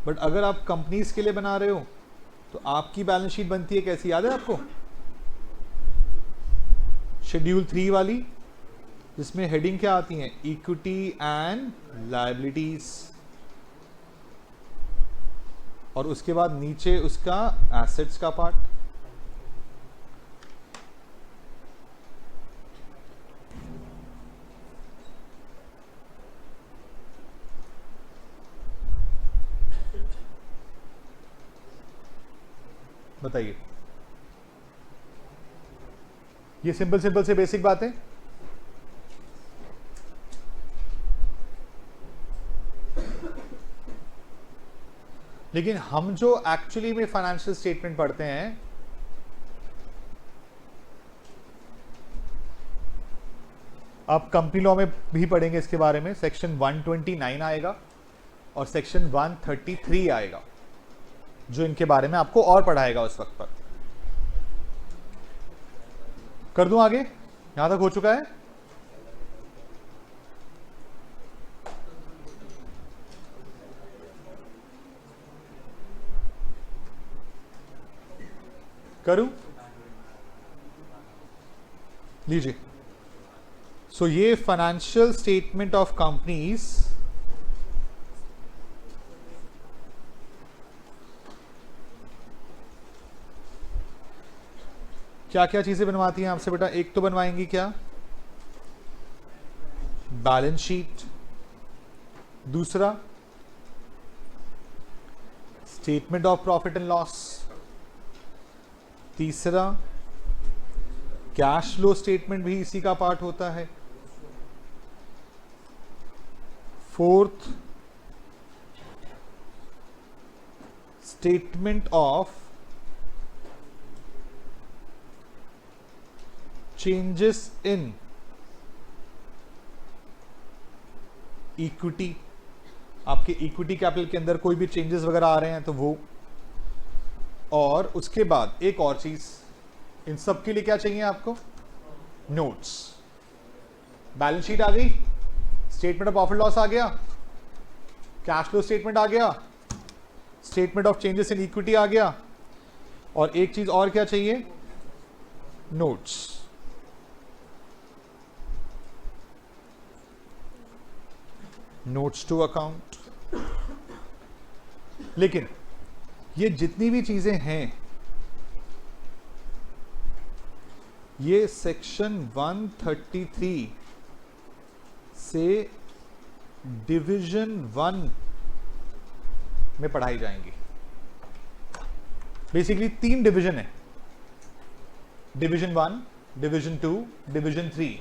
बट अगर आप कंपनीज के लिए बना रहे हो तो आपकी बैलेंस शीट बनती है कैसी, याद है आपको, शेड्यूल 3 वाली, जिसमें हेडिंग क्या आती है, इक्विटी एंड लायबिलिटीज, और उसके बाद नीचे उसका एसेट्स का पार्ट। बताइए, ये सिंपल सिंपल से बेसिक बातें। लेकिन हम जो एक्चुअली में फाइनेंशियल स्टेटमेंट पढ़ते हैं, आप कंपनी लॉ में भी पढ़ेंगे इसके बारे में, सेक्शन 129 आएगा और सेक्शन 133 आएगा, जो इनके बारे में आपको और पढ़ाएगा उस वक्त पर। कर दूं आगे, यहां तक हो चुका है। करूं, लीजिए। सो ये फाइनेंशियल स्टेटमेंट ऑफ कंपनीज क्या क्या चीजें बनवाती हैं आपसे बेटा, एक तो बनवाएंगी क्या, बैलेंस शीट, दूसरा statement of profit and loss, तीसरा कैश फ्लो स्टेटमेंट भी इसी का पार्ट होता है, fourth statement of changes in equity, आपके इक्विटी कैपिटल के अंदर कोई भी चेंजेस वगैरह आ रहे हैं तो वो, और उसके बाद एक और चीज, इन सब के लिए क्या चाहिए आपको, नोट्स। बैलेंस शीट आ गई, स्टेटमेंट ऑफ प्रॉफिट लॉस आ गया, कैश फ्लो स्टेटमेंट आ गया, statement of changes in equity आ गया, और एक चीज और क्या चाहिए, नोट्स। Notes to account. लेकिन ये जितनी भी चीजें हैं, ये सेक्शन 133 से डिवीजन 1 में पढ़ाई जाएंगी। बेसिकली 3 डिवीजन है, डिवीजन 1, डिवीजन 2, डिवीजन 3।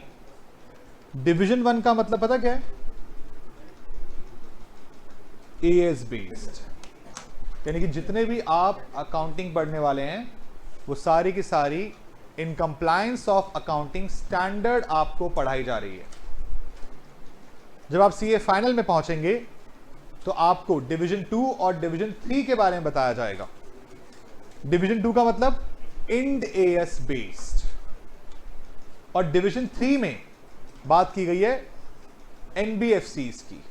डिवीजन 1 का मतलब पता क्या है, AS बेस्ड, यानी कि जितने भी आप अकाउंटिंग पढ़ने वाले हैं वो सारी की सारी in compliance of accounting standard आपको पढ़ाई जा रही है। जब आप CA फाइनल में पहुंचेंगे तो आपको डिवीजन 2 और डिवीजन 3 के बारे में बताया जाएगा। डिवीजन 2 का मतलब इंड AS बेस्ड, और डिवीजन 3 में बात की गई है NBFCs की।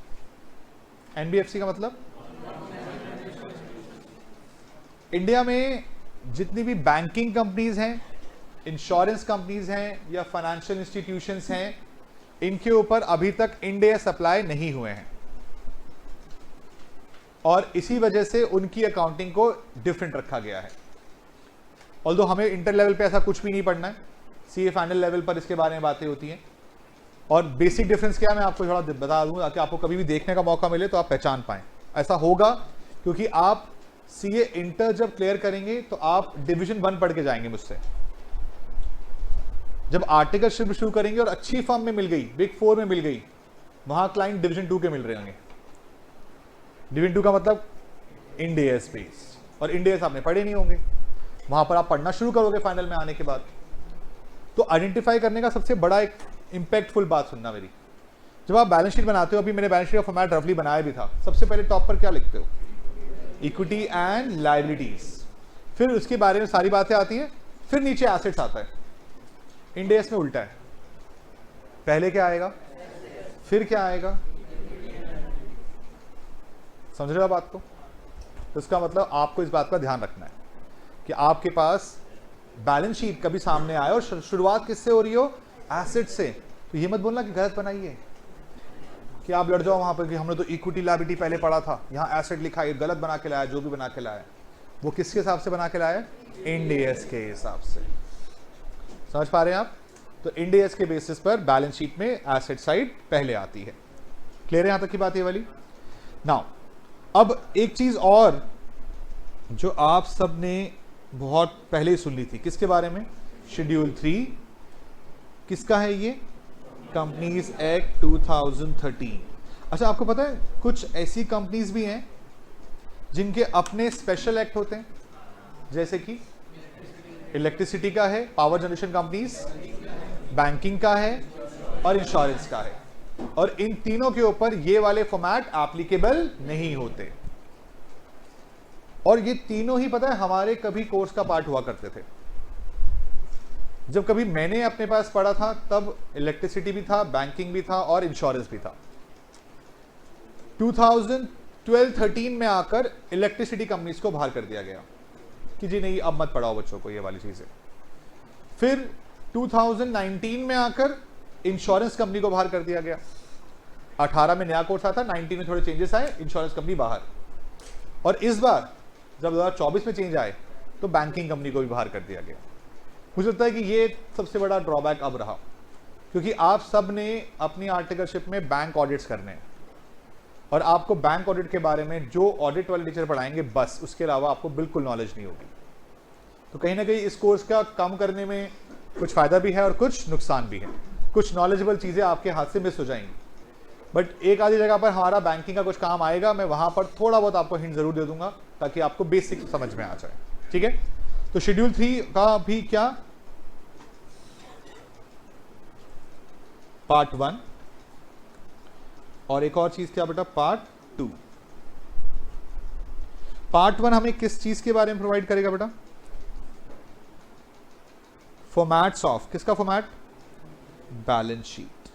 NBFC का मतलब इंडिया में जितनी भी बैंकिंग कंपनीज हैं, इंश्योरेंस कंपनीज हैं या फाइनेंशियल इंस्टीट्यूशंस हैं, इनके ऊपर अभी तक इंड AS अप्लाई नहीं हुए हैं, और इसी वजह से उनकी अकाउंटिंग को डिफरेंट रखा गया है। ऑल्दो हमें इंटर लेवल पे ऐसा कुछ भी नहीं पढ़ना है, CA फाइनल लेवल पर इसके बारे में बातें होती हैं। और बेसिक डिफरेंस क्या है मैं आपको थोड़ा बता दूं ताकि आपको कभी भी देखने का मौका मिले तो आप पहचान पाएं। ऐसा होगा क्योंकि आप CA इंटर जब क्लियर करेंगे तो आप डिवीजन 1 पढ़ के जाएंगे मुझसे। जब आर्टिकलशिप शुरू करेंगे और अच्छी फर्म में मिल गई, बिग 4 में मिल गई, वहां क्लाइंट डिवीजन 2 के मिल रहे होंगे। डिवीजन 2 का मतलब इंड AS बेस्ड, और इंड AS आपने पढ़े नहीं होंगे, वहां पर आप पढ़ना शुरू करोगे फाइनल में आने के बाद। तो आइडेंटिफाई करने का सबसे बड़ा एक इंपैक्टफुल बात सुनना मेरी, जब आप बैलेंस शीट बनाते हो, अभी मैंने बैलेंस शीट का फॉर्मेट रफली बनाया भी था, सबसे पहले टॉप पर क्या लिखते हो? इक्विटी एंड लायबिलिटीज, फिर उसके बारे में सारी बातें आती हैं, फिर नीचे एसेट्स आता है। इंड AS में उल्टा है, पहले क्या आएगा फिर क्या आएगा, समझ रहे हो बात को? तो इसका मतलब आपको इस बात का ध्यान रखना है कि आपके पास बैलेंस शीट कभी सामने आए और शुरुआत किससे हो रही हो? एसेट से। तो ये मत बोलना कि गलत बनाई है, कि आप लड़ जाओ वहां पर कि हमने तो इक्विटी लायबिलिटी पहले पढ़ा था, यहाँ एसेट लिखा है, गलत बना के लाया। जो भी बना के लाया वो किसके हिसाब से बना के लाया? इंड AS के हिसाब से। समझ पा रहे हैं आप? तो इंड AS के बेसिस पर बैलेंस शीट में एसेट साइड पहले आती है। क्लियर है यहां तक की बात ये वाली? नाउ अब एक चीज और जो आप सब ने बहुत पहले ही सुन ली थी, किसके बारे में? शेड्यूल 3 किसका है ये? Companies act 2013। अच्छा, आपको पता है कुछ ऐसी कंपनीज भी हैं जिनके अपने स्पेशल एक्ट होते हैं, जैसे कि इलेक्ट्रिसिटी का है, पावर जनरेशन कंपनीज, बैंकिंग का है और इंश्योरेंस का है, और इन तीनों के ऊपर ये वाले फॉर्मेट एप्लीकेबल नहीं होते। और ये तीनों ही पता है हमारे कभी कोर्स का पार्ट हुआ करते थे। जब कभी मैंने अपने पास पढ़ा था तब इलेक्ट्रिसिटी भी था, बैंकिंग भी था और इंश्योरेंस भी था। 2012-13 में आकर इलेक्ट्रिसिटी कंपनीज को बाहर कर दिया गया कि जी नहीं, अब मत पढ़ाओ बच्चों को ये वाली चीजें। फिर 2019 में आकर इंश्योरेंस कंपनी को बाहर कर दिया गया। 18 में नया कोर्स आता, 19 में थोड़े चेंजेस आए, इंश्योरेंस कंपनी बाहर। और इस बार जब 2024 में चेंज आए तो बैंकिंग कंपनी को भी बाहर कर दिया गया। मुझे लगता है कि ये सबसे बड़ा ड्रॉबैक अब रहा, क्योंकि आप सब ने अपनी आर्टिकलशिप में बैंक ऑडिट्स करने हैं, और आपको बैंक ऑडिट के बारे में जो ऑडिट वाले टीचर पढ़ाएंगे बस, उसके अलावा आपको बिल्कुल नॉलेज नहीं होगी। तो कहीं ना कहीं इस कोर्स का कम करने में कुछ फायदा भी है और कुछ नुकसान भी है। कुछ नॉलेजेबल चीजें आपके हाथ से मिस हो जाएंगी, बट एक आधी जगह पर हमारा बैंकिंग का कुछ काम आएगा, मैं वहां पर थोड़ा बहुत आपको हिंट जरूर दे दूंगा ताकि आपको बेसिक समझ में आ जाए। ठीक है, तो शेड्यूल 3 का भी क्या पार्ट 1, और एक और चीज क्या बेटा, पार्ट 2। पार्ट 1 हमें किस चीज के बारे में प्रोवाइड करेगा बेटा? फॉर्मेट्स ऑफ, किसका फॉर्मेट? Balance sheet.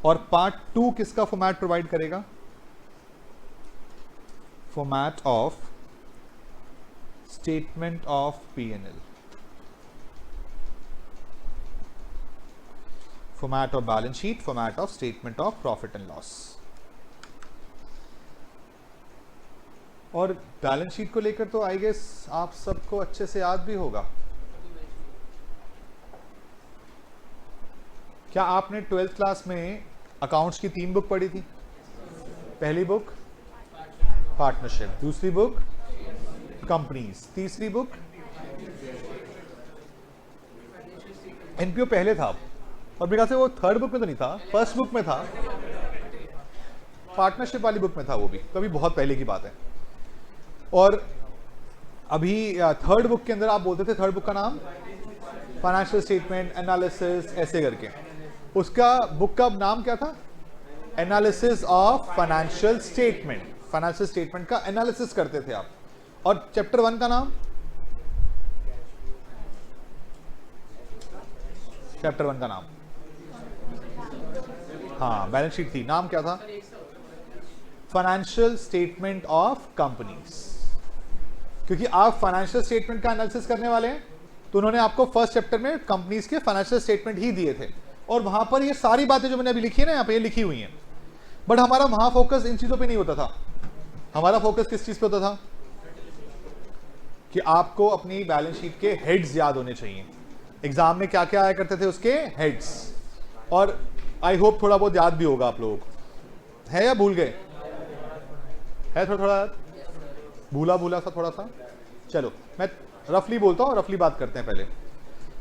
और पार्ट 2 किसका फॉर्मेट प्रोवाइड करेगा? Format of statement of P&L, format of balance sheet, format of statement of profit and loss. और बैलेंस शीट को लेकर तो आई गेस आप सबको अच्छे से याद भी होगा। क्या आपने 12th क्लास में अकाउंट्स की 3 बुक पढ़ी थी? पहली बुक पार्टनरशिप, दूसरी बुक कंपनीज, तीसरी बुक एनपीओ पहले था, और मेरे ख्याल से वो 3rd बुक में तो नहीं था, 1st बुक में था। पार्टनरशिप वाली बुक में था वो भी, तो अभी बहुत पहले की बात है। और अभी थर्ड बुक के अंदर आप बोलते थे, थर्ड बुक का नाम फाइनेंशियल स्टेटमेंट एनालिसिस ऐसे करके, उसका बुक का नाम क्या था? Analysis of financial statement. Financial statement का एनालिसिस करते थे आप। और चैप्टर 1 का नाम, चैप्टर 1 का नाम, हाँ बैलेंस शीट थी, नाम क्या था? Financial statement of companies. क्योंकि आप फाइनेंशियल स्टेटमेंट का एनालिसिस करने वाले हैं, तो उन्होंने आपको फर्स्ट चैप्टर में कंपनीज के फाइनेंशियल स्टेटमेंट ही दिए थे, और वहां पर ये सारी बातें जो मैंने अभी लिखी है ना यहाँ पे, ये लिखी हुई हैं। बट हमारा वहां फोकस इन चीजों पे नहीं होता था। हमारा फोकस किस चीज पे होता था? कि आपको अपनी बैलेंस शीट के हेड्स याद होने चाहिए। एग्जाम में क्या क्या आया करते थे उसके हेड्स, और आई होप थोड़ा बहुत याद भी होगा आप लोगों को। है या भूल गए? है थोड़ा थोड़ा भूला भूला सा थोड़ा सा। चलो मैं रफली बोलता हूँ, रफली बात करते हैं। पहले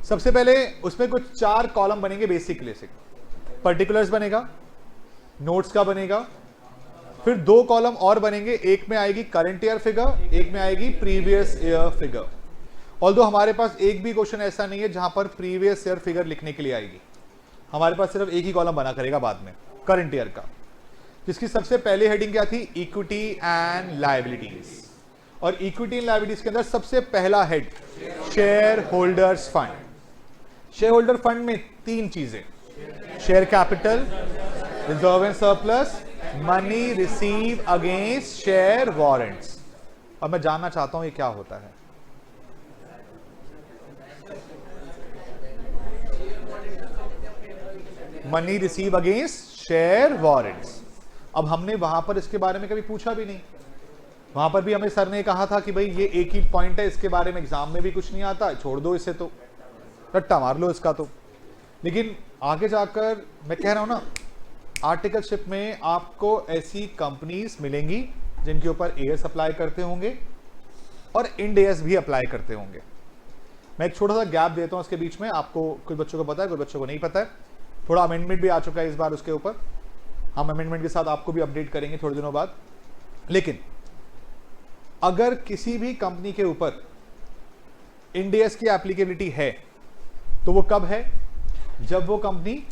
सबसे पहले उसमें कुछ 4 कॉलम बनेंगे बेसिक क्लासिक। पर्टिकुलर्स बनेगा, नोट्स का बनेगा, फिर 2 कॉलम और बनेंगे, एक में आएगी करंट ईयर फिगर, एक में आएगी प्रीवियस ईयर फिगर। ऑल्दो हमारे पास एक भी क्वेश्चन ऐसा नहीं है जहां पर प्रीवियस ईयर फिगर लिखने के लिए आएगी। हमारे पास सिर्फ एक ही कॉलम बना करेगा बाद में, करंट ईयर का, जिसकी सबसे पहले हेडिंग क्या थी? Equity and liabilities. और इक्विटी एंड लायबिलिटीज के अंदर सबसे पहला head share holders fund. Share holder fund में 3 चीजें, share capital, reserve and surplus, money receive against share warrants. अब मैं जानना चाहता हूं ये क्या होता है। Money receive against share warrants. अब हमने वहां पर इसके बारे में कभी पूछा भी नहीं। वहां पर भी हमें सर ने कहा था कि भाई ये एक ही पॉइंट है, इसके बारे में एग्जाम में भी कुछ नहीं आता, छोड़ दो इसे, तो रट्टा मार लो इसका। तो लेकिन आगे जाकर मैं कह रहा हूं ना, आर्टिकलशिप में आपको ऐसी कंपनीज मिलेंगी जिनके ऊपर एएस अप्लाई करते होंगे और इंड एएस भी अप्लाई करते होंगे। मैं एक छोटा सा गैप देता हूं इसके बीच में, आपको कुछ बच्चों को पता है, कुछ बच्चों को नहीं पता है। थोड़ा अमेंडमेंट भी आ चुका है इस बार उसके ऊपर, हम अमेंडमेंट के साथ आपको भी अपडेट करेंगे थोड़े दिनों बाद। लेकिन अगर किसी भी कंपनी के ऊपर इंड एएस की एप्लीकेबिलिटी है, तो वो कब है? जब वो कंपनी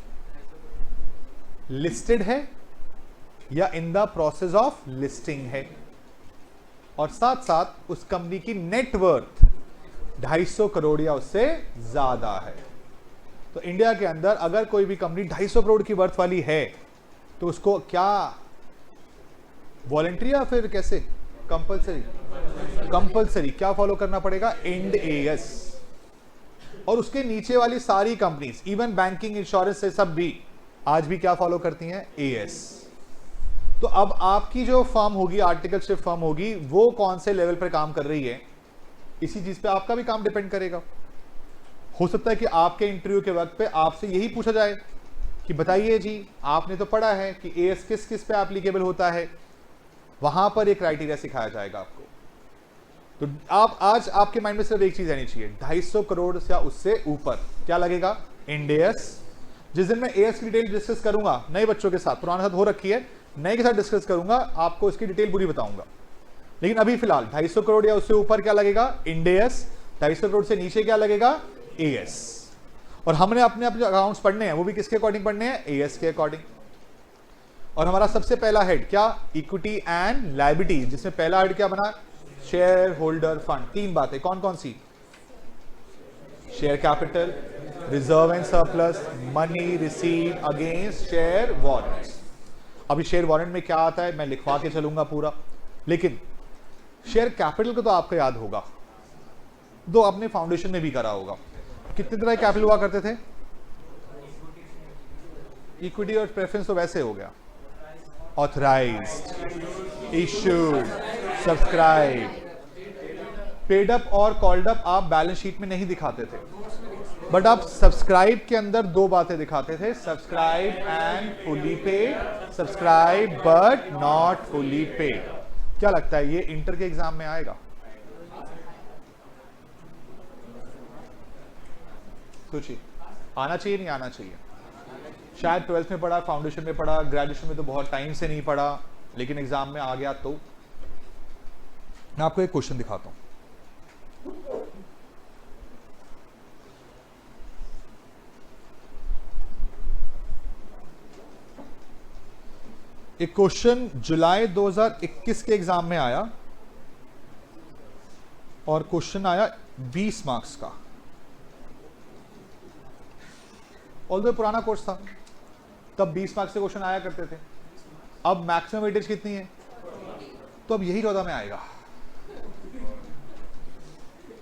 लिस्टेड है या in the process of listing है, और साथ साथ उस कंपनी की नेटवर्थ 250 करोड़ या उससे ज्यादा है। तो इंडिया के अंदर अगर कोई भी कंपनी 250 करोड़ की वर्थ वाली है, तो उसको क्या वॉलंटरी या फिर कैसे कंपलसरी? कंपलसरी क्या फॉलो करना पड़ेगा? Ind AS. और उसके नीचे वाली सारी कंपनीज, इवन बैंकिंग, इंश्योरेंस से सब भी आज भी क्या फॉलो करती हैं? एएस। तो अब आपकी जो फर्म होगी, आर्टिकलशिप फर्म होगी, वो कौन से लेवल पर काम कर रही है, इसी चीज पे आपका भी काम डिपेंड करेगा। हो सकता है कि आपके इंटरव्यू के वक्त पे आपसे यही पूछा जाए कि बताइए जी, आपने तो पढ़ा है कि एएस किस किस पे एप्लीकेबल होता है, वहां पर एक क्राइटेरिया सिखाया जाएगा आपको। तो आप आज आपके माइंड में सिर्फ एक चीज आनी चाहिए, 250 करोड़ या उससे ऊपर क्या लगेगा? Ind AS. जिस दिन मैं एएस की डिटेल डिस्कस करूंगा नए बच्चों के साथ, पुराने साथ हो रखी है, नए के साथ डिस्कस करूंगा, आपको इसकी डिटेल पूरी बताऊंगा। लेकिन अभी फिलहाल 250 करोड़ या उससे ऊपर क्या लगेगा? Ind AS. 250 करोड़ से नीचे क्या लगेगा? एएस। और हमने अपने अपने अकाउंट्स पढ़ने हैं, वो भी किसके अकॉर्डिंग पढ़ने हैं? एएस के अकॉर्डिंग। और हमारा सबसे पहला हेड क्या? इक्विटी एंड लायबिलिटी, जिसमें पहला हेड क्या बना? Share holder fund. 3 बातें कौन कौन सी? Share capital, reserve and surplus, money receive against share warrants. अभी शेयर वारंट में क्या आता है मैं लिखवा के चलूंगा पूरा, लेकिन शेयर कैपिटल को तो आपको याद होगा, दो आपने फाउंडेशन में भी करा होगा। कितने तरह के कैपिटल हुआ करते थे? इक्विटी और प्रेफरेंस तो वैसे हो गया, authorised, issued, subscribe. Paid up और कॉल्ड अप आप बैलेंस शीट में नहीं दिखाते थे, बट आप सब्सक्राइब के अंदर 2 बातें दिखाते थे, subscribe and fully paid, subscribe but not fully paid. क्या लगता है ये इंटर के एग्जाम में आएगा? सोचिए, आना चाहिए नहीं आना चाहिए? शायद 12th में पढ़ा, फाउंडेशन में पढ़ा, ग्रेजुएशन में तो बहुत टाइम से नहीं पढ़ा, लेकिन एग्जाम में आ गया। तो मैं आपको एक क्वेश्चन दिखाता हूं। एक क्वेश्चन जुलाई 2021 के एग्जाम में आया और क्वेश्चन आया 20 मार्क्स का। ऑल्दो पुराना कोर्स था, तब 20 मार्क्स से क्वेश्चन आया करते थे। अब मैक्सिमम वेटेज कितनी है? तो अब यही 14 में आएगा।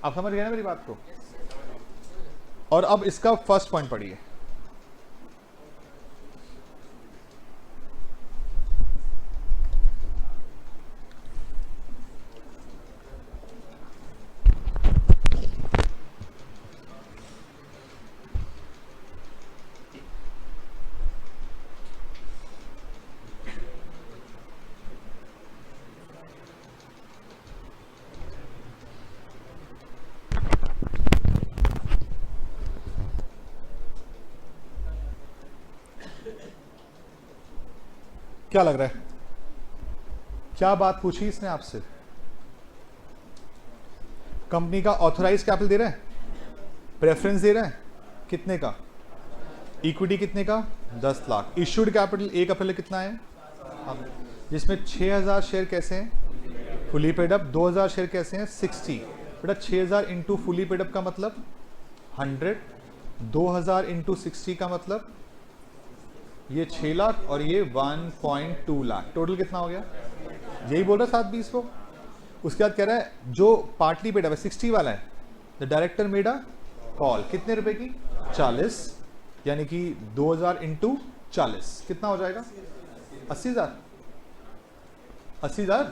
आप समझ गए ना मेरी बात को? और अब इसका फर्स्ट पॉइंट पढ़िए। क्या लग रहा है? क्या बात पूछी इसने आपसे? कंपनी का ऑथराइज कैपिटल दे रहा है, प्रेफरेंस दे रहा है, कितने का? इक्विटी कितने का? 10 लाख। इश्यूड कैपिटल 1 अप्रैल कितना है? जिसमें 6000 शेयर कैसे हैं? Fully paid up. 2000 शेयर कैसे हैं? 60। बेटा 6000 इंटू फुली पेड अप का मतलब 100, 2000 इंटू 60 का मतलब ये 6 लाख और ये 1.2 लाख। टोटल कितना हो गया? यही बोल रहा 720 को। उसके बाद कह रहा है जो पार्टली पेड अप है 60 वाला है, the director made a call. कितने रुपए की? 40, यानी कि 2000 इंटू 40 कितना हो जाएगा? 80,000। 80,000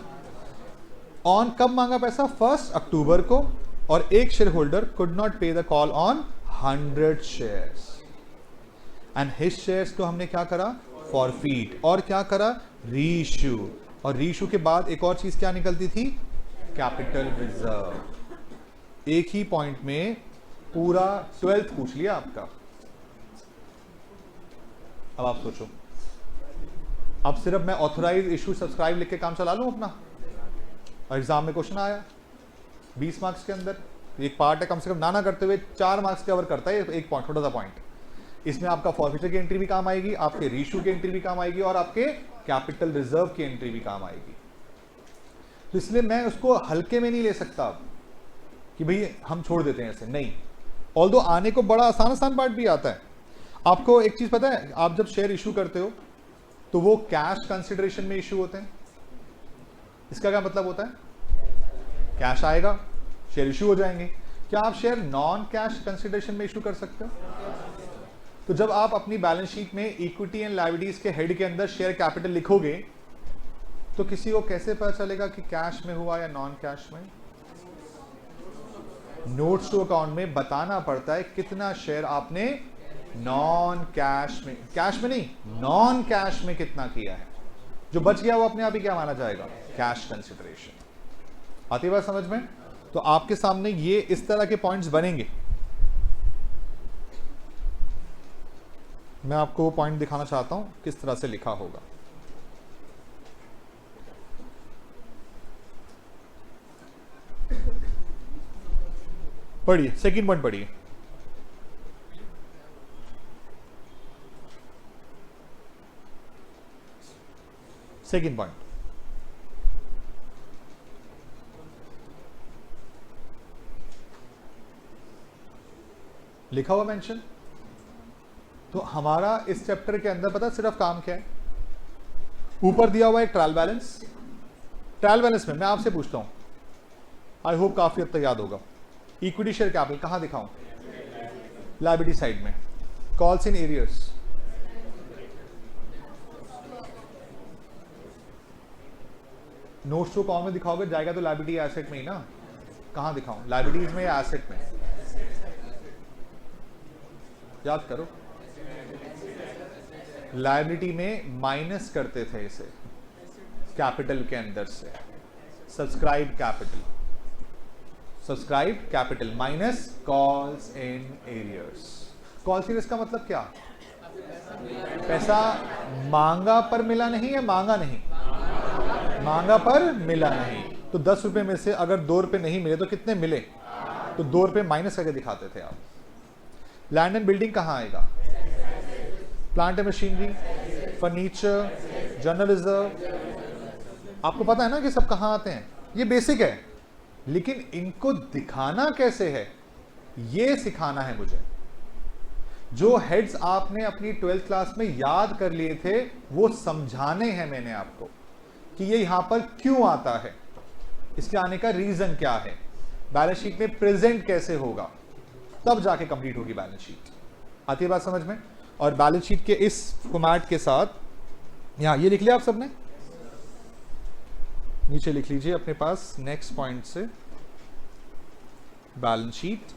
ऑन कब मांगा पैसा? 1 अक्टूबर को। और एक शेयर होल्डर कुड नॉट पे the call on 100 shares and his shares को हमने क्या करा? फॉरफीट। और क्या करा? रीइश्यू। और रीइश्यू के बाद एक और चीज क्या निकलती थी? Capital reserve. एक ही पॉइंट में पूरा 12th पूछ लिया आपका। अब आप सोचो, अब सिर्फ मैं ऑथराइज, इशू, सब्सक्राइब लिख के काम चला लूं अपना? और एग्जाम में क्वेश्चन आया 20 मार्क्स के अंदर, एक पार्ट है, कम से कम ना करते हुए 4 मार्क्स कवर करता है एक पॉइंट, छोटा सा पॉइंट। इसमें आपका फॉरफीचर की एंट्री भी काम आएगी, आपके रीइश्यू की एंट्री भी काम आएगी और आपके कैपिटल रिजर्व की एंट्री भी काम आएगी। तो इसलिए मैं उसको हल्के में नहीं ले सकता कि भाई हम छोड़ देते हैं ऐसे, नहीं। ऑल्दो आने को बड़ा आसान पार्ट भी आता है। आपको एक चीज पता है, आप जब शेयर इशू करते हो तो वो कैश कंसिडरेशन में इशू होते हैं। इसका क्या मतलब होता है? कैश आएगा, शेयर इशू हो जाएंगे। क्या आप शेयर नॉन कैश कंसिडरेशन में इशू कर सकते हो? तो जब आप अपनी बैलेंस शीट में इक्विटी एंड लायबिलिटीज के हेड के अंदर शेयर कैपिटल लिखोगे तो किसी को कैसे पता चलेगा कि कैश में हुआ या नॉन कैश में? नोट्स टू अकाउंट में बताना पड़ता है कितना शेयर आपने नॉन कैश में, कैश में नहीं, नॉन कैश में कितना किया है। जो बच गया वो अपने आप ही क्या माना जाएगा? Cash consideration. आती बात समझ में? तो आपके सामने ये इस तरह के पॉइंट्स बनेंगे। मैं आपको वो पॉइंट दिखाना चाहता हूं किस तरह से लिखा होगा। पढ़िए, सेकंड पॉइंट पढ़िए। सेकंड पॉइंट, लिखा हुआ मेंशन। तो हमारा इस चैप्टर के अंदर पता सिर्फ काम क्या है? ऊपर दिया हुआ है ट्रायल बैलेंस। ट्रायल बैलेंस में मैं आपसे पूछता हूं, आई होप काफी हद तक याद होगा, इक्विटी शेयर कैपिटल कहां दिखाऊं? लायबिलिटी साइड में। Calls in arrears notes to account में दिखाओगे, जाएगा तो लायबिलिटी एसेट में ही ना। कहां दिखाऊं? लायबिलिटीज में या एसेट में? याद करो। लायबिलिटी में माइनस करते थे इसे कैपिटल के अंदर से। Subscribe capital, subscribe capital minus calls in arrears. Calls in का मतलब क्या? पैसा मांगा पर मिला नहीं है, मांगा नहीं, मांगा पर मिला नहीं। तो 10 रुपए में से अगर 2 रुपए नहीं मिले तो कितने मिले? तो 2 रुपए माइनस करके दिखाते थे आप। लैंड एंड बिल्डिंग कहाँ आएगा? Plant and machinery, furniture, general reserve. आपको पता है ना कि सब कहाँ आते हैं, ये बेसिक है, लेकिन इनको दिखाना कैसे है ये सिखाना है मुझे। जो हेड्स आपने अपनी 12th क्लास में याद कर लिए थे वो समझाने हैं मैंने आपको कि ये यहां पर क्यों आता है, इसके आने का रीजन क्या है, बैलेंस शीट में प्रेजेंट कैसे होगा, तब जाके कंप्लीट होगी बैलेंस शीट। आती है बात समझ में? और बैलेंस शीट के इस फॉर्मेट के साथ यहां ये लिख लिया आप सबने, नीचे लिख लीजिए अपने पास नेक्स्ट पॉइंट से, balance sheet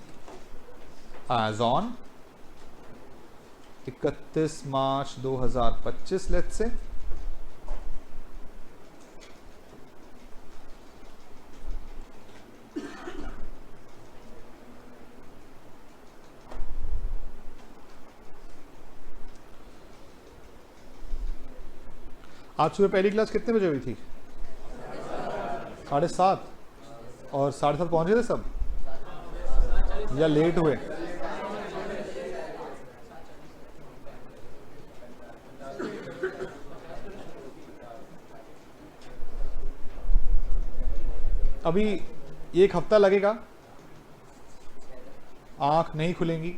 as on 31 March 2025 let's see. आज सुबह पहली क्लास कितने बजे हुई थी? 7:30। और 7:30 पहुंचे थे सब या लेट हुए? अभी 1 हफ्ता लगेगा, आंख नहीं खुलेंगी,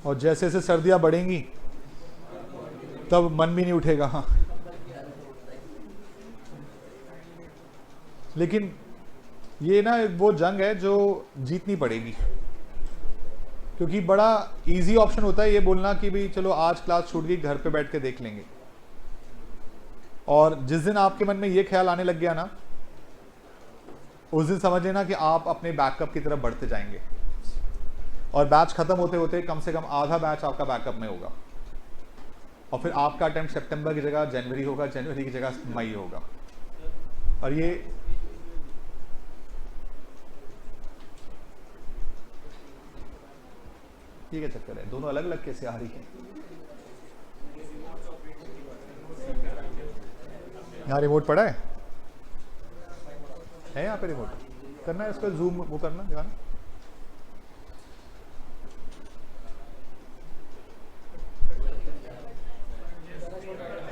और जैसे जैसे सर्दियां बढ़ेंगी तब मन भी नहीं उठेगा। हाँ, लेकिन ये ना वो जंग है जो जीतनी पड़ेगी, क्योंकि बड़ा इजी ऑप्शन होता है ये बोलना कि भाई चलो आज क्लास छूट गई, घर पे बैठ के देख लेंगे। और जिस दिन आपके मन में ये ख्याल आने लग गया ना, उस दिन समझ लेना कि आप अपने बैकअप की तरफ बढ़ते जाएंगे, और बैच खत्म होते होते कम से कम आधा बैच आपका बैकअप में होगा, और फिर आपका अटेम्प्ट सितंबर की जगह जनवरी होगा, जनवरी की जगह मई होगा। और ये क्या चक्कर है, दोनों अलग अलग कैसे आ रही है? यहाँ रिमोट पड़ा है यहाँ पे रिमोट करना है, इसका जूम वो करना, दिखाना।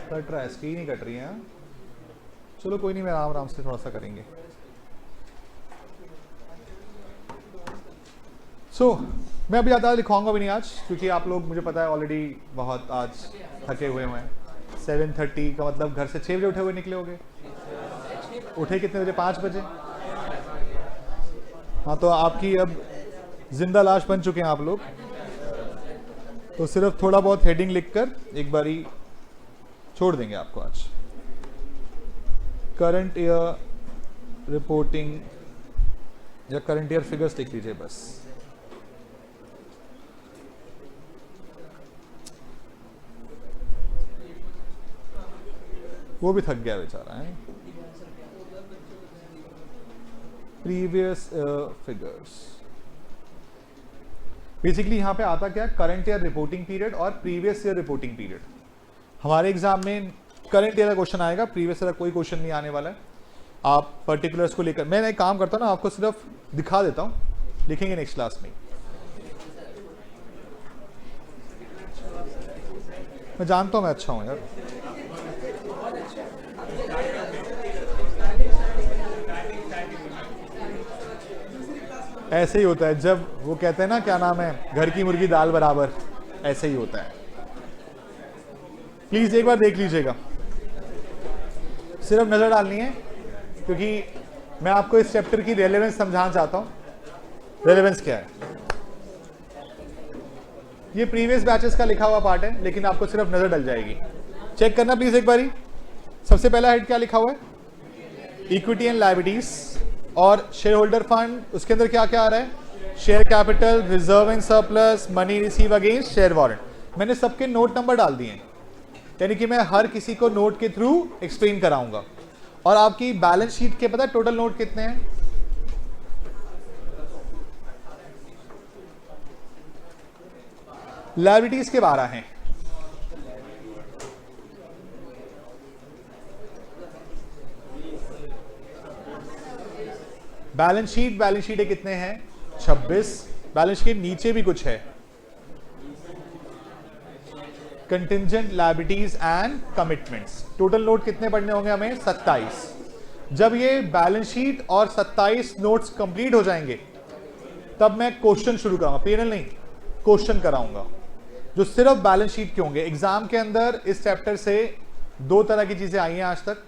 कट रहा है, स्क्रीन ही कट रही है। चलो कोई नहीं, मैं आराम आराम से थोड़ा सा करेंगे। मैं अभी ज़्यादा लिखवाऊंगा भी नहीं आज, क्योंकि आप लोग मुझे पता है ऑलरेडी बहुत आज थके हुए हैं। 7:30 का मतलब घर से 6 बजे उठे हुए निकले होंगे। उठे कितने बजे? 5 बजे। हाँ, तो आपकी अब जिंदा लाश बन चुके हैं आप लोग। तो सिर्फ थोड़ा बहुत हेडिंग लिखकर एक बारी छोड़ देंगे आपको आज। करंट ईयर रिपोर्टिंग या करंट ईयर फिगर्स लिख लीजिए बस। वो भी थक गया बेचारा है। प्रीवियस फिगर्स बेसिकली यहाँ पे आता क्या? करंट ईयर रिपोर्टिंग पीरियड और प्रीवियस ईयर रिपोर्टिंग पीरियड। हमारे एग्जाम में करंट ईयर का क्वेश्चन आएगा, प्रीवियस ईयर का कोई क्वेश्चन नहीं आने वाला है। आप पर्टिकुलर्स को लेकर, मैं एक काम करता हूँ ना, आपको सिर्फ दिखा देता हूँ, लिखेंगे नेक्स्ट क्लास में। मैं जानता हूँ मैं अच्छा हूँ यार। ऐसे ही होता है जब वो कहते हैं ना, क्या नाम है, घर की मुर्गी दाल बराबर, ऐसे ही होता है। प्लीज एक बार देख लीजिएगा, सिर्फ नजर डालनी है, क्योंकि मैं आपको इस चैप्टर की रेलेवेंस समझाना चाहता हूं। रेलेवेंस क्या है? ये प्रीवियस बैचेस का लिखा हुआ पार्ट है, लेकिन आपको सिर्फ नजर डल जाएगी। चेक करना प्लीज एक बारी। सबसे पहला हेड क्या लिखा हुआ है? इक्विटी एंड लायबिलिटीज और शेयर होल्डर फंड। उसके अंदर क्या क्या आ रहा है? Share capital, reserve and surplus, money receive against share warrant. मैंने सबके नोट नंबर डाल दिए हैं, यानी कि मैं हर किसी को नोट के थ्रू एक्सप्लेन कराऊंगा। और आपकी बैलेंस शीट के पता है टोटल नोट कितने हैं? लायबिलिटीज के 12 हैं। बैलेंस शीट के कितने हैं? 26। बैलेंस शीट नीचे भी कुछ है, contingent liabilities and commitments. Total note कितने पढ़ने होंगे हमें? 27। जब ये बैलेंस शीट और 27 नोट्स कंप्लीट हो जाएंगे तब मैं क्वेश्चन शुरू कराऊंगा, पीएनएल नहीं, क्वेश्चन कराऊंगा जो सिर्फ बैलेंस शीट के होंगे। एग्जाम के अंदर इस चैप्टर से 2 तरह की चीजें आई हैं आज तक,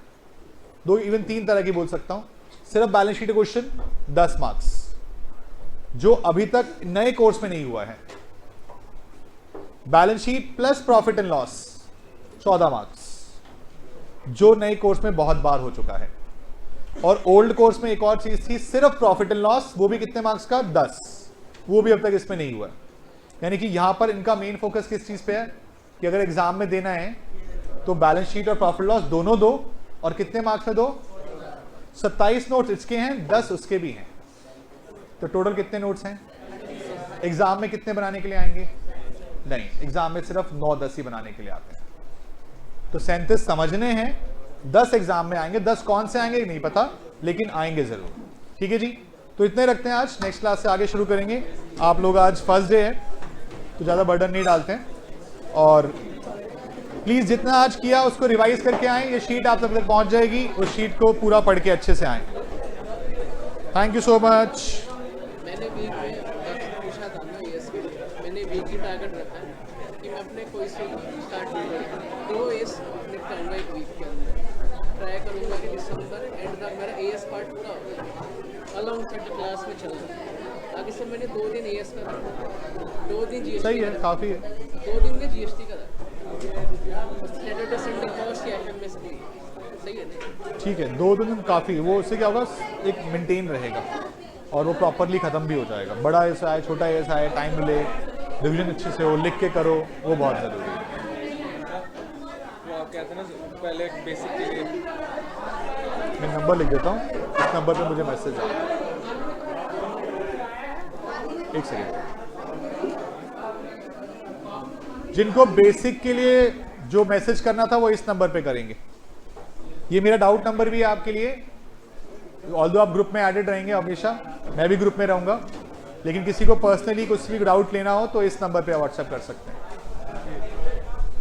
2 इवन 3 तरह की बोल सकता हूं। सिर्फ बैलेंस शीट क्वेश्चन 10 मार्क्स, जो अभी तक नए कोर्स में नहीं हुआ है। Balance sheet plus profit and loss 14 marks, जो नए कोर्स में बहुत बार हो चुका है। और ओल्ड कोर्स में एक और चीज थी, सिर्फ प्रॉफिट एंड लॉस, वो भी कितने मार्क्स का? 10, वो भी अब तक इसमें नहीं हुआ। यानी कि यहां पर इनका मेन फोकस किस चीज पे है कि अगर एग्जाम में देना है तो बैलेंस शीट और प्रॉफिट लॉस दोनों दो, और कितने मार्क्स में दो? 27 नोट्स इसके हैं, 10 उसके भी हैं, तो टोटल कितने नोट्स हैं? एग्जाम में कितने बनाने के लिए आएंगे? नहीं, एग्जाम में सिर्फ 9-10 ही बनाने के लिए आते हैं। तो 37 समझने हैं, 10 एग्जाम में आएंगे। 10 कौन से आएंगे नहीं पता, लेकिन आएंगे जरूर। ठीक है जी, तो इतने रखते हैं आज, नेक्स्ट क्लास से आगे शुरू करेंगे। आप लोग आज फर्स्ट डे है तो ज़्यादा बर्डन नहीं डालते हैं, और प्लीज़ जितना आज किया उसको रिवाइज करके आएँ। ये शीट आप तक पहुँच जाएगी, उस शीट को पूरा पढ़ के अच्छे से आएँ। Thank you so much. मैंने वीक में पूछा था ना, एएस के लिए मैंने वीक की टारगेट रखा है कि मैं अपने कोई से स्टार्ट नहीं करूँगा, 2 एएस निपटाऊंगा एक वीक के अंदर। ट्राई करूँगा कि दिसंबर एंड तक मेरा एएस पार्ट पूरा हो जाए, अलॉन्ग थर्ड क्लास में चल रहा है। आगे से मैंने 2 दिन एएस का रखा, 2 दिन जीएसटी। सही है, काफ़ी है। 2 दिन में जीएसटी का रखा, सैटरडे संडे कॉस्ट या एफएमएस की। सही है ना? ठीक है, 2 दिन काफ़ी, वो उससे क्या होगा, एक मेंटेन रहेगा और वो प्रॉपरली ख़त्म भी हो जाएगा। बड़ा ऐसा है, छोटा ऐसा है, टाइम मिले, रिविजन अच्छे से हो, लिख के करो, वो बहुत ज़रूरी है। वो आप कहते हैं ना पहले बेसिक के लिए। मैं नंबर लिख देता हूँ, इस नंबर पे मुझे मैसेज आए। एक सेकेंड। जिनको बेसिक के लिए जो मैसेज करना था वो इस नंबर पे करेंगे। ये मेरा डाउट नंबर भी है आपके लिए, ऑल्दो आप ग्रुप में एडेड रहेंगे हमेशा, मैं भी ग्रुप में रहूंगा, लेकिन किसी को पर्सनली कुछ भी डाउट लेना हो तो इस नंबर पे व्हाट्सएप कर सकते हैं।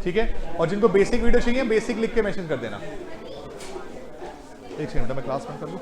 ठीक है, और जिनको बेसिक वीडियो चाहिए बेसिक लिख के मेंशन कर देना। एक सेकंड मैं क्लास बंद कर लूँ।